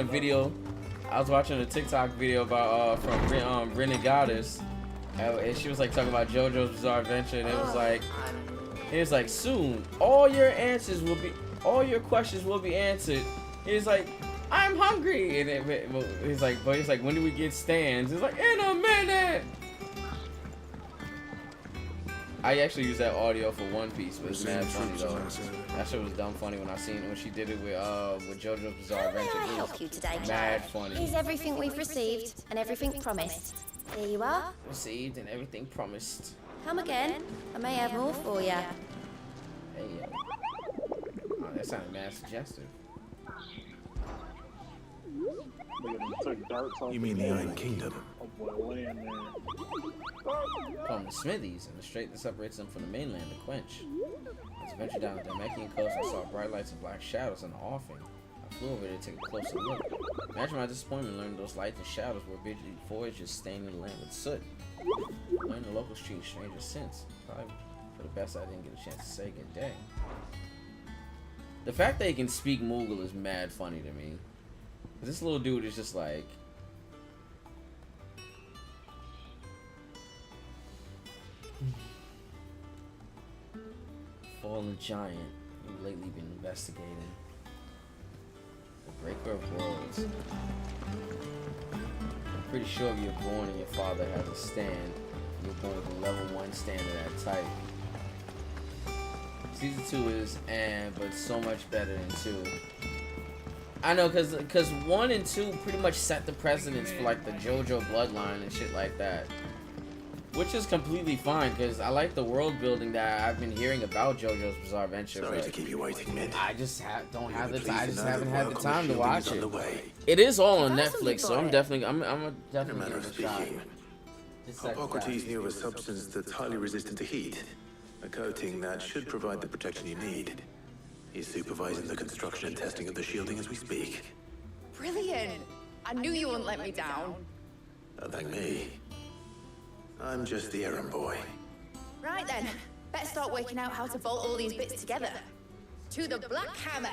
K: a TikTok video about from Renegadas, and she was like talking about JoJo's Bizarre Adventure, and it was like soon all your questions will be answered. He's like, I'm hungry, and he's like, when do we get stands? It's like, in a minute. I actually used that audio for One Piece, but it's mad funny though. That shit was dumb funny when I seen it when she did it with JoJo's Bizarre Adventure.
B: How may I help you today?
K: Mad funny.
B: Here's everything we've received and everything promised. There you are.
K: Received and everything promised.
B: Come again. I may have more for you.
K: Hey, oh, that sounded mad suggestive.
R: You mean the Iron Kingdom?
K: From the Smithies and the strait that separates them from the mainland, the Quench. As I ventured down the Namekian coast, I saw bright lights and black shadows on the offing. I flew over there to take a closer look. Imagine my disappointment learning those lights and shadows were busy voyagers staining the land with soot. I learned the local street stranger since. Probably for the best I didn't get a chance to say good day. The fact that he can speak Moogle is mad funny to me. This little dude is just like... Fallen giant you've lately been investigating. The Breaker of Worlds. I'm pretty sure if you're born and your father has a stand, you're born with a level 1 stand of that type. Season 2 is but so much better than 2. I know, cause 1 and 2 pretty much set the precedence for like the JoJo bloodline and shit like that. Which is completely fine, because I like the world building that I've been hearing about JoJo's Bizarre Adventure.
R: Sorry to keep you waiting, Mid.
K: I just don't have the time. I just haven't had the time to watch it.
R: Underway.
K: It is all on Netflix, so I'm definitely
R: No matter of speaking, Hippocrates knew of a substance that's highly resistant to heat, a coating that should provide the protection you need. He's supervising the construction and testing of the shielding as we speak.
G: Brilliant! I knew you wouldn't let me down.
R: Thank me. I'm just the errand boy.
G: Right then, better start working out how to bolt all these bits together. To the Black Hammer!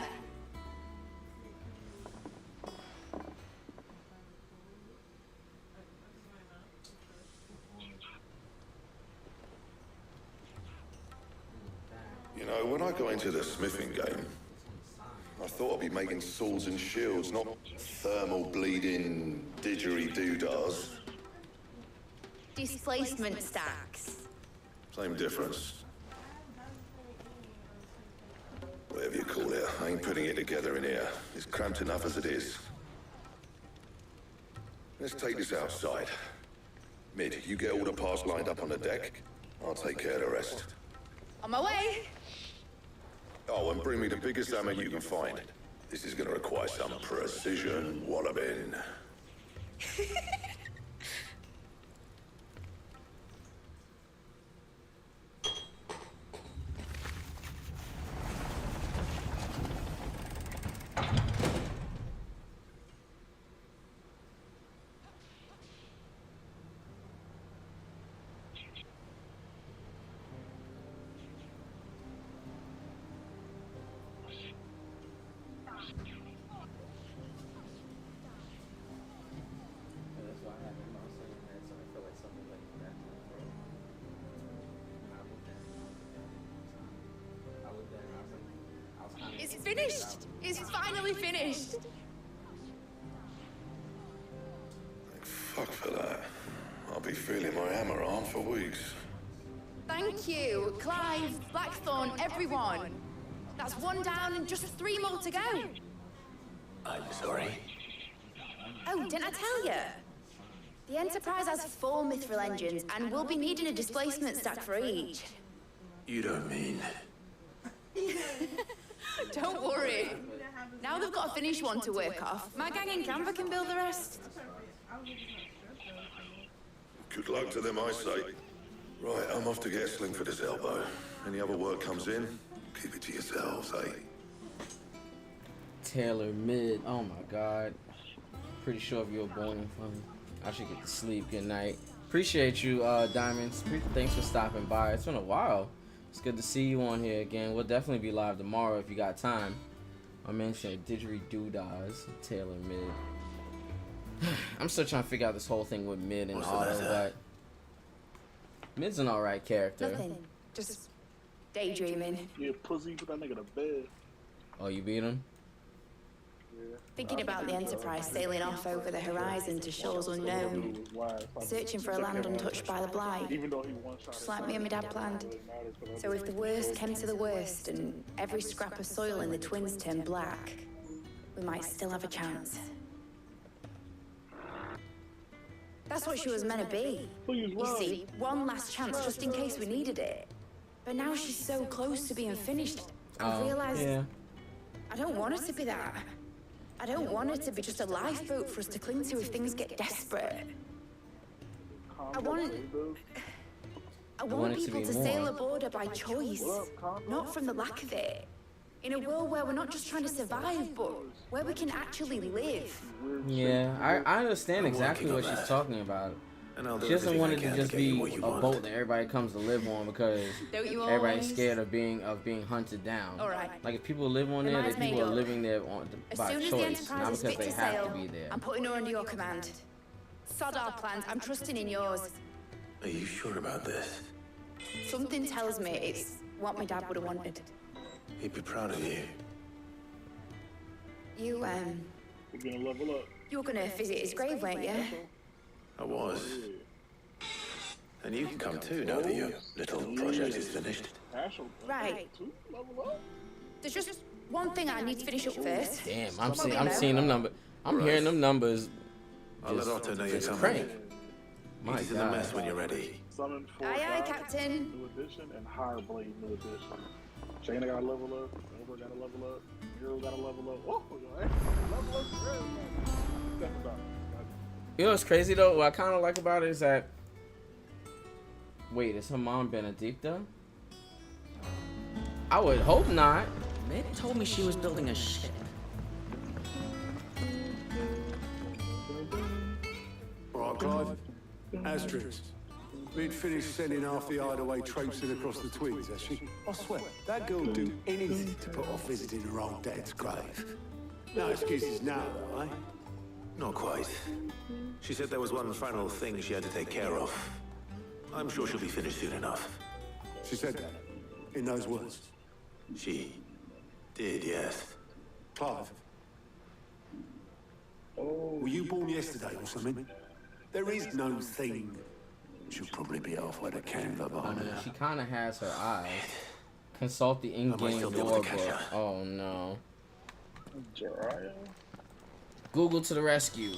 C: You know, when I got into the smithing game, I thought I'd be making swords and shields, not thermal bleeding didgeridoo-dahs.
G: Displacement stacks.
C: Same difference. Whatever you call it, I ain't putting it together in here. It's cramped enough as it is. Let's take this outside. Mid, you get all the parts lined up on the deck. I'll take care of the rest.
G: On my way!
C: Oh, and bring me the biggest hammer you can find. This is gonna require some precision walloping.
G: It's finished! It's finally finished!
C: Fuck for that. I'll be feeling my hammer arm for weeks.
G: Thank you, Clive, Blackthorn, everyone. That's 1 down and just 3 more to go.
R: I'm sorry.
G: Oh, didn't I tell you? The Enterprise has 4 mithril engines and we'll be needing a displacement stack for each.
R: You don't mean...
G: Don't worry. Now they've got a finished one to work off. My gang in Canva can build the rest.
C: Good luck to them, I say. Right, I'm off to get a sling for this elbow. Any other work comes in, keep it to yourselves, eh?
K: Taylor Mid. Oh my god. Pretty sure if you were born from, I should get to sleep. Good night. Appreciate you, Diamonds. Thanks for stopping by. It's been a while. It's good to see you on here again. We'll definitely be live tomorrow if you got time. I mentioned didgeridoo-dahs, Taylor Mid. I'm still trying to figure out this whole thing with Mid and Otto, but Mid's an alright character.
G: Nothing. Just daydreaming.
N: Yeah, pussy, put that nigga to bed.
K: Oh, you beat him?
N: Yeah.
G: Thinking about the Enterprise sailing off over the horizon to shores unknown, searching for a land untouched by the Blight, just like me and my dad planned. So if the worst came to the worst and every scrap of soil in the Twins turned black, we might still have a chance. That's what she was meant to be. You see, one last chance just in case we needed it. But now she's so close to being finished, I realized I don't want her to be that. I don't want her to be just a lifeboat for us to cling to if things get desperate. I want people to sail aboard her by choice, not from the lack of it. In a world where we're not just trying to survive, but where we can actually live.
K: Yeah, I understand exactly what she's talking about. She doesn't want it to just be a boat that everybody comes to live on because everybody's scared of being hunted down. Like if people live on there, people are living there by choice, not because they have to be there.
G: I'm putting her under your command. Sod our plans. I'm trusting in yours.
R: Are you sure about this?
G: Something tells me it's what my dad would have wanted.
R: He'd be proud of you.
G: You
O: We're gonna level up.
G: you were gonna visit his grave, weren't you?
R: I was. And you can come too now that your little project is finished.
G: Right. There's just one thing I need to finish up first.
K: Damn, I'm seeing them numbers. I'm hearing them numbers.
R: I'll let Otto know you're coming.
K: Crank.
R: My God. In the mess when you're ready.
O: Summon 4
G: aye, Captain.
O: New edition and Higher Blade new edition. Shayna gotta level up. Amber gotta level up. Hero gotta level up. Oh, level up. Step about it.
K: You know what's crazy though? What I kind of like about it is that. Wait, is her mom Benedicta? I would hope not.
J: Mid told me she was building a ship.
V: Alright, Clive. Asterix. We'd finished sending half the hideaway traipsing across the Twins, has she? I swear, that girl would do anything to put off visiting her old dad's grave. No excuses now, though, eh?
R: Not quite. She said there was one final thing she had to take care of. I'm sure she'll be finished soon enough.
V: She said that? In those words?
R: She did, yes.
V: Clive. Were you born yesterday or something? There is no thing. She'll probably be halfway to Canva by now.
K: She kind of has her eyes. Consult the in-game lore book. Oh no. Google to the rescue.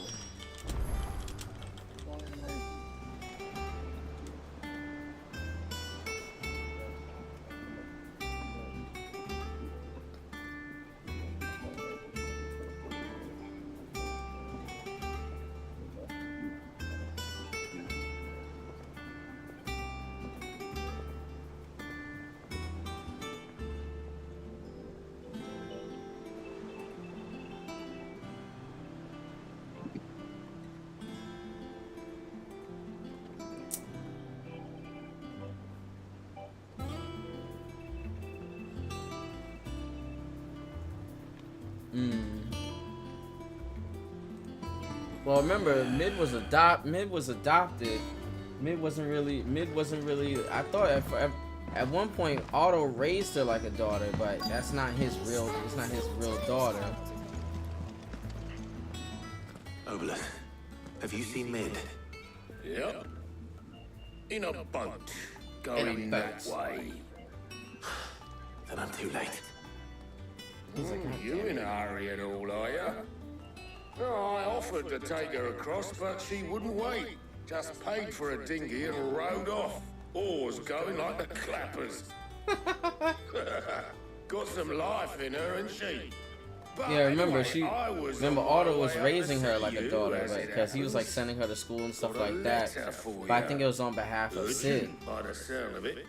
K: Well, remember, Mid was adopted. Mid wasn't really. I thought at one point Otto raised her like a daughter, but that's not his real. It's not his real daughter.
R: Obelith, have you seen Mid?
U: Yep. In a boat. Going that way.
R: Then I'm too late.
U: You in a hurry at all, are you? Oh, I offered to take her across, but she wouldn't wait. Just paid for a dinghy and rowed off. Oars going like the clappers. Got some life in her, ain't she? But
K: Yeah, remember
U: anyway,
K: remember Otto was raising her like a daughter, because he was like sending her to school and stuff like that. But I think it was on behalf of Sid.
U: By the sound of it.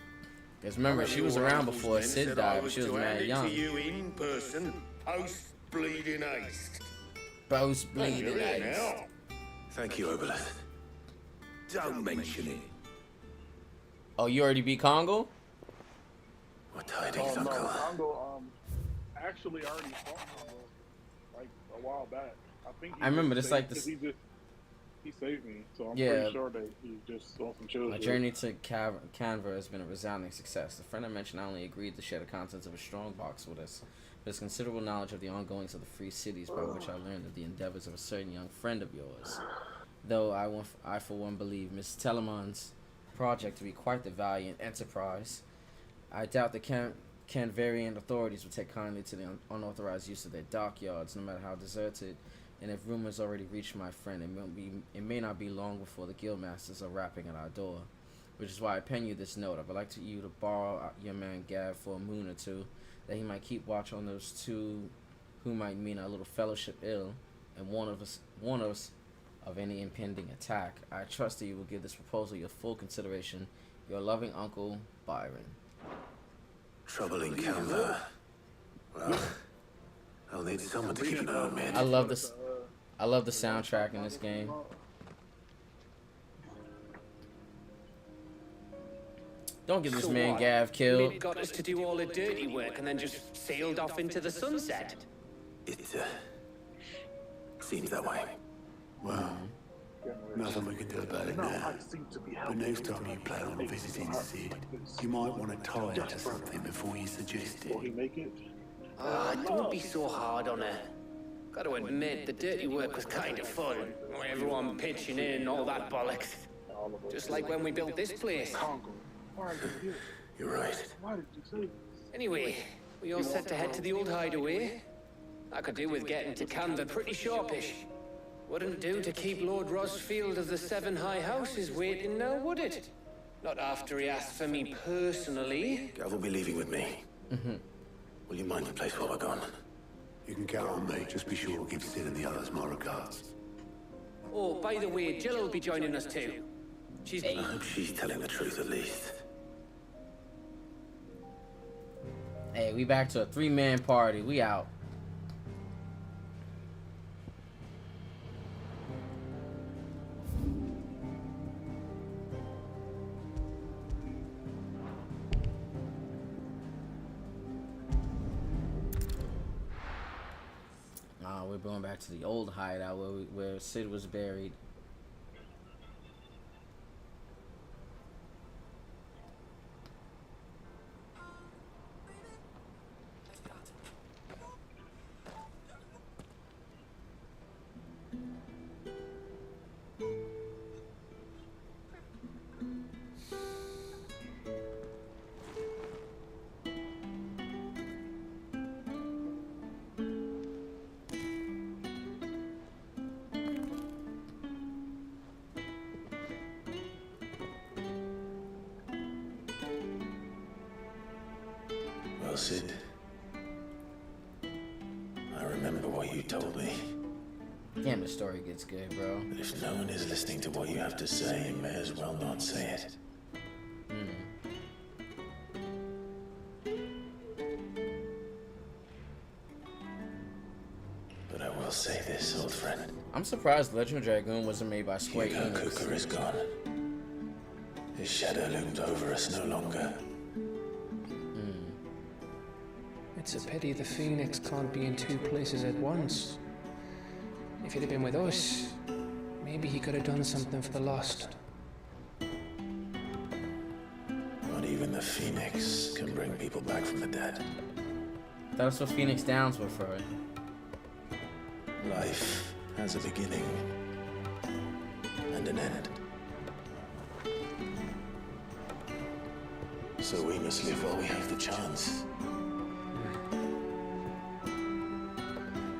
K: Because remember, she was around before Sid died, but she was mad young.
U: To you in person, post bleeding haste.
K: Post bleeding haste.
R: Thank you, Obelith.
U: Don't mention it.
K: Oh, you already beat Congo?
R: What tidings, Uncle?
O: No, Congo, actually already fought Congo, like, a while back. I think
K: I remember this like this.
O: He saved me, so I'm
K: Yeah.
O: pretty sure that he just on some chill.
K: My journey to Canva has been a resounding success. The friend I mentioned not only agreed to share the contents of a strong box with us, with his considerable knowledge of the ongoings of the free cities, by which I learned of the endeavors of a certain young friend of yours. Though I for one believe Miss Telemon's project to be quite the valiant enterprise, I doubt the Canvarian authorities will take kindly to the unauthorized use of their dockyards, no matter how deserted. And if rumors already reach my friend, it may not be long before the guildmasters are rapping at our door. Which is why I pen you this note. I would like you to borrow your man Gav for a moon or two, that he might keep watch on those two who might mean our little fellowship ill, and warn us of any impending attack. I trust that you will give this proposal your full consideration. Your loving uncle, Byron.
R: Trouble in Canva. Well, I'll need someone to keep an eye on me.
K: I love the soundtrack in this game. Don't get this man Gav killed.
L: Maybe got us to do all the dirty work and then just sailed off into the sunset.
R: It seems that way.
V: Well, nothing we can do about it now. But next time you plan on visiting Sid, you might want to tie her to something before you suggest it.
L: Don't be so hard on her. Got to admit, the dirty work was kind of fun. Everyone pitching in and all that bollocks. Just like when we built this place.
R: You're right.
L: Anyway, we all set to head to the old hideaway. I could do with getting to Canva pretty sharpish. Wouldn't do to keep Lord Rosfield of the Seven High Houses waiting now, would it? Not after he asked for me personally.
R: Gav will be leaving with me. Will you mind the place while we're gone?
V: You can count on me. Just be sure to give Sid and the others my regards.
L: Oh, by the way, Jill will be joining us too.
R: I hope she's telling the truth at least.
K: Hey, we back to a 3-man party. We out. We're going back to the old hideout where Sid was buried.
R: Well, Sid, I remember what you told me.
K: Damn, the story gets good, bro.
R: But if no one is listening to what you have to say, you may as well not say it. But I will say this, old friend.
K: I'm surprised Legend of Dragoon wasn't made by Square Enix.
R: Cooker is gone. His shadow looms over us no longer.
T: It's a pity the Phoenix can't be in two places at once. If he'd have been with us, maybe he could have done something for the lost.
R: Not even the Phoenix can bring people back from the dead.
K: That's what Phoenix Downs were for.
R: Life has a beginning and an end. So we must live while we have the chance.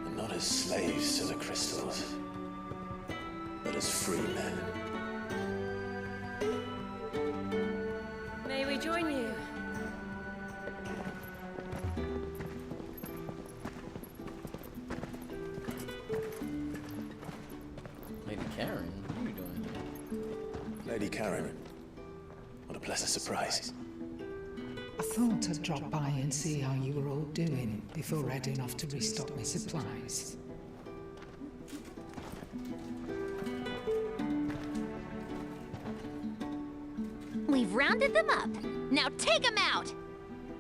R: And not as slaves to the crystals, but as free men.
A: May we join you?
K: Lady Karen, what are you doing here?
R: Lady Karen, what a pleasant surprise.
W: I thought I'd drop by and see how you were all doing before heading off to restock my supplies.
B: We've rounded them up. Now take them out!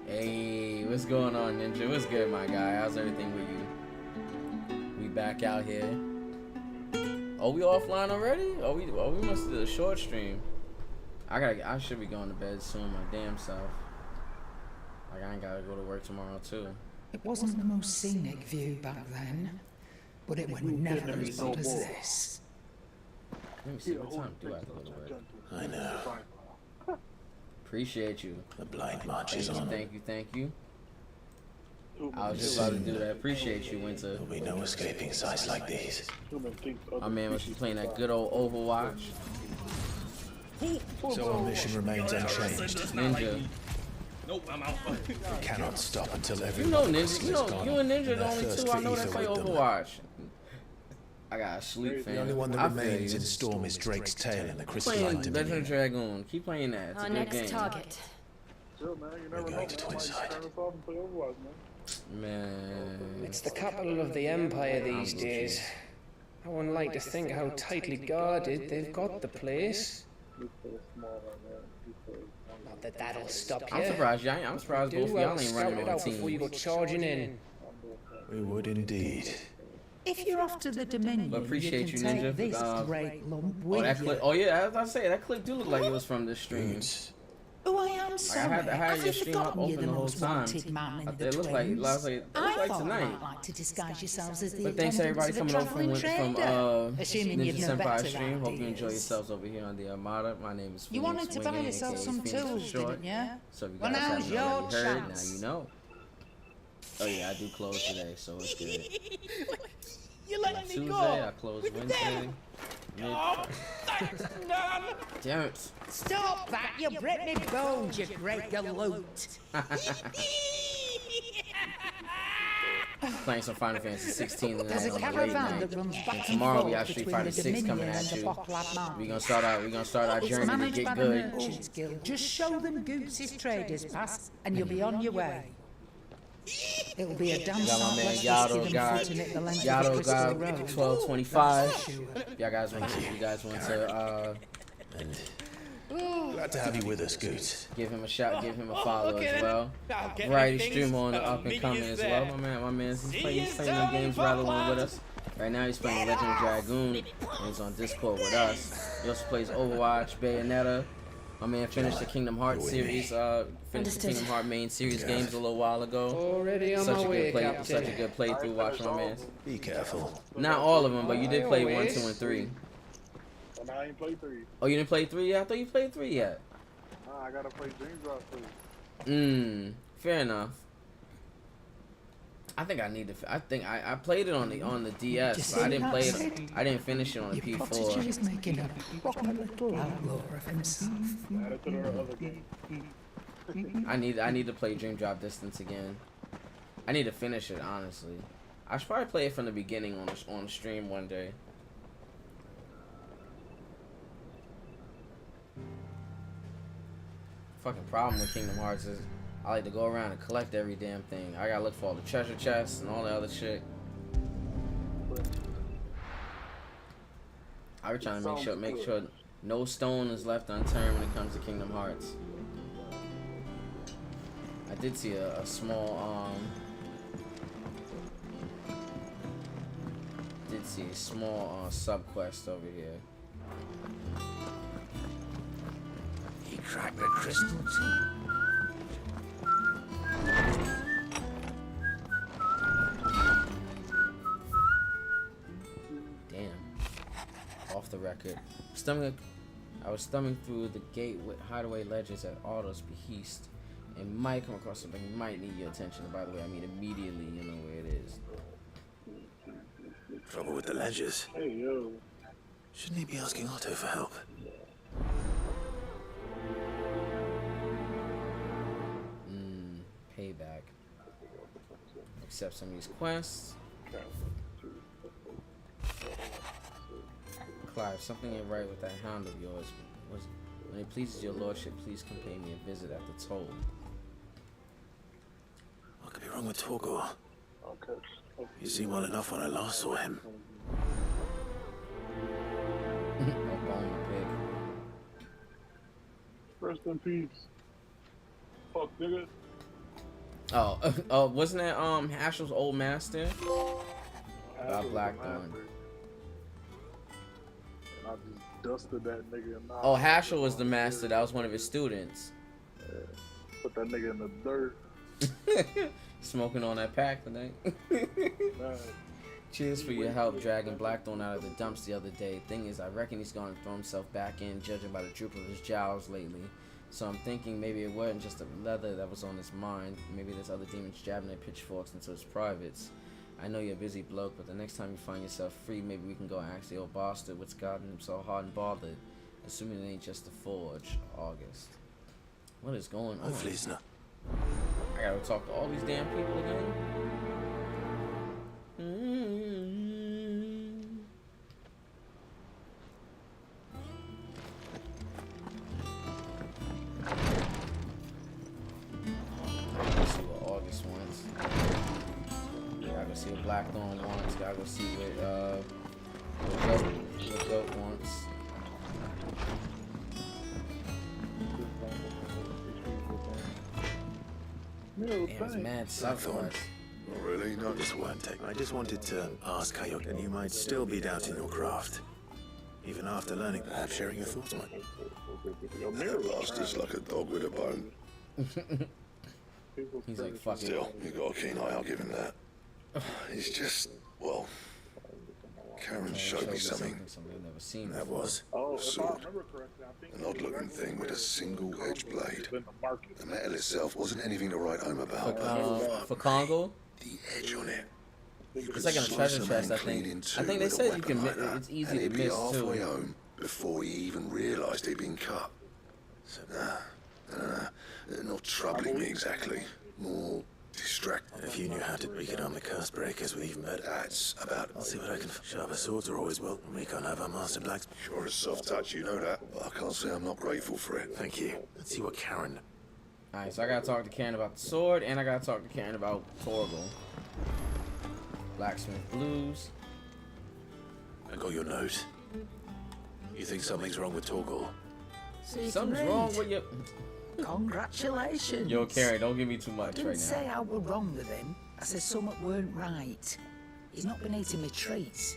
K: Hey, what's going on, Ninja? What's good, my guy? How's everything with you? We back out here. Oh, we offline already? Oh, we must have did a short stream. I should be going to bed soon, my damn self. Like, I ain't gotta go to work tomorrow, too.
W: It wasn't the most scenic view back then, but it went never as bad as this.
K: Let me see what time do I have to go to work.
R: I know.
K: Appreciate you.
R: The blind march is on.
K: Thank you. I was just about to do that. Appreciate you, Winter.
R: There'll be no escaping sights like these.
K: My man was playing that good old Overwatch.
R: So our mission remains unchanged.
K: Ninja.
Q: Nope, I'm out.
R: We cannot stop until every
K: You know Ninja. You and Ninja the only two I know that play Overwatch. I gotta sleep, fam.
R: The only one that remains in Storm is Drake's Tail in the Crystalline
K: Legend
R: Dominion.
K: of Dragoon. Keep playing that. It's a
B: Our
K: good
B: next
K: game.
B: target.
R: We're going to Twinside.
K: Man.
T: It's the capital of the Empire these days. I wouldn't like to think how tightly guarded they've got the place. Not that that'll stop you.
K: I'm surprised, I'm surprised both of y'all ain't running on
T: before you go
K: teams.
T: charging in.
R: We would indeed.
W: If you're off to the Dominion,
K: But appreciate
W: you
K: you,
W: can
K: Ninja.
W: take this great lump
K: Oh,
W: with
K: that
W: you.
K: clip. Oh yeah, I was about to say that clip do look like it was from this stream.
W: Oh, I am sorry.
K: I had
W: Have
K: your
W: you
K: stream up
W: forgotten you're
K: open
W: the
K: the whole
W: most
K: time.
W: wanted man in the
K: It looked like
W: twins?
K: it looked like
W: thought
K: tonight.
W: you might like to disguise yourselves as the
K: But thanks everybody
W: attendants of a
K: coming over
W: traveling
K: from
W: trader. Assuming
K: Ninja
W: you've no
K: Senpai
W: better
K: stream. Hope you enjoy
W: ideas.
K: yourselves over here on the Armada. My name is Phoenix
W: You wanted to buy
K: Swinging,
W: yourself
K: aka
W: some
K: Phoenix for
W: tools,
K: short.
W: didn't you?
K: So if you
W: Well,
K: guys
W: now's
K: haven't
W: your
K: already heard,
W: chance.
K: now you know. Oh yeah, I do close today, so it's good.
J: You're letting me
K: Tuesday,
J: go.
K: I close
J: With
K: Wednesday.
J: Oh, thanks, Nan.
K: Damn it.
W: Stop that, you Britney bones, you great galoot.
K: Playing some Final Fantasy 16 tonight
W: There's a
K: on the late
W: caravan
K: night.
W: that runs back
K: And
W: and
K: tomorrow we
W: forth
K: got Street
W: between
K: Fighter
W: the
K: 6 coming
W: Dominion
K: at
W: and the
K: you.
W: Bocklad Mine.
K: We're gonna start our
W: It's
K: journey to
W: managed
K: get
W: by the
K: good.
W: Merchants Guild. Just show them Goose's Traders Pass and you'll be on your way. It'll be a damn
K: Got my
W: sight
K: man
W: less
K: Yato
W: risky
K: got
W: than footing it the length of
K: Yato
W: the Crystal
K: got
W: Road.
K: 1225. You guys want to
R: Glad to have you with us, Goose.
K: give him a shout, give him a follow
J: okay
K: as
J: then.
K: well.
J: I'll get
K: Variety
J: things.
K: streamer on the
J: I'll
K: up and
J: meet
K: coming
J: you
K: as
J: there.
K: well. My man, he's playing
J: you
K: the
J: down
K: games
J: in
K: right along
J: Buckland.
K: with us. Right now he's playing Legend of Dragoon and he's on Discord with us. He also plays Overwatch, Bayonetta. My man finished the Kingdom Hearts series, finished the
B: Understood.
K: Kingdom Hearts main series games a little while ago.
T: Already on
K: Such
T: my
K: a
T: way,
K: good play,
T: Captain.
K: such a good playthrough. Watch my man.
R: Be careful.
K: Not all of them, but you did play 1,
T: Always.
K: 2, and 3.
O: And I ain't played 3.
K: Oh, you didn't play 3 yet? I thought you played 3 yet.
O: Nah, I gotta play Dream Drop 3.
K: Fair enough. I think I need to. I think I played it on the DS, but I didn't play it. I didn't finish it on the
W: Prodigy
K: P4.
W: is making a proper little outlaw of himself.
O: Add it to the other game.
K: I need to play Dream Drop Distance again. I need to finish it honestly. I should probably play it from the beginning on stream one day. Fucking problem with Kingdom Hearts is I like to go around and collect every damn thing. I gotta look for all the treasure chests and all the other shit. I be trying to make sure no stone is left unturned when it comes to Kingdom Hearts. I did see a small sub quest over here.
U: He cracked the crystal too.
K: Damn. Off the record. I was thumbing through the gate with hideaway legends at Auto's behest and might come across something that might need your attention. By the way, I mean immediately, you know where it is.
R: Trouble with the ledgers.
O: Hey, yo.
R: Shouldn't he be asking Otto for help?
K: Payback. Accept some of these quests. Clive, something ain't right with that hound of yours. When it pleases your lordship, please come pay me a visit at the toll.
R: What could be wrong with Torgor?
O: Okay.
R: You seemed well enough when I last saw him.
K: No bone or pig.
O: Rest in peace. Fuck, nigga.
K: Oh, wasn't that Hashel's old master? Got Blackthorn.
O: I just dusted that nigga.
K: Oh, Hashel was the master. That was one of his students.
O: Yeah. Put that nigga in the dirt.
K: Smoking on that pack tonight. Cheers for your help dragging Blackthorn out of the dumps the other day. Thing is, I reckon he's going to throw himself back in, judging by the droop of his jowls lately. So I'm thinking maybe it wasn't just the leather that was on his mind. Maybe there's other demons jabbing their pitchforks into his privates. I know you're a busy bloke, but the next time you find yourself free, maybe we can go and ask the old bastard what's gotten him so hot and bothered. Assuming it ain't just the forge. August. What is going on?
E: Hopefully it's not.
K: I gotta talk to all these damn people again. Let's see what August wants. Gotta go see what Blackthorn wants. Gotta go see what Goat wants. Damn, it's mad
C: Blackthorn. Not really, no.
E: This won't take. I just wanted to ask how and you might still be doubting your craft. Even after learning, perhaps sharing your thoughts might.
C: That bastard's like a dog with a bone.
K: He's like, fuck it.
C: Still, you got a keen eye, I'll give him that. He's just, well, Karen showed me something.
K: I've never seen
E: that was
C: a sword. An odd-looking thing with a single-edged blade. The metal itself wasn't anything to write home about.
K: For Congo?
C: The edge on it.
K: It's like in a treasure chest, I think. I think they said you can. It's easy to miss too.
C: Halfway home before he even realised he'd been cut. So, not troubling me exactly. More distracting.
E: If you knew how to break it on the curse breakers with even better.
C: That's about.
E: I'll see what I can. Sharper swords are always welcome. We can't have our master blacks.
C: Sure, a soft touch, you know that. But I can't say I'm not grateful for it.
E: Thank you. Let's see what Karen.
K: Alright, so I gotta talk to Karen about the sword, and I gotta talk to Karen about Torgal. Blacksmith Blues.
E: I got your note. You think something's wrong with Torgal?
K: Something's wrong with you.
H: Congratulations.
K: Yo, Karen, don't give me too much
H: I didn't
K: right now.
H: say I were wrong with him. I said something weren't right. He's not been eating my treats.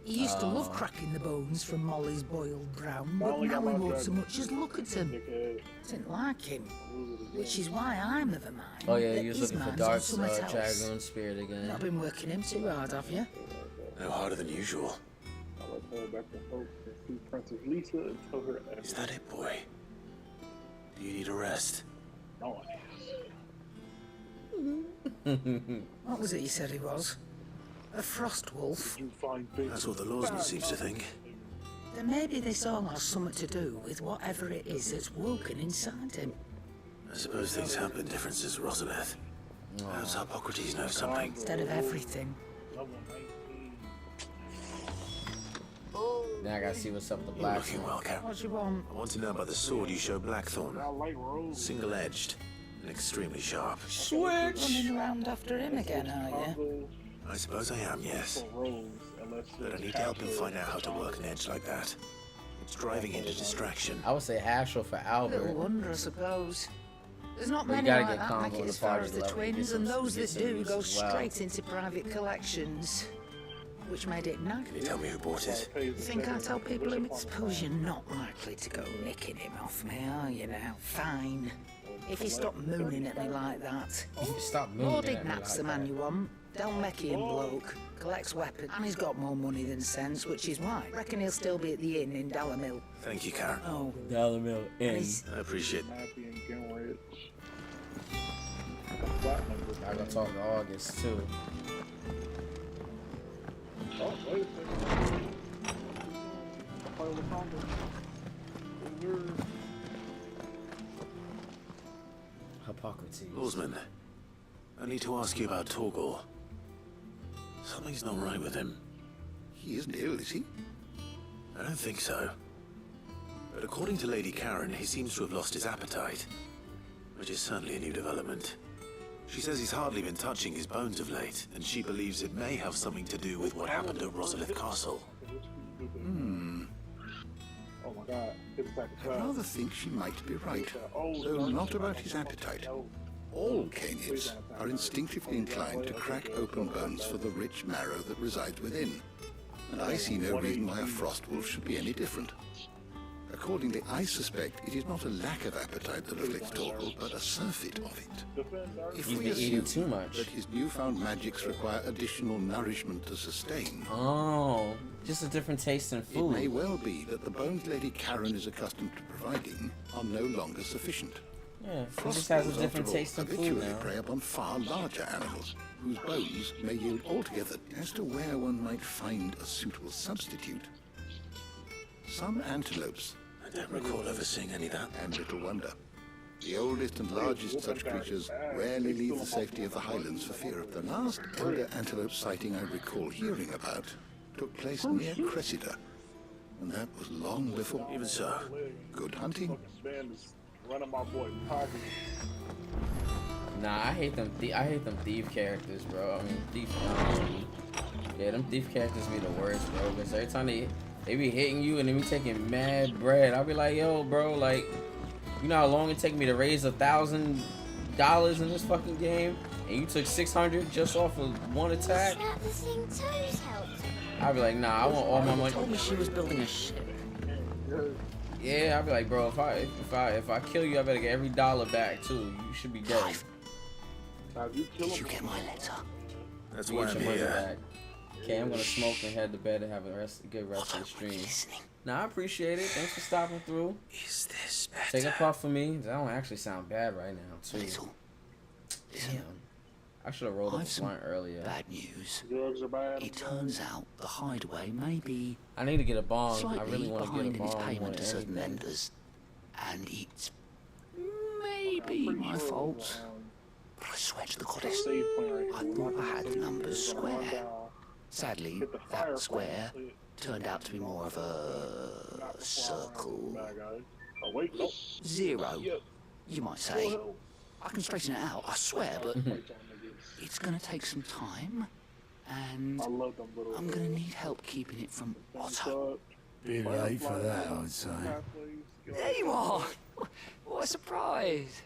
H: He used to love cracking the bones from Molly's boiled brown, but now he won't so much as look at him. Didn't like him, which is why I'm of a mind.
K: Oh yeah,
H: that
K: he was
H: his
K: looking for
H: mind's on
K: Dark's
H: something else.
K: Dragoon Spirit again.
H: Not been working him too hard, have you?
E: No harder than usual. Is that it, boy? Do you need a rest?
H: What was it you said he was? A frost wolf?
E: That's what the lawsman seems to think.
H: Then maybe this all has something to do with whatever it is that's woken inside him.
E: I suppose things have been different since Rosalith. Perhaps Hippocrates knows something.
H: Instead of everything.
K: Now I gotta see what's up with the
E: You're
K: blacksmith.
E: looking well, Karen.
H: What do you want?
E: I want to know about the sword you showed Blackthorn. Single-edged and extremely sharp.
K: Switch!
H: Running around after him again, are you?
E: I suppose I am, yes. But I need to help him find out how to work an edge like that. It's driving into distraction.
K: I would say Ashel for Albert.
H: Little wonder, I suppose. There's not
K: Well, you
H: many
K: gotta
H: like
K: get
H: that make
K: Congo
H: it
K: to
H: as far
K: party
H: as the
K: level. You
H: twins,
K: get
H: and
K: some-
H: those
K: you
H: that
K: get some
H: do
K: use
H: go
K: as well.
H: straight into private collections. Which made it nice.
E: Can you tell me who bought it?
H: You think I tell people him? Suppose you're not likely to go nicking him off me, are you now? Fine. If you stop mooning at me like that.
K: If you stop mooning
H: Lord
K: at me
H: Ignat's
K: like
H: the man
K: that.
H: you want. Dalmekian bloke. Collects weapons. And he's got more money than sense, which is why. Reckon he'll still be at the inn in Dalamil.
E: Thank you, Karen.
H: Oh.
K: Dalamil Inn.
E: I appreciate it.
K: I gotta talk to August too.
O: Oh, wait a second.
K: Hippocrates.
E: Lawsman, I need to ask you about Torgal. Something's not right with him.
D: He isn't ill, is he?
E: I don't think so. But according to Lady Karen, he seems to have lost his appetite, which is certainly a new development. She says he's hardly been touching his bones of late, and she believes it may have something to do with what happened at Rosalith Castle.
O: Oh my god.
D: I rather think she might be right, though not about his appetite. All Canids are instinctively inclined to crack open bones for the rich marrow that resides within, and I see no reason why a frost wolf should be any different. A Accordingly, I suspect it is not a lack of appetite that afflicts Torgal, but a surfeit of it. If
K: He's
D: we
K: been eating
D: assume
K: too much.
D: that his newfound magics require additional nourishment to sustain,
K: Oh, just a different taste in
D: it
K: food.
D: may well be that the bones Lady Karen is accustomed to providing are no longer sufficient.
K: Yeah, he just has a
D: Crossbows,
K: different
D: after all,
K: taste in food
D: habitually
K: now.
D: prey upon far larger animals, whose bones may yield altogether. As to where one might find a suitable substitute, some antelopes,
R: I don't recall ever seeing any of that.
D: and little wonder. The oldest and largest such creatures rarely leave the safety of the highlands for fear of the last elder antelope sighting I recall hearing about took place near Cressida, and that was long before.
R: Even so.
D: Good hunting.
O: Running my boy Poppy.
K: Nah, I hate them. I hate them thief characters, bro. I mean, thief. Yeah, them thief characters be the worst, bro. Because every time they be hitting you and they be taking mad bread. I'll be like, yo, bro, like, you know how long it take me to raise $1,000 in this fucking game, and you took 600 just off of one attack? I'll be like, nah, I want all my money.
J: Told me she was building a ship.
K: Yeah, I'll be like, bro, if I kill you, I better get every dollar back too. You should be dead.
J: Did you get my letter?
R: That's
K: You
R: why
K: get
R: I'm
K: your money
R: here.
K: back. Okay, I'm gonna smoke and head to bed and have a good rest of the stream. Nah, I appreciate it. Thanks for stopping through.
J: Is this better?
K: Take a puff for me. That don't actually sound bad right now, too. Damn. I should have rolled up a blunt earlier.
J: Bad news.
O: Drugs are bad.
J: It turns out the hideaway may be
K: I need to get a bomb. I
J: slightly
K: really want to get a
J: behind in its
K: bomb more
J: payment to
K: than
J: certain
K: anything.
J: lenders, and it's maybe my fault. But I swear to the goddess, I thought I had the numbers square. Sadly, that square turned out to be more of a circle. Zero, you might say. I can straighten it out, I swear, but it's gonna take some time, and I'm gonna need help keeping it from Otto.
V: Bit late for that, I'd say.
J: There you are! What a surprise!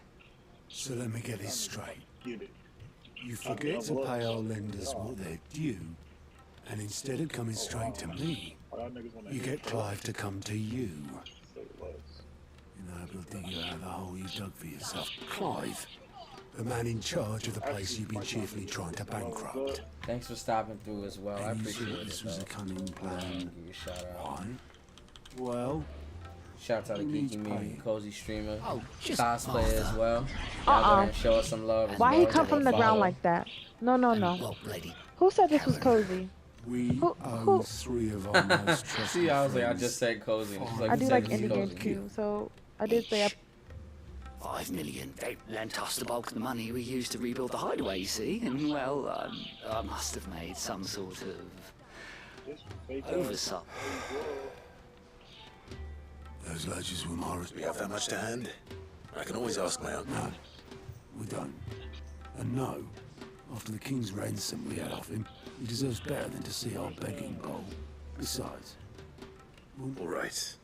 V: So let me get this straight. You forget to pay our lenders what they're due, and instead of coming straight to me, you get Clive to come to you. He'll dig you out of the hole you dug for yourself. Clive, the man in charge of the place you've been cheerfully trying to bankrupt.
K: Thanks for stopping through as well. I
V: And you
K: appreciate
V: thought
K: it.
V: this was a cunning plan.
K: Give you a shout out.
V: Why? Well,
K: Shout out to
V: Who needs
K: Geeky Me,
V: paying?
K: Cozy Streamer,
V: Oh, just
K: cosplay as
V: Arthur.
K: well. Y'all go ahead and show us some love as
I: Why
K: well.
I: he come from the
K: Follow.
I: ground like that? No, no, no. Who said this was cozy?
V: we owe three of our most trusted
K: See, I was like, I
V: friends.
K: just said cozy. She's like,
I: I
K: "You
I: do
K: said
I: like
K: this is
I: indie games
K: cozy."
I: too, so I did say I
J: 5 million. They lent us the bulk of the money we used to rebuild the hideaway, you see? And, well, I must have made some sort of oversight.
V: Those ledgers were Morris.
R: We have that much to hand? I can always ask my uncle.
V: No, we don't. And no, after the king's ransom we had off him, he deserves better than to see our begging bowl. Besides,
R: All right. Is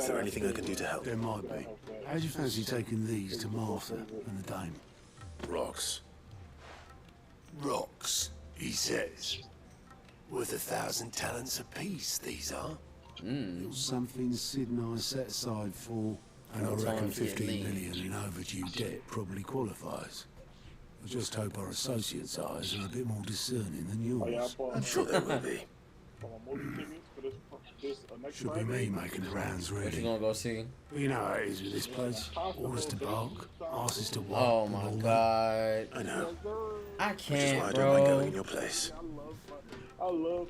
R: there anything I can do to help?
V: there might be. How'd you fancy taking these to Martha and the dame?
R: Rocks.
V: Rocks, he says. Worth 1,000 talents apiece, these are. It was something Sid and I set aside for, and I reckon 15 million in overdue debt probably qualifies. I just hope our associates' eyes are a bit more discerning than yours.
R: I'm sure there will be.
V: Should be me making the rounds,
K: What you
V: really.
K: gonna go see?
V: But you know how it is with this place. Orders to bark, asses to walk.
K: Oh
V: and
K: my
V: all that.
K: god.
R: I know.
K: I
R: Which is why
K: can't,
R: I don't mind going in
K: bro.
R: your place.
O: I love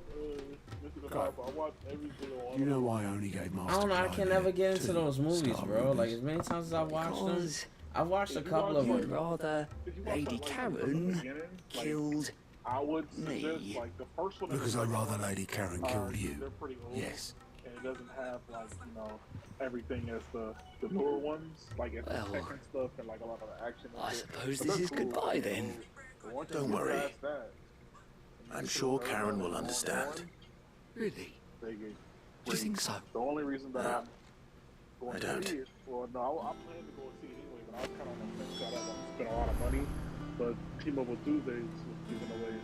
O: Mr. the Piper. I watch every single one.
V: You know why I only gave Master
K: I don't know. I
V: Clive
K: can never
V: here
K: get into
V: two
K: those movies,
V: star
K: bro. Like
V: rubies?
K: as many times as I've watched them,
J: Because
K: I've watched a couple of
J: you'd
K: them.
J: rather Lady Karen killed
O: I would
J: me.
O: suggest like the first one.
V: Because I'd rather Lady Karen killed you.
O: They're pretty old.
V: Yes.
O: And it doesn't have like everything as the newer ones, like it's the
J: Well,
O: tech and stuff and like a lot of the action. and
J: I
O: shit.
J: suppose
O: But
J: this
O: they're
J: is
O: cool.
J: goodbye then.
O: But once
R: Don't
O: you get
R: worry.
O: past that,
R: I'm sure Karen will understand.
J: Really?
O: they get
J: Do you
O: great.
J: think so?
O: The only reason that I'm going
R: I
O: to
R: don't.
O: see it, well, no, I plan to go and see it anyway, but I was kind of on the fence. I don't want to spend a lot of money. But T-Mobile Tuesdays was giving away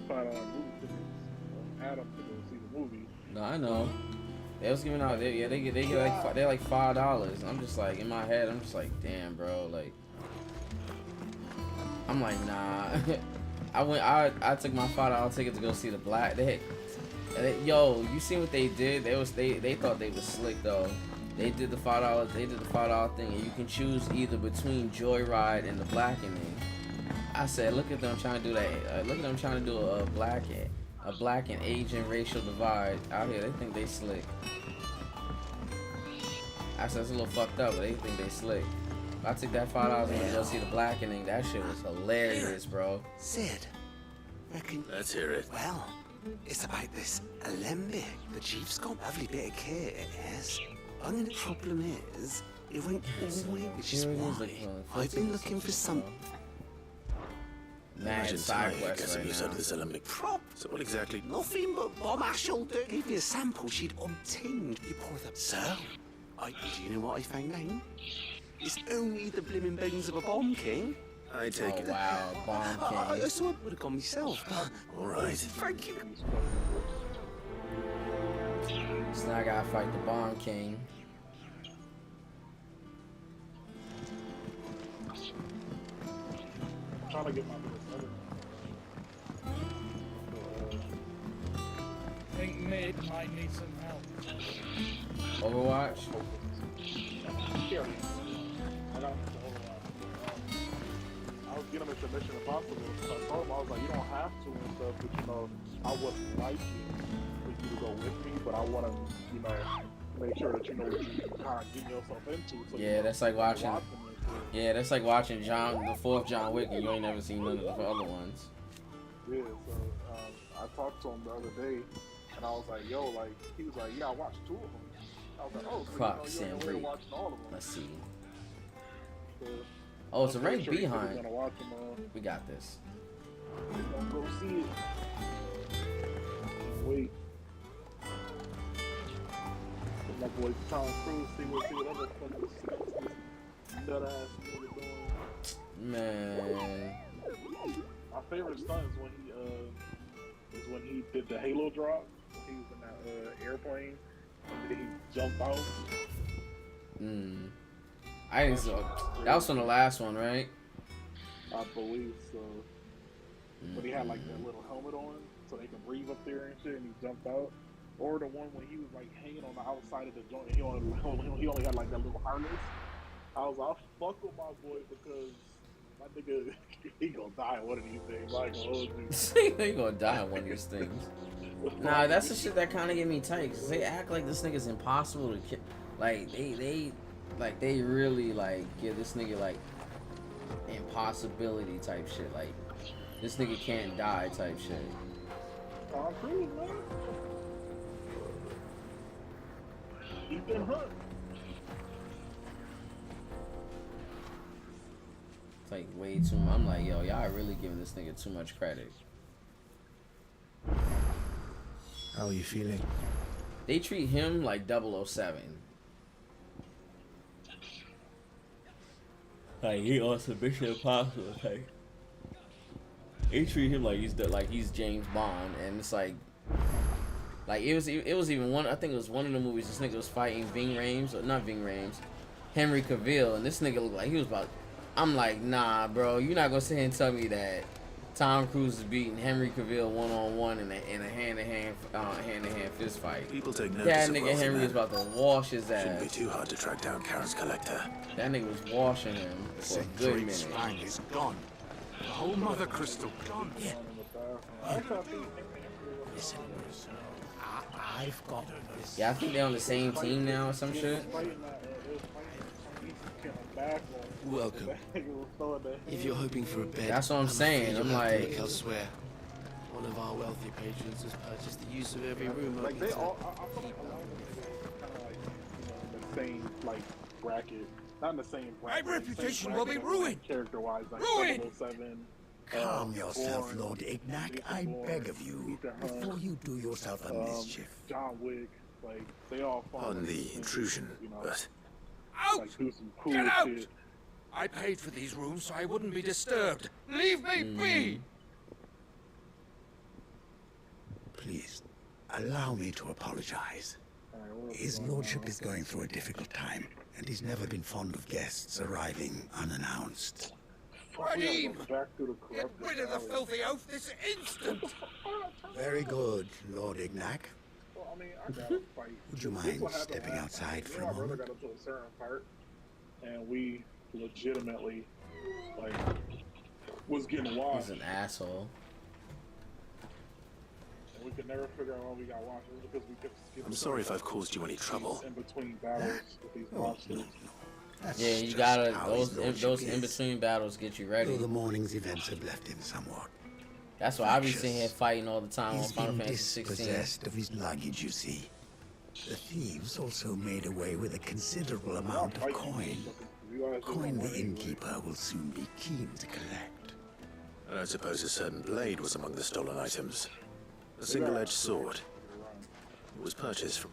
O: $5 movie tickets. Adam to go see the movie.
K: No, I know. They was giving out, they get they're like $5. I'm just like, in my head, I'm just like, damn, bro, like, I'm like, nah. I took my $5 ticket to go see the Black. Yo, you see what they did? They thought they was slick though. They did the $5. They did the $5 thing, and you can choose either between Joyride and the Blackening. I said, look at them trying to do that. Look at them trying to do a black and Asian racial divide out here. They think they slick. I said it's a little fucked up, but they think they slick. I took that $5 and go see the Blackening. That shit was hilarious, bro.
J: Sid, reckon...
R: Let's hear it.
J: Well, it's about this Alembic. The chief's got a lovely bit of kit, yes. Only the problem is, it won't always, which is why I've been looking for some...
R: Imagine side quest right now. This Alembic prop. So what exactly?
J: Nothing but Bob Ashelder gave me a sample she'd obtained before the... So, do you know what I found out? It's only the blimmin' bones of a bomb king.
R: I take it.
K: Wow, bomb king.
J: I saw it would have gone myself, but...
R: All right.
J: Thank you.
K: So now I gotta fight the bomb king.
O: I'm trying to get my brother.
M: I think Mid might need some help.
K: Overwatch?
O: Here, I got him to Overwatch. I was getting him into Mission Impossible. So I told him, I was like, you don't have to and stuff, but you know, I wouldn't like it for you to go with me, but I want to, you know, make sure that you know what you kind of getting yourself into. So
K: yeah, that's like watching. Yeah, that's like watching the fourth John Wick, and you ain't never seen none of the other ones.
O: Yeah, so I talked to him the other day, and I was like, yo, like, he was like, yeah, I watched 2 of them. I was like, oh, so you know, you're watching all of them.
K: Let's see.
O: So,
K: oh, it's a rank
O: sure
K: behind.
O: Watch them,
K: we got this.
O: Go see it. Wait. My boy Tom Cruise, see what other fucking nut ass nigga doing.
K: Man.
O: My favorite stunt is when he did the Halo drop. He was in that airplane and then he jumped out.
K: I didn't saw that was from the last one, right?
O: I believe so. But he had like that little helmet on so they can breathe up there and shit, and he jumped out. Or the one when he was like hanging on the outside of the joint, he only had like that little harness. I was like, I'll fuck with my boy because my nigga, he gonna die one of these things. I ain't gonna hold you.
K: He gonna die one of these things. Nah, that's the shit that kind of get me tight. Cause they act like this nigga's impossible to kill. Like they really like give this nigga like impossibility type shit. Like this nigga can't die type shit.
O: Tom Cruise, man. Ethan Hunt.
K: It's like way too much. I'm like, yo, y'all really giving this nigga too much credit.
R: How are you feeling?
K: They treat him like 007. Like he on some Mission Impossible type. They treat him like he's James Bond, and it's like it was even one. I think it was one of the movies. This nigga was fighting Henry Cavill, and this nigga looked like he was about. I'm like, nah, bro, you're not gonna sit here and tell me that Tom Cruise is beating Henry Cavill one-on-one in a hand-to-hand fist fight.
R: People take notice.
K: That nigga Henry is about to wash his ass.
R: Shouldn't be too hard to track down Karen's collector.
K: That nigga was washing him for a good minute.
J: Spine is gone. The whole mother crystal gone. Yeah. Listen, I've got this.
K: Yeah, I think they're on the same team now or some shit.
J: Welcome. If you're hoping for a bed,
K: that's what I'm saying. I'm like,
J: elsewhere. One of our wealthy patrons has purchased the use of every room.
O: Like they all, I feel like a lot of them kind of like the same like bracket, not in the same bracket.
Q: My reputation will be ruined.
O: Character-wise, like
Q: ruined.
O: 007.
J: Calm yourself, Lord Ignac. I beg of you, before you do yourself a mischief.
O: John Wick, like they all fall
R: on the intrusion,
O: you know,
R: but
Q: out!
O: Like, do some cool
Q: Get out!
O: shit.
Q: I paid for these rooms so I wouldn't be disturbed. Leave me be!
J: Please, allow me to apologize.
F: His lordship is going through a difficult time, and he's never been fond of guests arriving unannounced.
U: Raheem! Get rid of the filthy oaf this instant!
F: Very good, Lord Ignac.
O: Well, I mean, I gotta fight.
F: Would you mind stepping outside for a moment?
O: My brother got up to a certain part, and we legitimately, like, was getting washed.
K: He's an asshole.
O: And we could never figure out why we got washed. It was because we kept skipping.
R: I'm sorry if I've caused you any trouble.
O: In between battles with these monsters.
K: Yeah, you gotta, those in-between battles get you ready.
F: Though the morning's events have left him somewhat.
K: That's why I be sitting here fighting all the time on Final Fantasy XVI.
F: He's been dispossessed of his luggage, you see. The thieves also made away with a considerable amount of coin. Coin the innkeeper will soon be keen to collect.
R: And I suppose a certain blade was among the stolen items. A single-edged sword. It was purchased from...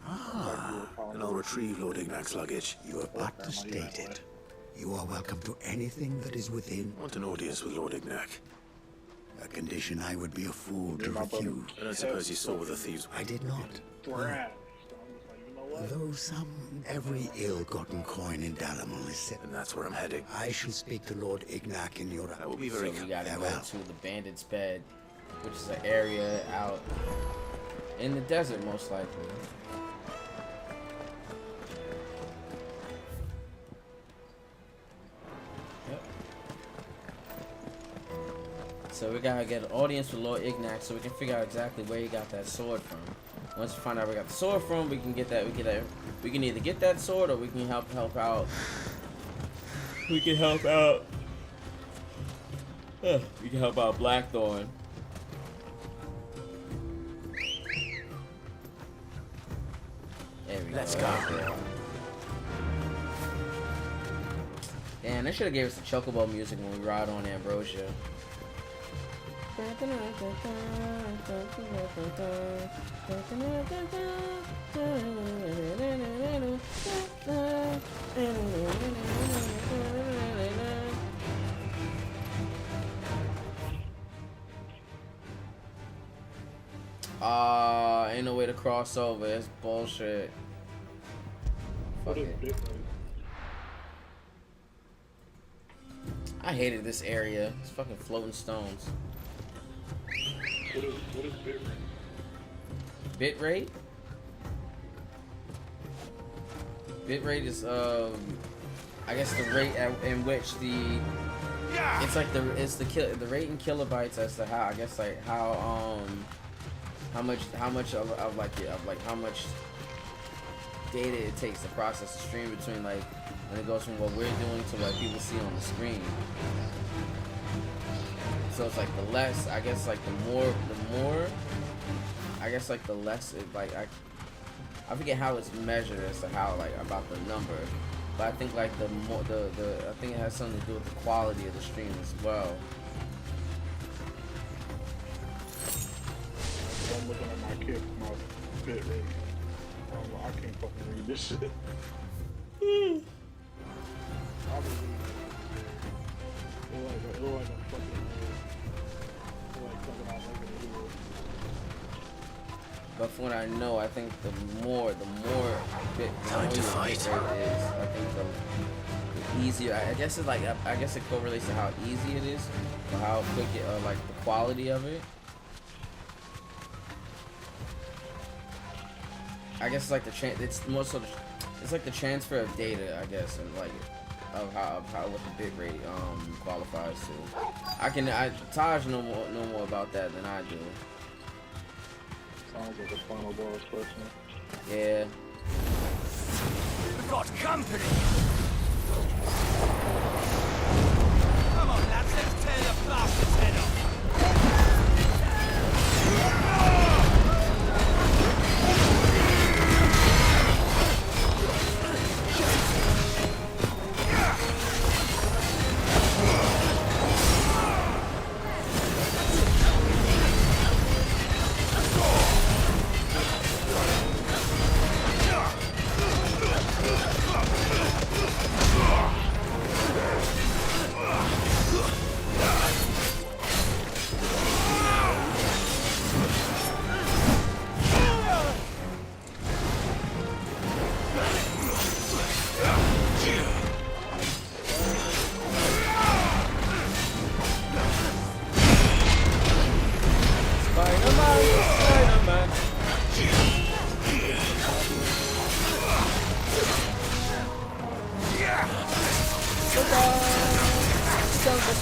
R: And I'll retrieve Lord Ignac's luggage.
F: You have but to state it. You are welcome to anything that is within.
R: I want an audience with Lord Ignac.
F: A condition I would be a fool to refuse.
R: And I suppose you saw with the thieves.
F: I did not. No. Though every ill-gotten coin in Dalamon is set.
R: And that's where I'm heading.
F: I shall speak to Lord Ignac in your...
R: That will be very...
K: So we gotta go to the Bandit's Bed, which is an area out in the desert, most likely. Yep. So we gotta get an audience with Lord Ignac so we can figure out exactly where he got that sword from. Once we find out where we got the sword from, we can get that. We can either get that sword or we can help out. We can help out. We can help out Blackthorn. There we go.
R: Let's go.
K: Damn, they should have gave us the Chocobo music when we ride on Ambrosia. Ain't no way to cross over. It's bullshit. Fuck it. I hated this area. It's fucking floating stones.
O: What is bit rate?
K: Bit rate? Bit rate is I guess the rate in which the it's like the rate in kilobytes as to how I guess like how much of how much data it takes to process the stream between like when it goes from what we're doing to what people see on the screen. So it's like the less, I guess like the more, I guess like the less it like I forget how it's measured as to how like about the number, but I think like the more I think it has something to do with the quality of the stream as well.
O: I'm looking at my kid, my bit rate. I can't fucking read this shit.
K: But from what I know, I think the more bit
R: time to fight
K: is, I think the easier. I guess it's like I guess it correlates to how easy it is, or how quick it, or like the quality of it. I guess it's like it's more so it's like the transfer of data, I guess, and like of how what the bit rate qualifies to. Taj know more about that than I do.
O: Sounds like a final boss question.
K: Yeah.
Q: We've got company! Come on, lads, let's tear the bastard's head off!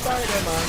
Q: Spider-Man.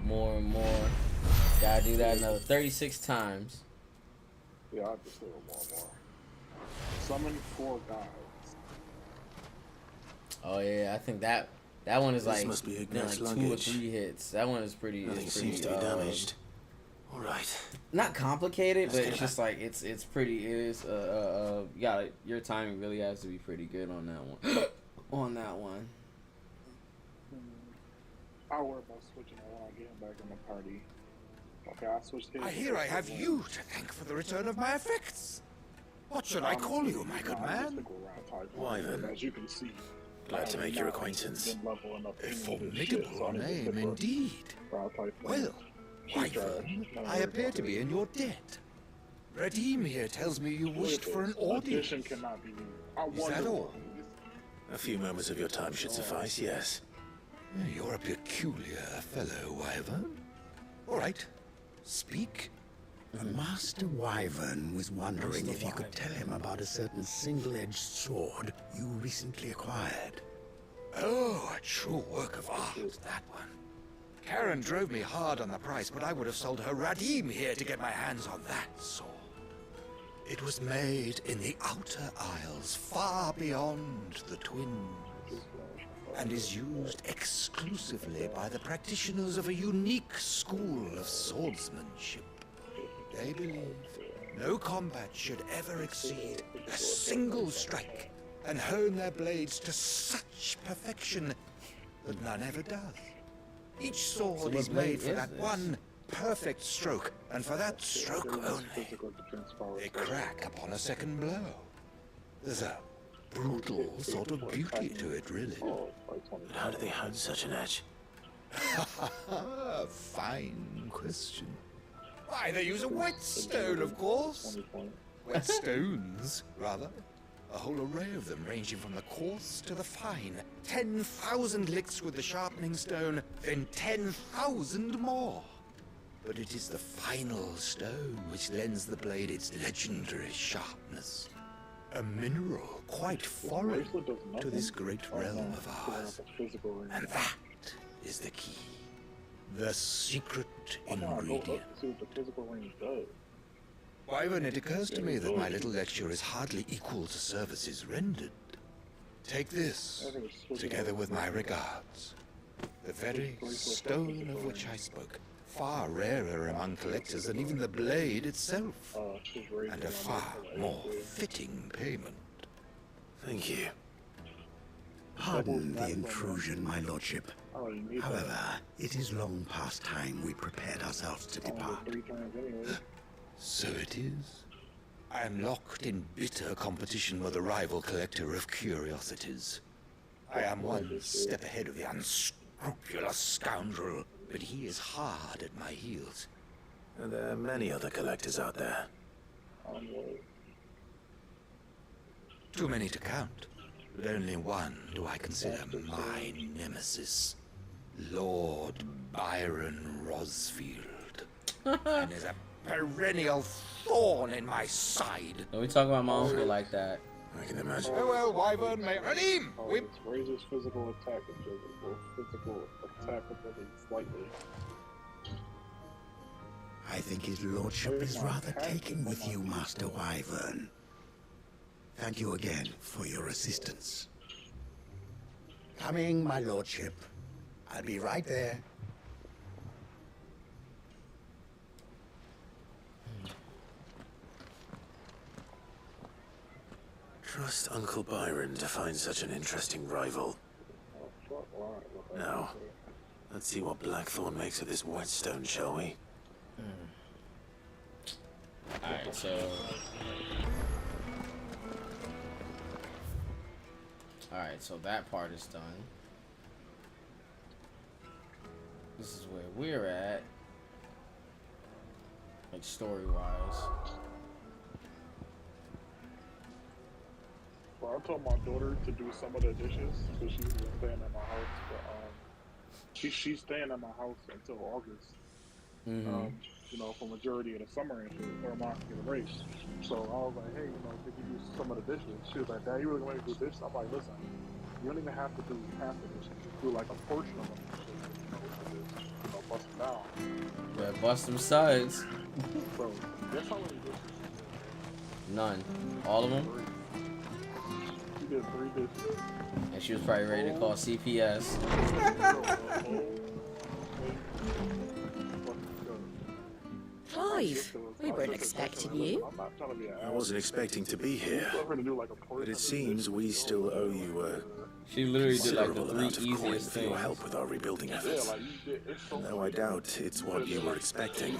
K: More and more. Gotta do that another 36 times.
O: Yeah, I have to say one more. Summon 4 guys.
K: Oh yeah, I think that one is
E: This
K: like,
E: must be Ignat's
K: like 2 or
E: luggage.
K: 3 hits. That one is pretty.
E: Nothing
K: Is pretty
E: seems to be damaged. All right.
K: Not complicated,
E: Let's
K: but
E: get
K: it's just like it's pretty. It is. Your timing really has to be pretty good on that one. On that one.
O: I'll worry about switching it when I get back in the party. Okay, I switched it.
N: I hear I have you to thank for the return of my effects. What should I call you, my good man?
E: Wyvern.
O: As you can see,
E: Glad to make your acquaintance.
N: A formidable name indeed. Well, Wyvern, I appear to be in your debt. Redeem here tells me you wished for an audience. Is that all?
E: A few moments of your time should suffice, yes.
N: You're a peculiar fellow, Wyvern. All right, speak.
F: Master Wyvern was wondering if you could tell him about a certain single-edged sword you recently acquired.
N: Oh, a true work of art, that one. Karen drove me hard on the price, but I would have sold her Radim here to get my hands on that sword. It was made in the Outer Isles, far beyond the Twins, and is used exclusively by the practitioners of a unique school of swordsmanship. They believe no combat should ever exceed a single strike and hone their blades to such perfection that none ever does. Each sword is made for that one perfect stroke, and for that stroke only. They crack upon a second blow. There's a brutal sort of beauty to it, really.
E: How do they hone such an edge?
N: Fine question. Why, they use a whetstone, of course. Whetstones, rather. A whole array of them, ranging from the coarse to the fine. 10,000 licks with the sharpening stone, then 10,000 more. But it is the final stone which lends the blade its legendary sharpness. A mineral quite foreign to this great realm of ours. And that is the key. The secret ingredient. Wyvern, it occurs to me that my little lecture is hardly equal to services rendered. Take this, together with my regards. The very stone of which I spoke, far rarer among collectors than even the blade itself, and a far more fitting payment.
E: Thank you.
F: Pardon the intrusion, my lordship. However, it is long past time we prepared ourselves to depart.
N: So it is. I am locked in bitter competition with a rival collector of curiosities. I am one step ahead of the unscrupulous scoundrel, but he is hard at my heels.
E: And there are many other collectors out there.
N: Too many to count, but only one do I consider my nemesis. Lord Byron Rosfield. And is a perennial thorn in my side.
K: Don't we talk about my uncle like that?
E: I can imagine.
N: Oh, well, Wyvern may redeem.
O: It raises physical attack ability slightly.
F: I think his lordship is rather taken with you, Master Wyvern. Thank you again for your assistance. Coming, my lordship. I'll be right there.
E: Trust Uncle Byron to find such an interesting rival. Now, let's see what Blackthorn makes of this whetstone, shall we?
K: Alright, so... Alright, so that part is done. This is where we're at. Like, story-wise.
O: Well, I told my daughter to do some of the dishes because she's been staying at my house. But she's staying at my house until August. You know, for majority of the summer and shit, or my break. So I was like, hey, you know, did you do some of the dishes? She was like, Dad, you really want me to do dishes? I'm like, listen, you don't even have to do half the dishes. Just do like a portion of them. You know, bust them down.
K: Yeah, bust them sides.
O: So guess how many dishes?
K: None. All of them?
O: She did 3 dishes.
K: And she was probably ready to call CPS.
A: Clive, we weren't expecting you.
E: I wasn't expecting to be here, but it seems we still owe you a
K: She literally did like the
E: considerable
K: 3
E: amount of coin
K: easiest
E: for your
K: things.
E: help with our rebuilding efforts. Though I doubt it's what you were expecting.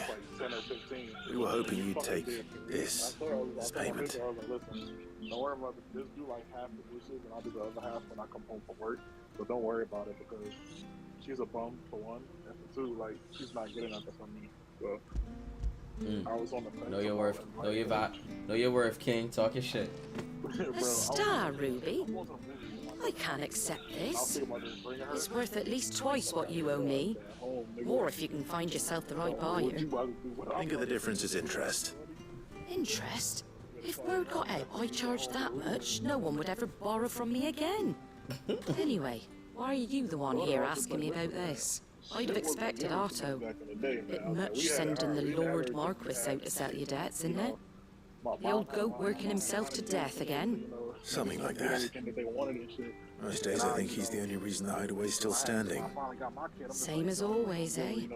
E: We were hoping you'd take this as payment.
O: Don't worry about it. Just do like half the dishes and I'll do the other half when I come home from work. But don't worry about it because she's a bum for one, and for two, like she's not getting nothing from me. So I was on the fence.
K: Know your worth. Know your vibe. Know your worth, King. Talk your shit.
A: A star, Ruby. I can't accept this. It's worth at least twice what you owe me. Or if you can find yourself the right buyer.
E: Think of the difference as interest.
A: Interest? If word got out I charged that much, no one would ever borrow from me again. Anyway, why are you the one here asking me about this? I'd have expected Otto. Bit much sending the Lord Marquis out to settle your debts, isn't it? The old goat working himself to death again.
E: Something like that. Most days I think he's the only reason the hideaway's still standing.
A: Same as always, eh?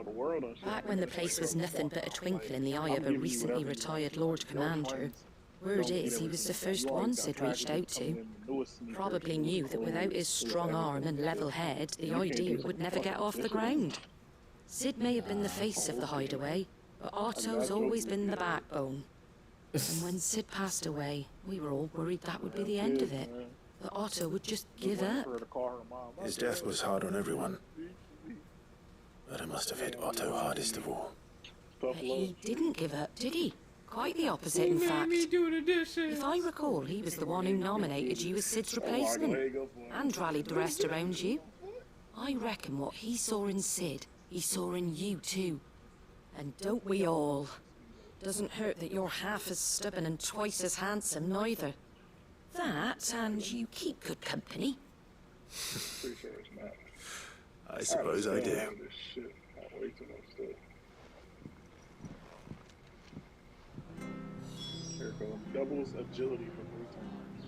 A: Back when the place was nothing but a twinkle in the eye of a recently retired Lord Commander, word is he was the first one Sid reached out to. Probably knew that without his strong arm and level head, the idea would never get off the ground. Sid may have been the face of the hideaway, but Otto's always been the backbone. And when Sid passed away, we were all worried that would be the end of it. That Otto would just give up.
E: His death was hard on everyone. But it must have hit Otto hardest of all.
A: But he didn't give up, did he? Quite the opposite, in fact. If I recall, he was the one who nominated you as Sid's replacement. And rallied the rest around you. I reckon what he saw in Sid, he saw in you too. And don't we all? Doesn't hurt that you're half as stubborn and twice as handsome, neither. That, and you keep good company.
E: I suppose I do.
O: Here goes. Doubles agility for 3 times.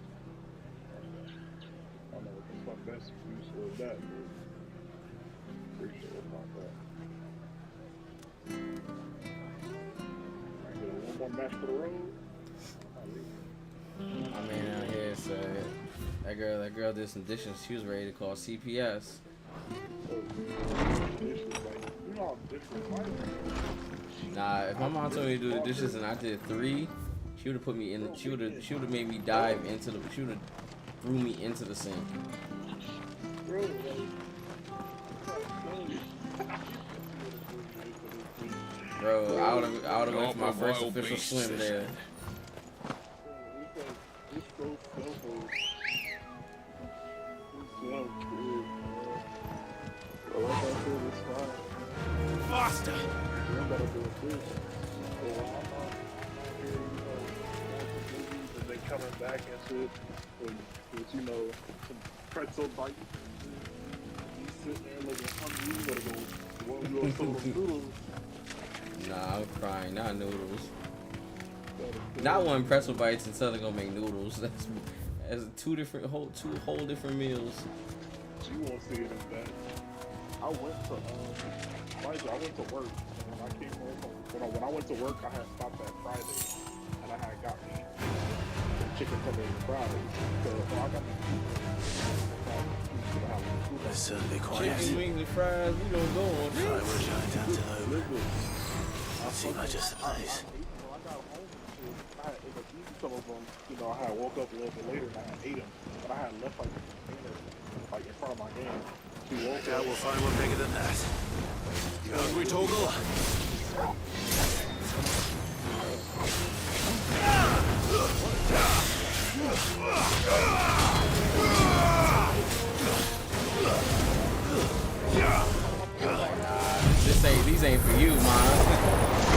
O: I don't know what the fuck that's used for that, but pretty sure about that. Alright, get one more match for the road.
K: I mean, out here said that girl did some dishes. She was ready to call CPS. Nah, if my mom told me to do the dishes and I did 3, she would have put me in. She would have made me dive into the. She would have threw me into the sink. Bro, I would have went for my first official swim there.
Q: Faster!
O: And then coming back into it with, you know, some pretzel bites. He's sitting there looking hungry. You better go those noodles.
K: Nah, I'm crying. Not noodles. Not one pretzel bites and suddenly gonna make noodles. That's two whole different meals.
O: You won't see it as that. I went to work. And when I came home, when I went to work, I had stopped at Friday, and I had got me chicken tender and fries. So I got
E: It's certainly quiet.
K: Chicken wings and fries, we don't go on
E: If I were a giant antelope, it seemed like just the place.
O: I had ended up eating some of them. You know, I had woke up a little bit later and I had ate them, but I had left like a container like in front of my game.
E: I doubt we'll find one bigger than that. You hungry, Torgal?
K: These ain't for you, man.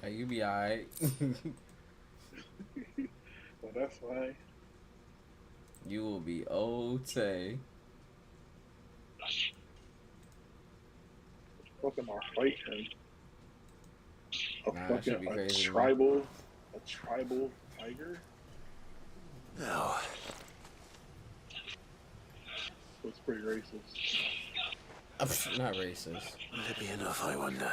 K: You be alright.
O: Well, that's fine.
K: You will be okay.
O: What am I fighting?
K: That should be crazy.
O: A tribal tiger?
E: No.
O: That's pretty racist.
K: Not racist.
E: Will it be enough, I wonder?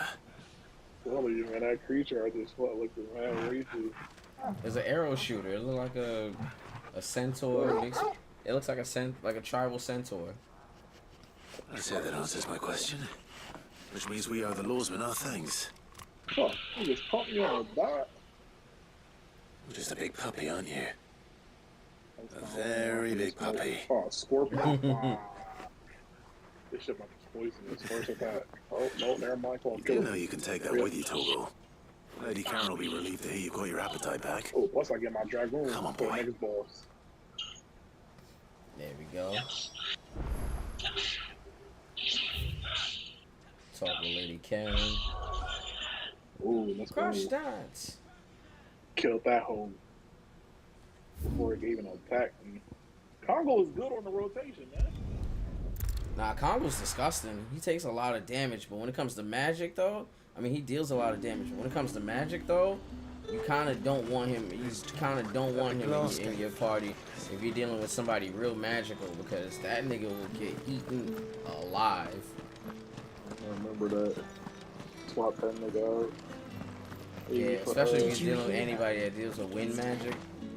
O: Well, you man, that creature I just felt like the man racist.
K: There's an arrow shooter. It looks like a centaur. It looks like a tribal centaur.
E: I say that answers my question. Which means we owe the lawsmen our thanks.
O: Oh, you just caught me on a dot.
E: You're just a big puppy, aren't you? A very big puppy.
O: Oh, scorpion. Wow. This shit might be poisonous. First attack. Oh, no, never mind.
E: You know you can take that with you, Torgal. Lady Karen will be relieved to hear you've got your appetite back.
O: Oh, plus I get my dragoon.
E: Come on,
O: for
E: boy.
O: next boss.
K: There we go. Talk with Lady Karen.
O: Ooh, let's go.
K: Crush that.
O: Killed that home before it even attacked me. Congo is good on the rotation, man.
K: Nah, Congo's disgusting. He takes a lot of damage, but when it comes to magic, though, I mean, he deals a lot of damage. But when it comes to magic, though, you kind of don't want him. You kind of don't want him in your party if you're dealing with somebody real magical, because that nigga will get eaten alive.
O: I remember that. Swap that nigga out.
K: Yeah, especially if you're dealing with anybody that deals with wind magic.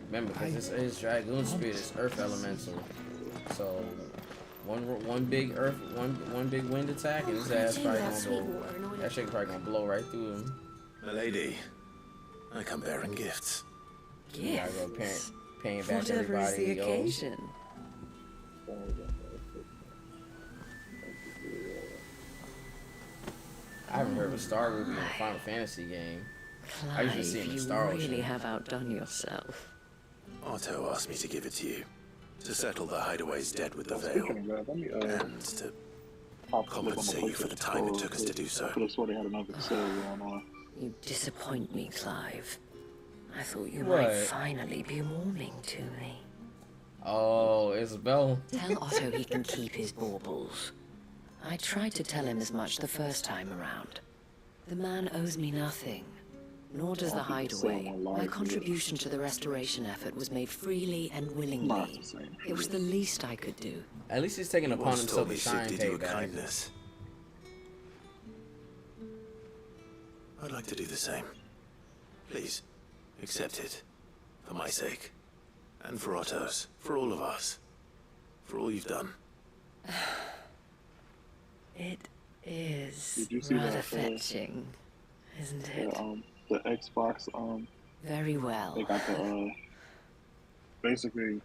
K: Remember, because his dragoon spirit is earth elemental, so one big earth, one big wind attack, and his ass probably gonna go. That shit probably gonna blow right through him.
E: Milady, I come bearing gifts.
K: You gotta go paying back
G: Whatever is
K: everybody.
G: the occasion.
K: I haven't heard of a Star Ruby in a Final Fantasy game. I usually see him in Star Ocean.
G: You really have outdone yourself.
E: Otto asked me to give it to you, to settle the Hideaway's debt with the Veil, and to compensate you for the time it took us to do so.
O: I could have sworn they had another sale going on.
G: You disappoint me, Clive. I thought you
K: What?
G: might finally be warming to me.
K: Oh, Isabel.
G: Tell Otto he can keep his baubles. I tried to tell him as much the first time around. The man owes me nothing, nor does the Hideaway. My contribution to the restoration effort was made freely and willingly. It was the least I could do.
K: At least he's taking upon
E: Once
K: himself
E: told
K: to
E: me
K: try
E: Sid
K: and
E: did you
K: pay
E: a
K: back.
E: kindness. I'd like to do the same. Please, accept it. For my sake. And for Otto's. For all of us. For all you've done.
G: It is
O: Did you see
G: rather
O: that,
G: fetching, isn't it?
O: The Xbox,
G: Very well.
O: they got the, basically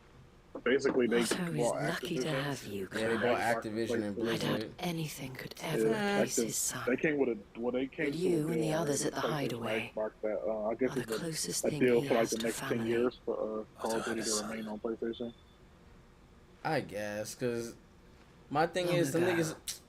O: they
G: Otto is
O: bought
G: lucky to
O: Activision.
G: have you,
K: Yeah, they bought Activision and
G: I doubt
K: Blizzard.
G: anything could ever
O: Yeah,
G: replace his son.
O: they came with they came
G: But
O: to
G: you
O: a
G: and
O: deal
G: the
O: where
G: others at the
O: PlayStation
G: Hideaway
O: Xbox that, I guess
G: are the
O: it's
G: closest
O: a
G: thing
O: deal
G: he
O: for like
G: has
O: the
G: to
O: next 10
G: family.
O: years for Call of Duty to remain on PlayStation.
K: I guess, because my thing
G: Long
K: is, the
G: ago,
K: niggas,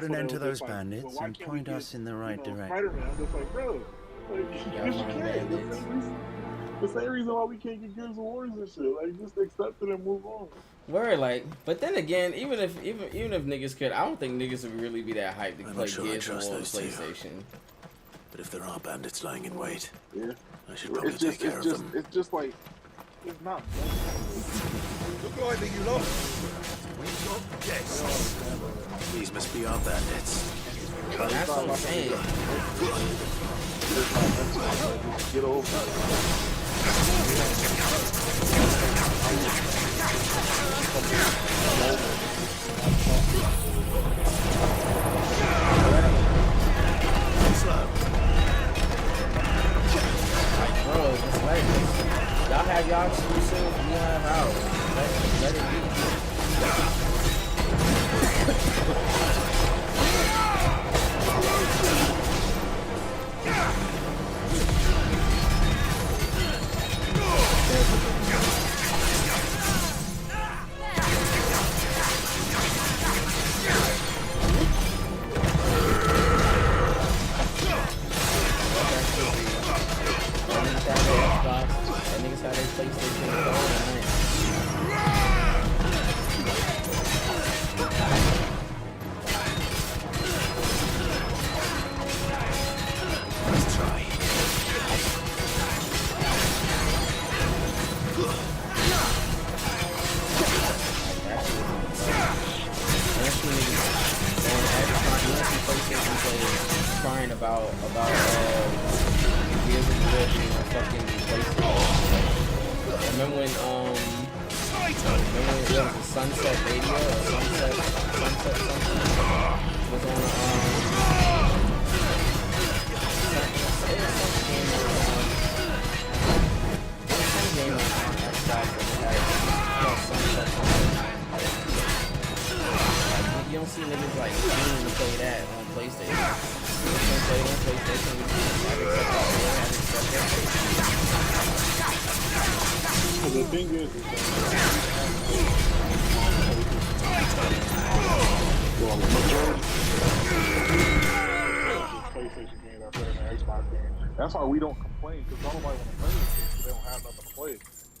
O: that's
L: put an
O: what
L: end
O: it
L: to
O: was
L: those
O: just like,
L: bandits
O: well, why
L: and
O: can't we
L: point us
O: get,
L: in the right direction.
O: Spider-Man? I'm just like, bro, like,
K: Yeah,
O: yes, you
K: my
O: can.
K: bandits.
O: The same reason why we can't get Gears of Wars and shit. Like, just accept it and move on.
K: Word, like, but then again, even if niggas could, I don't think niggas would really be that hyped to play Gears of War on PlayStation.
R: But if there are bandits lying in wait,
O: yeah,
R: I should probably take care of them.
O: It's just like, it's not.
U: Look like you lot. We've got guests.
R: These must be our bandits.
K: That's what I'm saying.
O: Get over
K: Bro, just let it. Y'all have y'all exclusive, we have ours. Let it be. Niggas have their PlayStation.
R: Let's try.
K: Crying about Gears of War being a fucking PlayStation. Remember when it was a Sunset Radio or Sunset something was on some game on Xbox that had Sunset something. You don't see niggas like wanting to play that on PlayStation. You don't play it on PlayStation.
O: The thing is PlayStation games are better than Xbox games. That's why we don't complain, because nobody want to play this because they don't have nothing to play.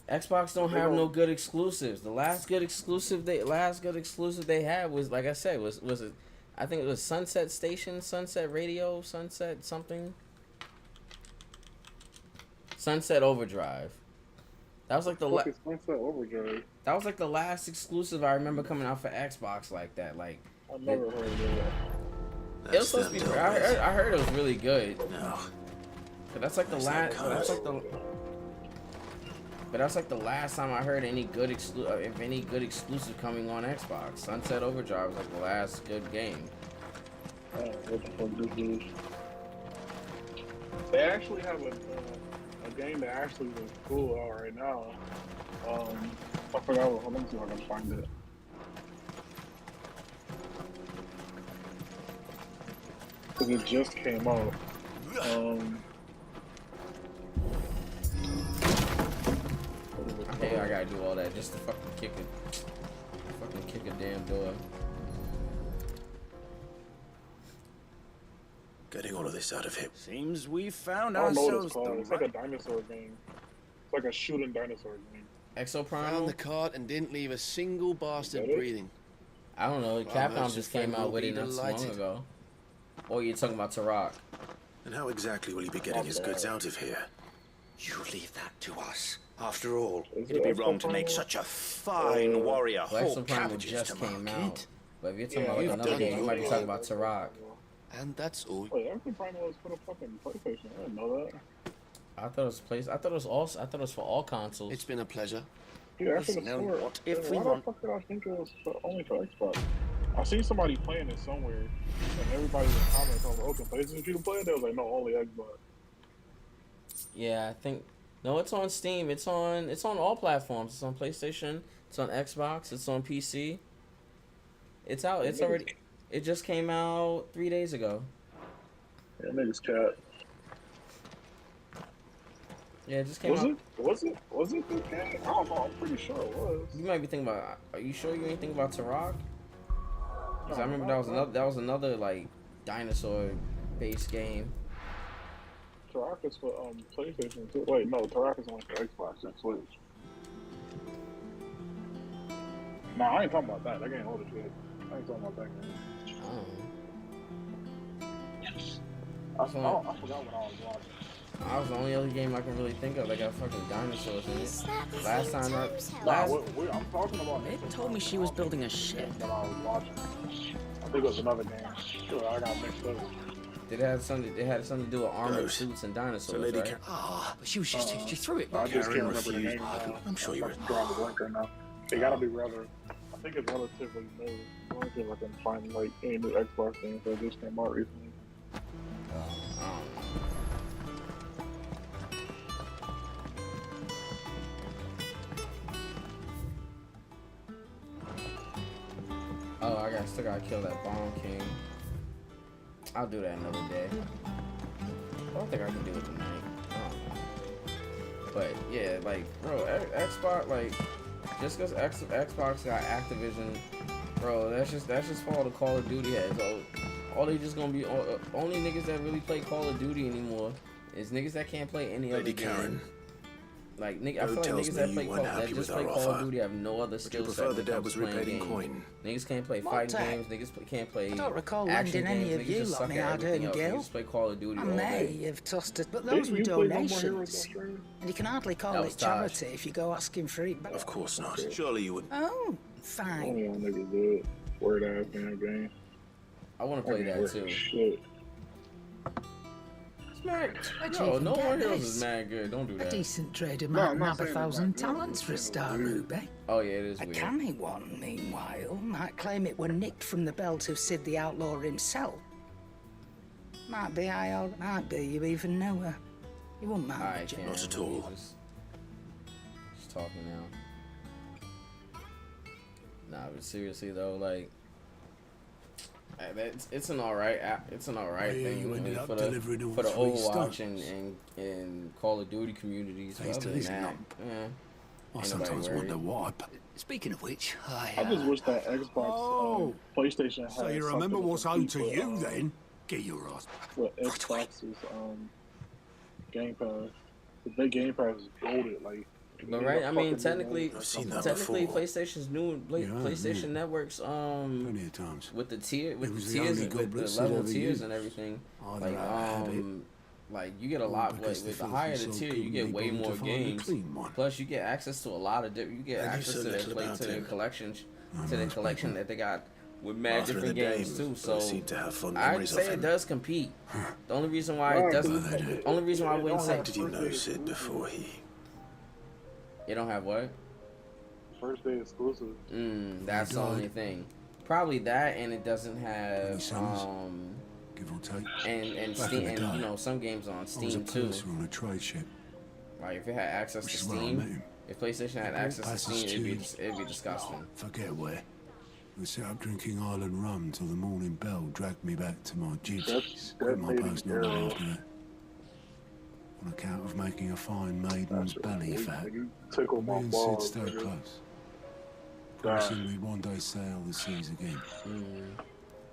K: Xbox don't have no good exclusives. The last good exclusive they had was, like I said, was it? I think it was Sunset Station, Sunset Radio, Sunset something. Sunset Overdrive. That was like the
O: Sunset Overdrive.
K: That was like the last exclusive I remember coming out for Xbox like that. Like
O: I never heard of that.
K: It was supposed to be. I heard it was really good.
R: No.
K: But that's like the last. But that's like the last time I heard any good exclusive coming on Xbox. Sunset Overdrive was like the last good game.
O: What the fuck this is? They actually have a game that actually looks cool out right now. I forgot. Let me see if I can find it. Because it just came out.
K: Hey, I gotta do all that just to fucking kick a damn door.
R: Getting all of this out of him.
L: Seems we found
O: I don't know what
L: ourselves
O: it's called. It's like a dinosaur game. It's like a shooting dinosaur game.
K: Exoprimal?
L: Found the cart and didn't leave a single bastard breathing.
K: I don't know. Capcom just came out with it not so long ago. Or you're talking about Turok.
R: And how exactly will he be getting his goods out of here?
J: You leave that to us. After all, it'd be wrong to make such a fine warrior haul cabbages to market.
K: But if you're talking about like another game, you might be talking about Turok.
L: And that's all.
O: Wait, Exoprimal was for the fucking PlayStation. I didn't know that.
K: I thought it was for all consoles.
L: It's been a pleasure.
O: Yeah, after the store.
L: What if we
O: why
L: want?
O: the fuck did I think it was only for Xbox? I seen somebody playing it somewhere, and everybody was commenting on, "Oh, can PlayStation people play it?" They was like, "No, only Xbox."
K: Yeah, I think no. It's on Steam. It's on all platforms. It's on PlayStation. It's on Xbox. It's on PC. It's out. It's already. It just came out 3 days ago.
O: Yeah, niggas cat.
K: Yeah, it just came out.
O: Was it this game? I don't know. I'm pretty sure it was.
K: You might be thinking about. Are you sure you ain't thinking about Turok? Because I remember that was another like dinosaur-based game.
O: Tarakas for PlayStation too. Wait, no, Tarakas only for Xbox and Switch. Nah, I ain't talking about that. That game old as shit. I ain't talking about that game. I forgot what I was watching.
K: That was the only other game I can really think of that got fucking dinosaurs in it. Last time
O: I'm talking about.
H: They told me she was building a ship.
O: That I was watching. I think it was another game. Sure, I got mixed up.
K: It had something to do with armored suits and dinosaurs, right?
J: But she was just she threw it.
O: I just can't remember the name.
J: I'm sure you're
O: drawing the blank right now. They gotta be rather. I think it's relatively new. I don't think I can find like any new Xbox games that just came out recently.
K: Oh, I still gotta kill that Bomb King. I'll do that another day. I don't think I can do it tonight. I don't know. But yeah, like, bro, Xbox, like, just because Xbox got Activision, bro, that's just for all the Call of Duty heads. All they just gonna be only niggas that really play Call of Duty anymore is niggas that can't play any other game. Like, I feel like niggas that play Call of Duty have no other skill set when it comes to playing games. Niggas can't play fighting games. Niggas can't play.
H: I don't recall
K: action
H: lending any
K: games.
H: of you lot me hard-earned gil.
K: Niggas play Call of Duty
H: I
K: all
H: may
K: day.
H: have tossed it, but those were donations. And you can hardly call it charity if you go asking for it back.
E: Of course not. Surely you would.
H: Oh, fine.
O: Only on niggas do it. Word ass damn game.
K: I want to play that too.
O: Shit.
K: No, No More Heroes is mad good. Don't do that.
H: A decent trader might nab 1,000 talents for a star, Ruby.
K: Oh yeah, it is
H: A
K: weird.
H: canny one, meanwhile, might claim it were nicked from the belt of Sid the Outlaw himself. Might be might be you even know her. You wouldn't mind, would you?
E: Not at all.
K: Just talking now. Nah, but seriously though, like, it's an alright thing for the Overwatch and Call of Duty communities.
F: Thanks to this lump. I sometimes wonder why.
J: Speaking of which,
O: I just wish that Xbox, PlayStation had.
V: So you remember what's owed to you then? Get your ass.
O: What Xbox's Game Pass? The big Game Pass is golded, like.
K: But right, I mean, technically, PlayStation's new PlayStation Networks,
V: plenty of times
K: with the tiers, with
V: the
K: level tiers and everything, like you get a lot. With the higher the tier, you get way more games. Plus, you get access to a lot of different. You get access to the collection that they got with mad different games too. So I'd say it does compete. The only reason why it doesn't, the only reason why I wouldn't say.
E: Did you know Sid before he?
K: You don't have what?
O: First day exclusive.
K: That's the only thing. Probably that, and it doesn't have
V: give or take.
K: And Steam, and you know some games on Steam too.
V: On a trade ship.
K: Like if it had access to Steam, if PlayStation had access to Steam, it'd be disgusting.
V: Forget where. We sat up drinking Island rum till the morning bell dragged me back to my duties. Quit my post not long after that. On account of making a fine maiden's belly fat. Me and Sid stayed close. Promising we'd one day sail the seas again.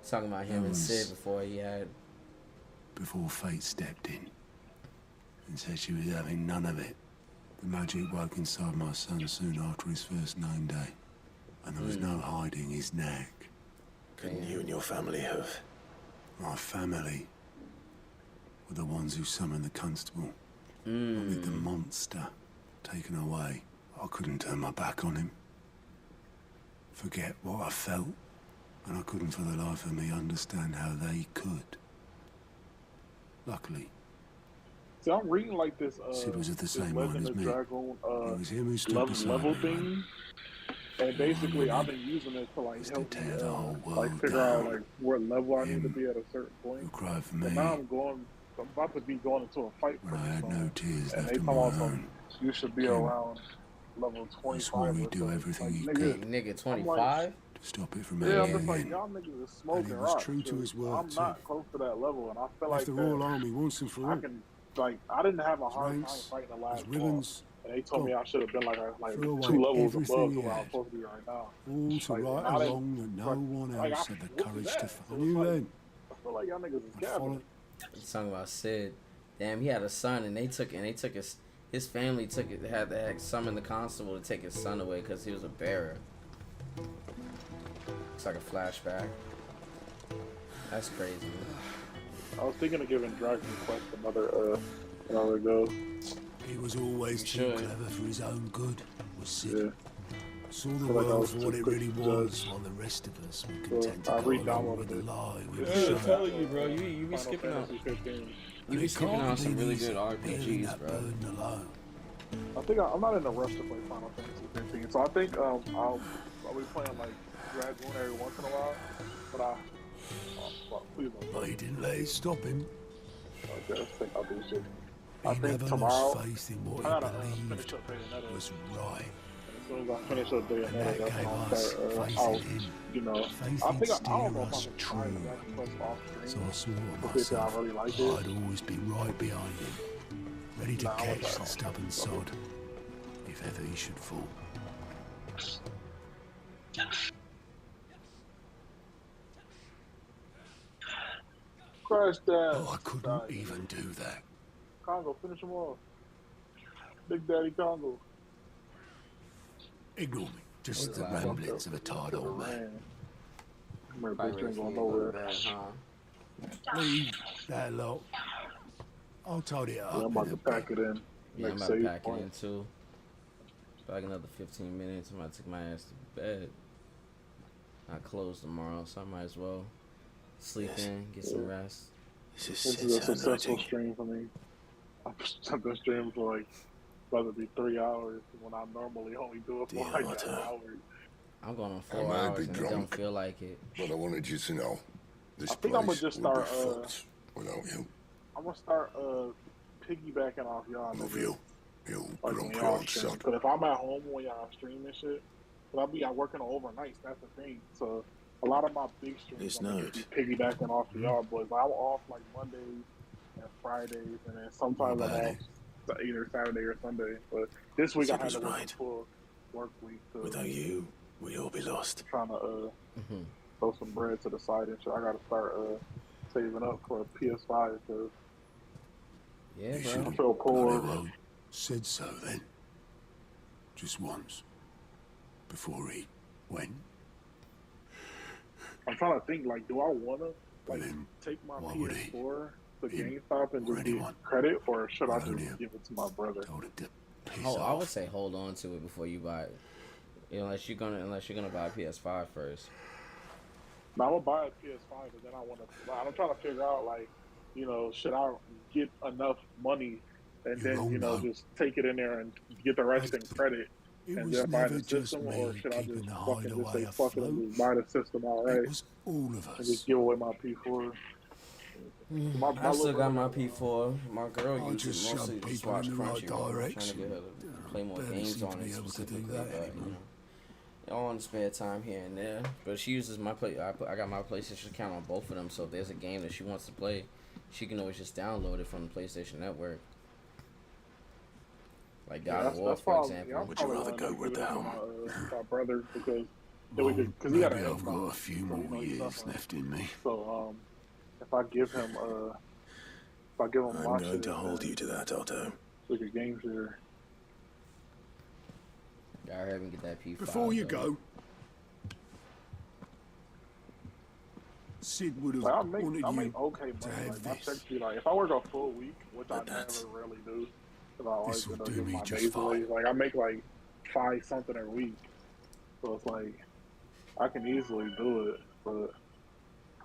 K: Talking about him and Sid
V: before fate stepped in and said she was having none of it. The magic woke inside my son soon after his first name day, and there was no hiding his knack.
E: Couldn't you and your family have?
V: My family were the ones who summoned the constable. With the monster taken away, I couldn't turn my back on him. Forget what I felt, and I couldn't for the life of me understand how they could. Luckily,
O: so I'm reading like this.
V: Sid was of the same mind as me.
O: Dragon,
V: it was him who stood beside
O: level
V: me.
O: thing. And basically, I've been using it to like help me like figure out like what level I need to be at a certain point.
V: Cried for me.
O: And now I'm about to be going into a fight.
V: When I had no tears
O: and
V: left
O: they
V: of
O: come
V: my
O: out
V: own.
O: You should be around level 25.
V: Swore he'd do everything he could.
K: Nigga, 25?
V: To stop it from
O: happening.
V: happening
O: Yeah, I'm just like,
V: again.
O: y'all niggas is smoking
V: And he was
O: rocks.
V: true to his word
O: I'm
V: too.
O: not close to that level, and I feel like
V: Left the Royal Army once and for all.
O: I can, like, I didn't have a hard time
V: ranks,
O: fighting the last
V: his ribbons,
O: boss. And they told me I should have been like
V: threw
O: 2
V: away
O: levels
V: everything
O: above
V: he
O: where I'm
V: had.
O: supposed to be right now.
V: All to
O: Like,
V: right
O: now they-
V: along that no one else had the courage to
O: So
V: find
O: it's
V: you
O: like,
V: then.
O: I feel like y'all niggas is
V: I'd
O: gabbing.
K: He's talking about Sid. Damn, he had a son, and they took his family took it, had summoned the constable to take his son away because he was a bearer. It's like a flashback. That's crazy.
O: I was thinking of giving Dragon Quest another go.
F: He was always too clever for his own good, was Sid.
O: Yeah.
F: Saw the world for what it really was, while the rest of us were content to go along with the lie we were
K: I'm
F: shown.
K: telling you, bro. You be skipping out. You be skipping out some really good RPGs, bro.
O: I think I'm not in a rush to play Final Fantasy 15, so I think I'll be playing like Dragon every once in a while. But please don't.
F: But he didn't let it stop him.
O: Okay, I think I'll do shit.
F: He
O: I think
F: never
O: tomorrow
F: lost faith in what
O: I gotta
F: he
O: finish
F: believed
O: up Bayonetta.
F: was right.
O: As soon as I finish up Bayonetta,
F: that
O: that's
F: gave
O: when I'll
F: us
O: start.
F: faith
O: I'll,
F: in him.
O: you know,
F: Faith
O: I
F: in
O: don't know if
F: steer
O: I'm
F: us
O: gonna try
F: true.
O: Dragon Quest off
F: So
O: stream.
F: I swore to
O: I
F: myself
O: really like it.
F: I'd always be right behind him, ready to catch the stubborn sod, if ever he should fall.
O: Crash that.
F: Oh, I couldn't even do that.
O: Congo, finish him off. Big Daddy Congo.
F: Ignore me. Just the ramblings of a tired old man.
O: My bitch ain't going nowhere.
F: Leave that lot. I'll tidy it up.
O: Yeah, I'm about to pack it in.
K: Yeah, I'm about to pack it in too. Back another 15 minutes. I'm about to take my ass to bed. I close tomorrow, so I might as well sleep in, get some rest.
O: This is a successful stream for me. I've been streaming for like about to be 3 hours when I normally only do it for like an hour.
K: I'm going on 4 hours and I don't feel like it.
C: But I wanted you to know, this
O: I think I'm gonna
C: place
O: just
C: would be
O: start.
C: fucked without you.
O: I'm gonna start piggybacking off y'all.
C: Love you. You
O: Like when
C: grumpy
O: y'all
C: old
O: stream.
C: suck.
O: But if I'm at home when y'all stream and shit, but I'll be working overnights. That's the thing. So a lot of my big streams, I'm gonna be piggybacking off of y'all boys. I'm off like Mondays and Fridays, and then sometimes I'm off either Saturday or Sunday. But this week I had to work a full work week.
E: Without you, we'd all be lost.
O: Trying to throw some bread to the side and shit. I gotta start saving up for a PS5 because
K: yeah,
O: I feel poor.
F: Said so then. Just once. Before he went.
O: I'm trying to think, like, do I want to take my PS4 to GameStop and just get credit, or should I just give it to my brother?
K: Oh, I would say hold on to it before you buy it. You know, unless you're gonna buy a PS5 first.
O: Now, I would buy a PS5, but then I'm trying to figure out, like, you know, should I get enough money and then, you know, just take it in there and get the rest in credit and then buy the system, or should I just fucking just say fuck it and just buy the system outright and just give away my P4?
K: I still got my P4. My girl uses it mostly to watch Crunchyroll. I'm trying to get her to play more games on it specifically, but you know, all in spare time here and there. But she uses my play. I got my PlayStation account on both of them, so if there's a game that she wants to play, she can always just download it from the PlayStation Network. Like God of War, for example.
E: Would you rather go with the helm?
O: My brother, because he got
F: I've got a few more years left in me.
O: So if I give him my
E: I'm going to hold you to that, Otto.
O: Like a game share.
K: I heard him get that P5.
F: Before you go, Sid would have wanted you
O: okay money.
F: to have
O: Like, my
F: this.
O: checks be like, if I work a full week, which I never really do, because I always
F: This'll
O: end up
F: do
O: getting
F: me
O: my
F: just
O: days
F: fine.
O: away. Like I make like 5 something a week, so it's like I can easily do it, but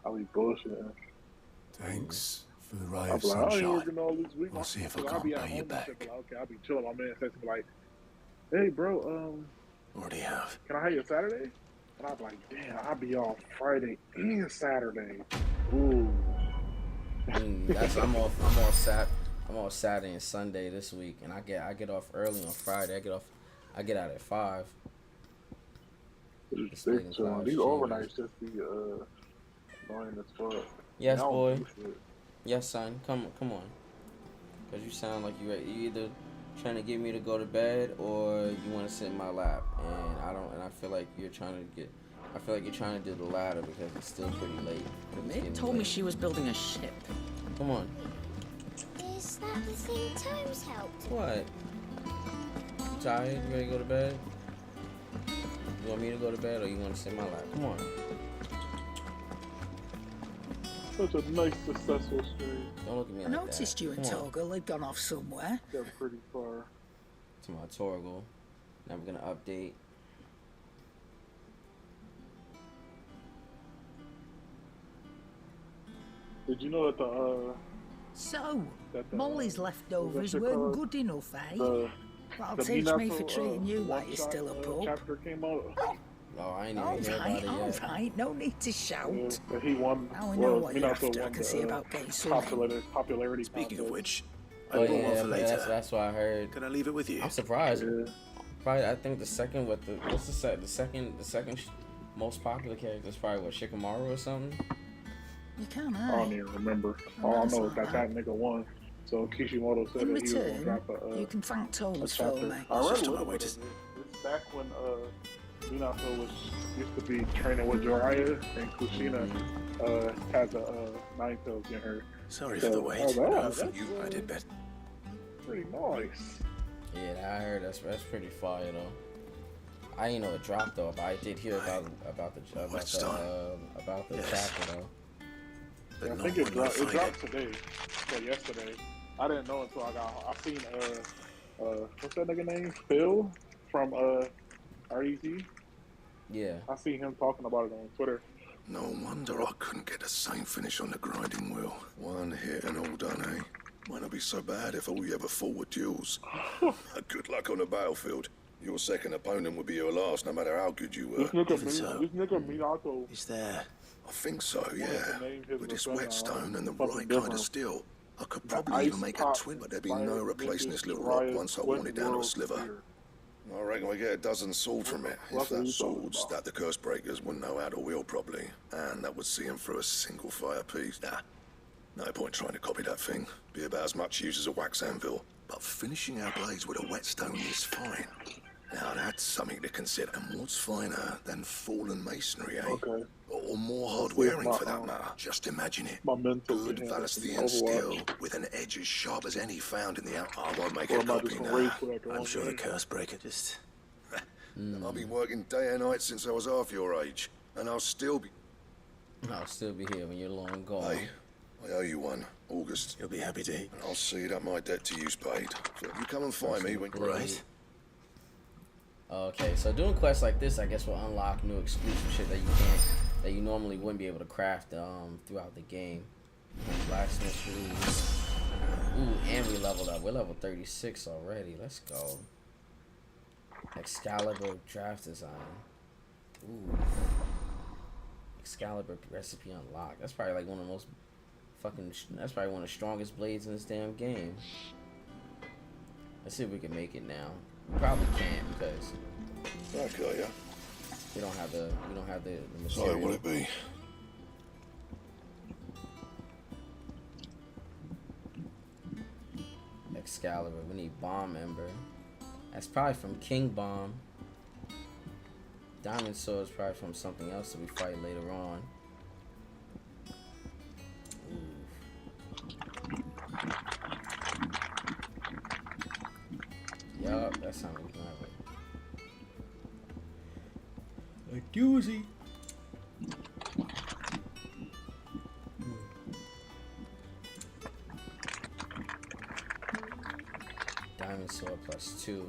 O: I'll be bullshitting.
F: Thanks for the ray
O: I'll
F: of
O: be like, I ain't
F: sunshine.
O: working all this week.
F: I'll see if I
O: I'll
F: can't
O: be at
F: pay you
O: home and
F: back.
O: shit, but okay, I'll be chilling. My man says to me like, "Hey, bro,
E: Already have.
O: can I have you Saturday?" And I'll be like, "Damn, I'll be off Friday and Saturday." Ooh.
K: I'm off Saturday and Sunday this week, and I get off early on Friday. I get out at 5.
O: These overnights just be annoying as fuck.
K: Yes, boy. Yes, son. Come on. Cause you sound like you either trying to get me to go to bed or you want to sit in my lap, and I feel like you're trying to do the latter because it's still pretty late.
P: Meg told me she was building a ship.
K: Come on.
B: Is that the thing Tomes helped?
K: What? You tired? You ready to go to bed? You want me to go to bed or you want to sit in my lap? Come on.
O: Such a nice, successful stream.
K: Don't look at me
H: I
K: like
H: noticed
K: that.
H: you and
K: Come on.
H: Torgal had gone off somewhere.
O: Got pretty far.
K: To my Torgal. Now we're gonna update.
O: Did you know that the
H: So,
O: that the,
H: Molly's leftovers
O: what's it
H: weren't
O: called?
H: good enough, eh?
O: The
H: That'll teach me for
O: Minato,
H: treating you like you're
O: one-shot,
H: still a pup.
O: chapter came out.
K: Oh, I ain't even hear about it yet.
H: Alright, no need to shout.
O: Yeah, he won.
H: Now I know
O: Well,
H: what you're
O: Minato
H: after. I
O: won
H: can
O: the
H: see about getting swimming.
O: popularity.
R: Speaking of
O: contest.
R: which,
K: Oh
R: I brought one
K: yeah,
R: for later.
K: that's what I heard.
R: Can I leave it with you?
K: I'm surprised.
O: Yeah.
K: Probably, I think the second with the what's the set? The second most popular character is probably what, Shikamaru or something.
H: You can,
O: I don't even remember. All I know is that that nigga won. So Kishimoto said
H: In
O: that he was gonna
H: return,
O: drop a
H: you can thank
O: a
H: Tomes for
O: chapter.
H: me.
O: I read
R: Just
O: a
R: on my
O: little
R: way
O: bit
R: to-
O: of it. It's back when Minato used to be training with Jiraiya and Kushina had the Nine Tails in her.
R: Sorry
O: So,
R: for the wait.
O: I was like, oh,
R: No, for
O: that's,
R: you, I did bet.
O: pretty nice.
K: Yeah, I heard that's pretty fire though. I didn't know it dropped though, but I did hear about the chapter though.
O: Yeah, I think it dropped today or yesterday. I didn't know until I seen what's that nigga name? Phil from RET.
K: Yeah.
O: I seen him talking about it on Twitter.
C: No wonder I couldn't get the same finish on the grinding wheel. One hit and all done, eh? Might not be so bad if all you ever fought were duels. Good luck on the battlefield. Your second opponent would be your last, no matter how good you were.
O: This nigga Minato.
R: Is there?
C: I think so, yeah. With this whetstone and the
O: something
C: right kind
O: different.
C: of steel, I could probably even make a twin, but there'd be no replacing this little rock once I worn it down to a sliver. I reckon we get a dozen swords from it. If that's swords that the curse breakers wouldn't know how to wield properly, and that would see them through a single fire piece. Nah, no point trying to copy that thing. Be about as much use as a wax anvil. But finishing our blades with a whetstone is fine. Now that's something to consider. And what's finer than fallen masonry, eh?
O: Okay.
C: Or more hard wearing for that matter. Just imagine it. Good Valasthian steel with an edge as sharp as any found in the out. I won't make a copy now.
R: I'm sure the curse breaker just...
C: I've been working day and night since I was half your age, and I'll still be
K: here when you're long gone.
C: Hey, I owe you one, August.
R: You'll be happy to.
C: And I'll see that my debt to you's paid. So you come and find me when
R: Right.
K: Okay, so doing quests like this, I guess, will unlock new exclusive shit that you normally wouldn't be able to craft throughout the game. Blacksmith rules. Ooh, and we leveled up. We're level 36 already. Let's go. Excalibur draft design. Ooh. Excalibur recipe unlocked. That's probably like one of the most that's probably one of the strongest blades in this damn game. Let's see if we can make it now. We probably can't because
C: Okay, yeah.
K: we don't have the
C: So
K: material.
C: will it be?
K: Excalibur. We need Bomb Ember. That's probably from King Bomb. Diamond Sword is probably from something else that we fight later on. Yup, that's how we can have it. A doozy. Diamond Sword +2.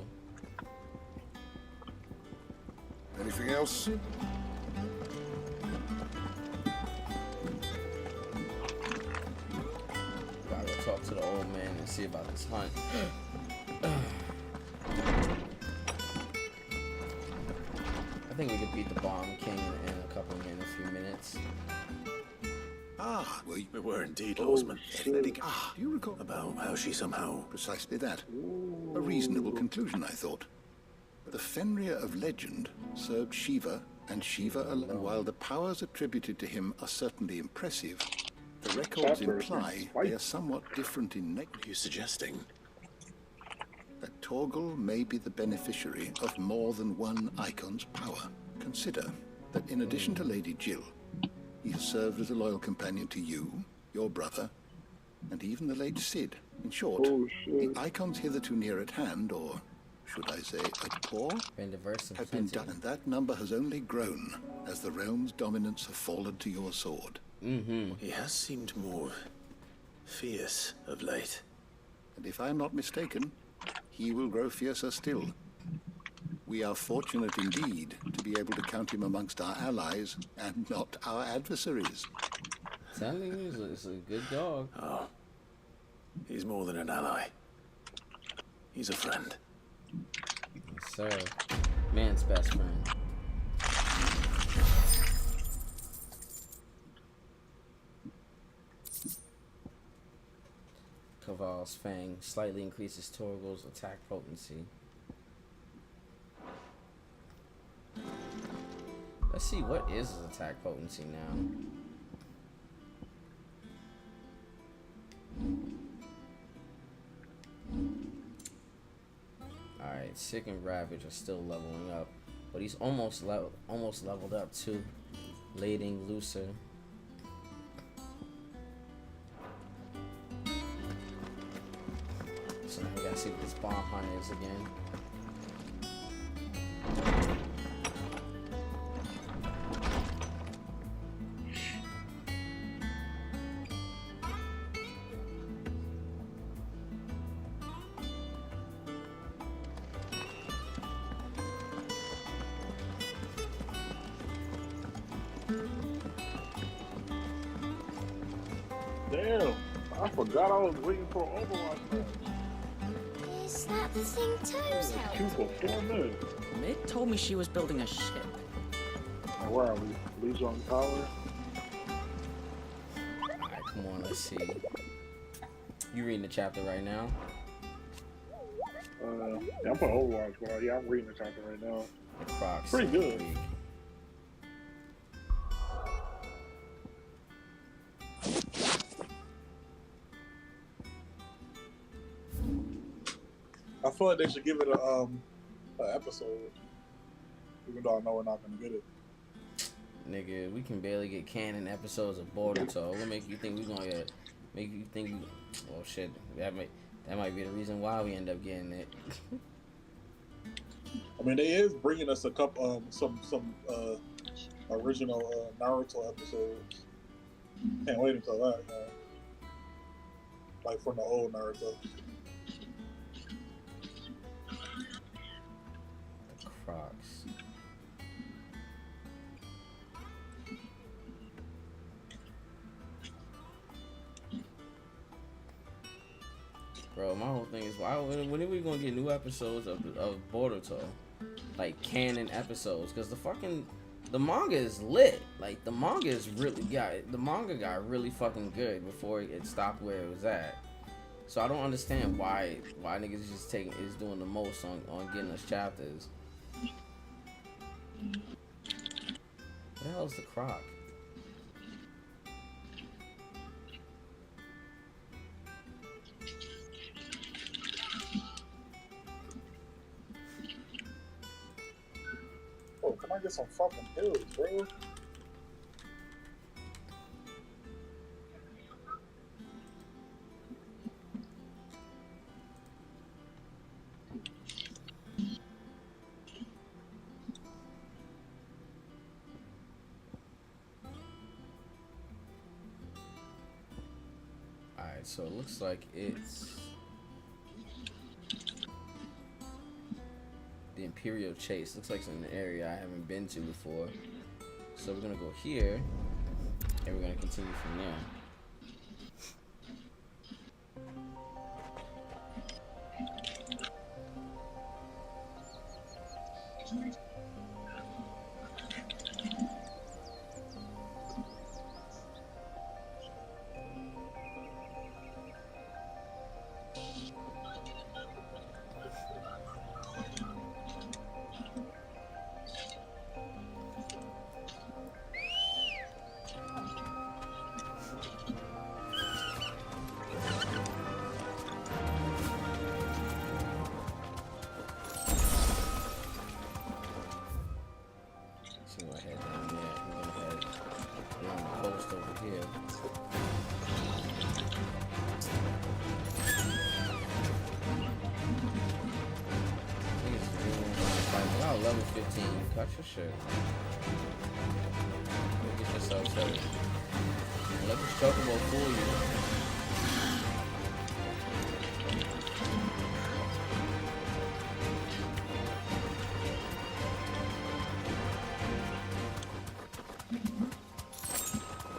C: Anything else?
K: Gotta go talk to the old man and see about this hunt. I think we could beat the Bomb King in a few minutes.
R: Ah, we were indeed, Lawsman. Do you recall about how she somehow...
D: Precisely that. A reasonable conclusion, I thought. The Fenrir of legend served Shiva, and Shiva alone. While the powers attributed to him are certainly impressive, the records imply they are somewhat different in nature.
R: What are you suggesting?
D: That Torgal may be the beneficiary of more than one icon's power. Consider that in addition to Lady Jill, he has served as a loyal companion to you, your brother, and even the late Cid. In short, the icons hitherto near at hand, or should I say at paw, have been done, and that number has only grown as the realm's dominance have fallen to your sword.
E: He has seemed more fierce of late.
D: And if I am not mistaken, he will grow fiercer still. We are fortunate indeed to be able to count him amongst our allies and not our adversaries.
K: Telling you, it's a good dog.
E: Oh, he's more than an ally. He's a friend.
K: Yes, sir. Man's best friend. Caval's Fang slightly increases Torgal's attack potency. Let's see, what is his attack potency now? Alright, Sick and Ravage are still leveling up, but he's almost leveled up too. Lading Looser. So now we gotta see what this bomb hunt is again.
O: Damn, I forgot I was waiting for Overwatch match.
B: Is that the thing Toes helped?
O: 2 for 4 minutes.
H: Mid told me she was building a ship.
O: Now, where are we? Legion Tower?
K: Alright, come on, let's see. You reading the chapter right now?
O: Yeah, I'm playing Overwatch, but yeah, I'm reading the chapter right now.
K: The Crocs.
O: Pretty good. I feel like they should give it a episode, even though I know we're not gonna get it.
K: Nigga, we can barely get canon episodes of Boruto. What make you think we gonna get? Make you think? Oh shit, that might be the reason why we end up getting it.
O: I mean, they is bringing us a couple some original Naruto episodes. Can't wait until that, man. Like from the old Naruto.
K: Crocs. Bro, my whole thing is when are we gonna get new episodes of Boruto, like canon episodes? Because the manga is lit. Like the manga got really fucking good before it stopped where it was at. So I don't understand why niggas is doing the most on getting us chapters. What the hell is the Croc?
O: Oh, can I get some fucking pills, bro?
K: So it looks like it's the Imperial Chase. Looks like it's an area I haven't been to before. So we're gonna go here, and we're gonna continue from there. level 15. Cut your shit. Go get yourself set. Let this chocobo fool you.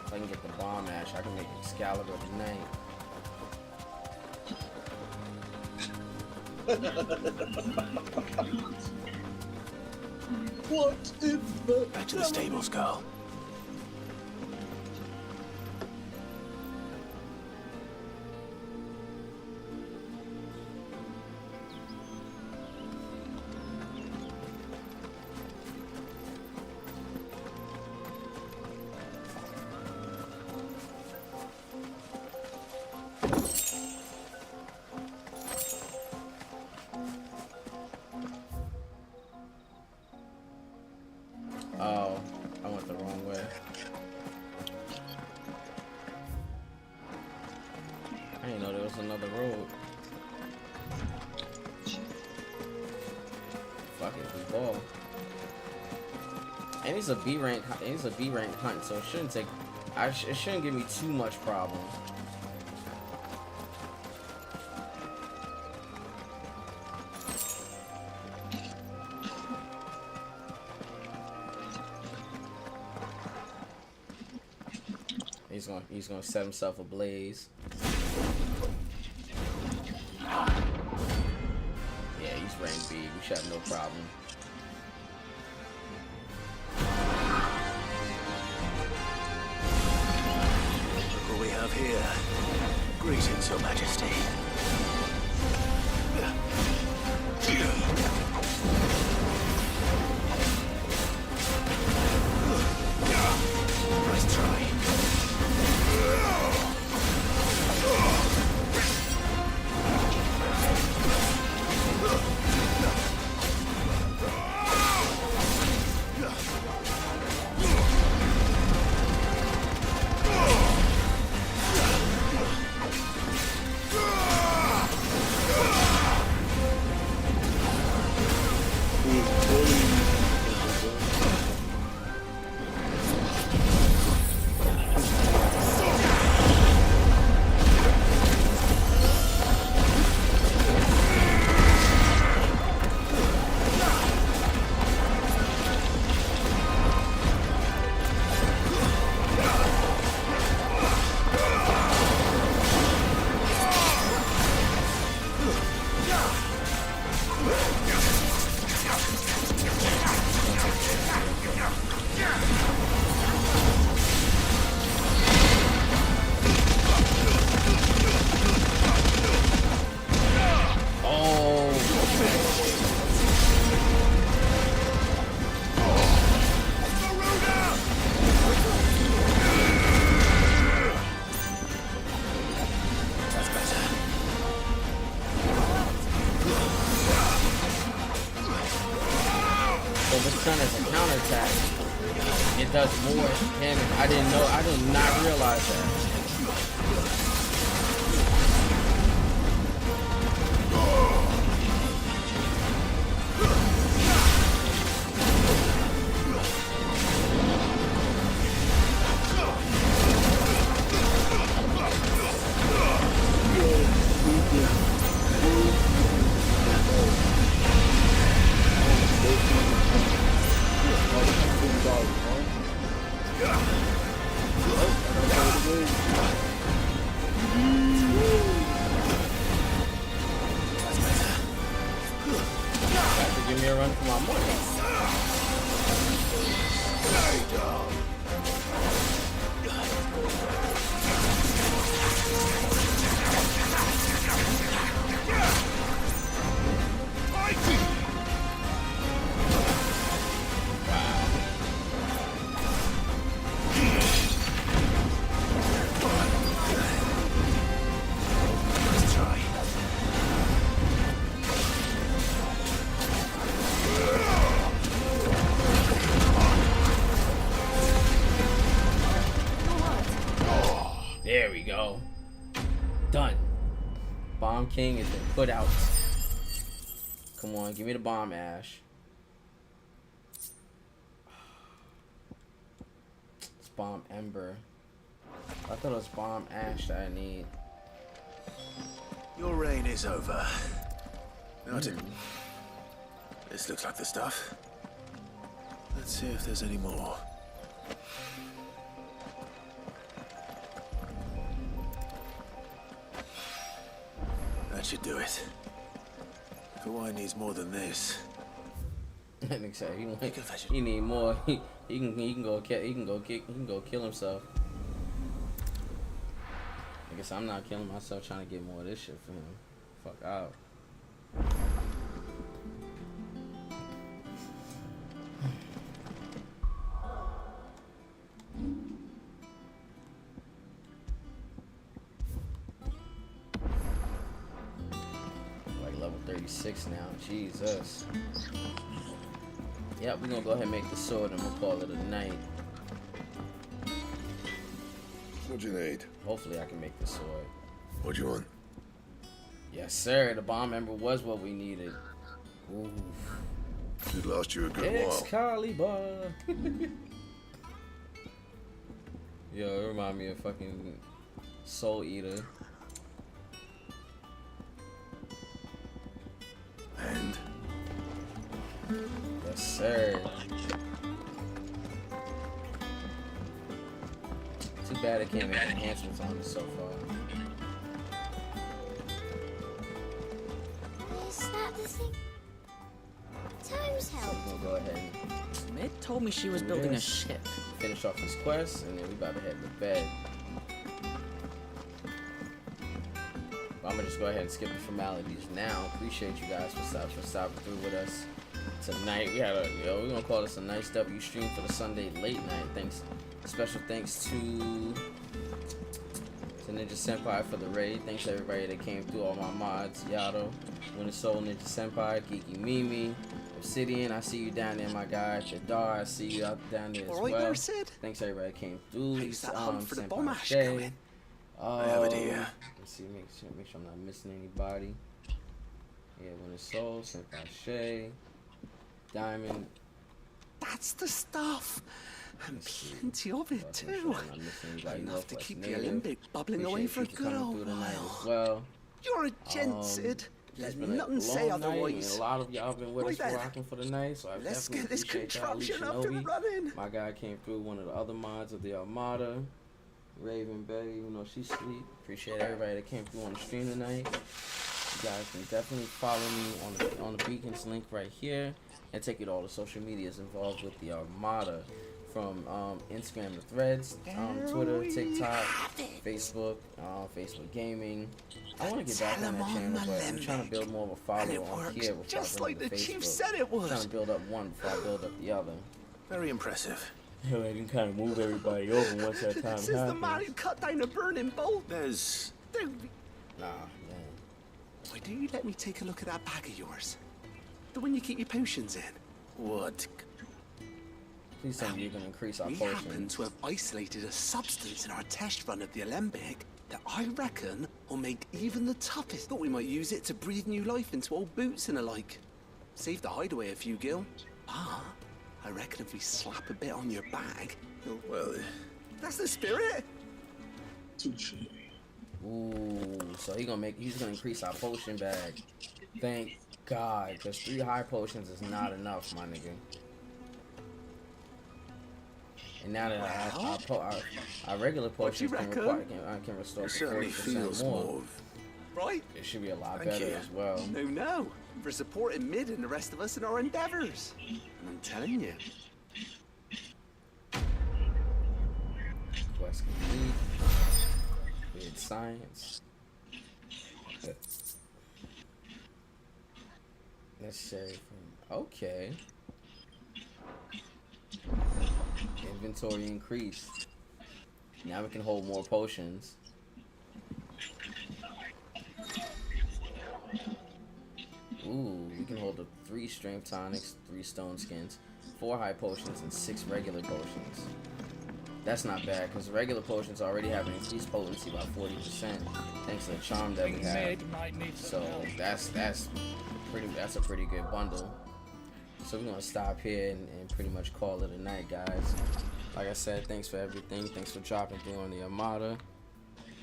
K: If I can get the bomb ash, I can make Excalibur tonight.
Q: What in the...
E: Back to the stables, girl.
K: Oh, I went the wrong way. I didn't know there was another road. Fuck it, we ball. And it's a B rank. It's a B rank hunt, so it shouldn't take. It shouldn't give me too much problem. He's gonna set himself ablaze. Yeah, he's rank B. We should have no problem.
E: Look what we have here. Greetings, Your Majesty. Nice try.
K: It does more damage. I didn't know. I did not realize that. Give me a run for my money. There we go. Done. Bomb King has been put out. Come on, give me the bomb, Ash. Bomb Ember. I thought it was Bomb Ash that I need.
E: Your reign is over. This looks like the stuff. Let's see if there's any more. That should do it. If a wine needs more than this.
K: He need more. He can go kill himself. I guess I'm not killing myself trying to get more of this shit for him. Fuck out. Like level 36 now. Jesus. Yep, we're gonna go ahead and make the sword and we'll call it a night.
C: What'd you need?
K: Hopefully I can make the sword.
C: What'd you want?
K: Yes, sir. The bomb ember was what we needed. Ooh.
C: Should last you a good while.
K: Excalibur. Yo, it remind me of fucking Soul Eater.
C: And?
K: Yes, sir. Too bad I can't make enhancements on it so far.
B: Is that the thing? Toes help.
K: We'll go ahead and
H: Mid told me she was building a ship.
K: finish off this quest, and then we about to head to bed. I'm gonna just go ahead and skip the formalities now. Appreciate you guys for stopping through with us tonight. We had we're gonna call this a nice W stream for the Sunday late night. Special thanks to Ninja Senpai for the raid. Thanks to everybody that came through, all my mods, Yato, Winter Soul, Ninja Senpai, Geeky Mimi, Obsidian, I see you down there, my guy. Jadar, I see you out down there as well.
J: There, Sid.
K: Thanks to everybody that came through.
J: How's that hunt for the
K: Senpai
J: bomb ash
K: Shay.
J: going?
E: I have it here.
K: Let's see, make sure I'm not missing anybody. Yeah, Winter Soul, Senpai Shay, Diamond.
J: That's the stuff. And plenty of it too. Enough to keep the Olympic bubbling away for a good old while.
K: Well,
J: you're a gent, Sid. Let
K: been
J: nothing say
K: night,
J: otherwise.
K: and a lot of y'all been with
J: Right
K: us
J: then.
K: rocking for the night, so I
J: Let's
K: definitely
J: get this
K: appreciate y'all.
J: contraption
K: Lee
J: up and
K: Shinobi,
J: running.
K: my guy came through, one of the other mods of the Armada. Raven Betty, even though she's asleep. Appreciate everybody that came through on the stream tonight. You guys can definitely follow me on the Beacons link right here and take you to all the social medias involved with the Armada, from Instagram to Threads, Twitter, TikTok, Facebook, Facebook Gaming. I want to get back on that channel, but I'm trying to build more of a follower on here before
J: just
K: I
J: like
K: bring
J: the
K: it to
J: chief
K: Facebook.
J: said it was.
K: I'm trying to build up one before I build up the other.
E: Very impressive.
K: I can kind of move everybody over once that time
J: This is the man who cut down a burning bolt.
E: There's...
K: Nah, man.
J: Why don't you let me take a look at that bag of yours? The one you keep your potions in.
E: What?
K: Please tell me you're going to increase our
J: We
K: potions.
J: happen to have isolated a substance in our test run of the Alembic that I reckon will make even the toughest. Thought we might use it to breathe new life into old boots and the like. Save the hideaway a few gil. Ah, I reckon if we slap a bit on your bag,
E: well,
J: that's the spirit.
K: Ooh, so he's gonna increase our potion bag. Thank God, because 3 high potions is not enough, my nigga. And now that our regular potions can restore 40% more.
J: Right?
K: It should be a lot better as well.
J: No. For supporting Mid and the rest of us in our endeavors. And I'm telling you.
K: Quest complete. Weird science. Necessary from... Okay. Inventory increased. Now we can hold more potions. Ooh, we can hold up 3 strength tonics, 3 stone skins, 4 high potions, and 6 regular potions. That's not bad, because regular potions already have an increased potency by 40%, thanks to the charm that we have. So that's a pretty good bundle. So we're gonna stop here and pretty much call it a night, guys. Like I said, thanks for everything. Thanks for dropping through on the Armada.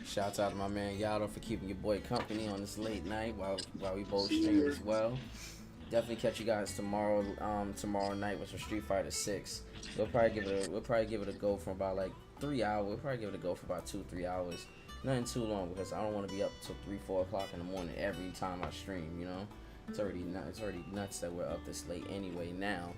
K: Shouts out to my man Yato for keeping your boy company on this late night while we both stream as well. Definitely catch you guys tomorrow night with some Street Fighter 6. We'll probably give it a go for about like 3 hours. We'll probably give it a go for about 2-3 hours. Nothing too long because I don't want to be up till 3-4 o'clock in the morning every time I stream. You know, it's already nuts that we're up this late anyway now.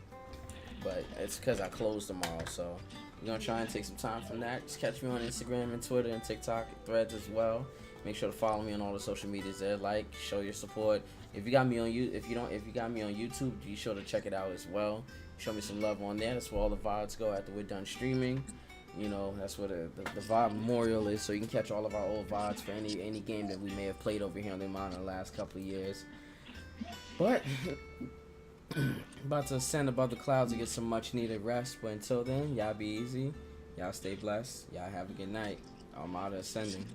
K: But it's because I close tomorrow, so we're gonna try and take some time from that. Just catch me on Instagram and Twitter and TikTok, Threads as well. Make sure to follow me on all the social medias there. Like, show your support. If you got me on if you got me on YouTube, be sure to check it out as well. Show me some love on there. That's where all the VODs go after we're done streaming. You know, that's where the VOD memorial is, so you can catch all of our old VODs for any game that we may have played over here on the Amount in the last couple of years. But about to ascend above the clouds to get some much needed rest. But until then, y'all be easy. Y'all stay blessed. Y'all have a good night. Armada ascending.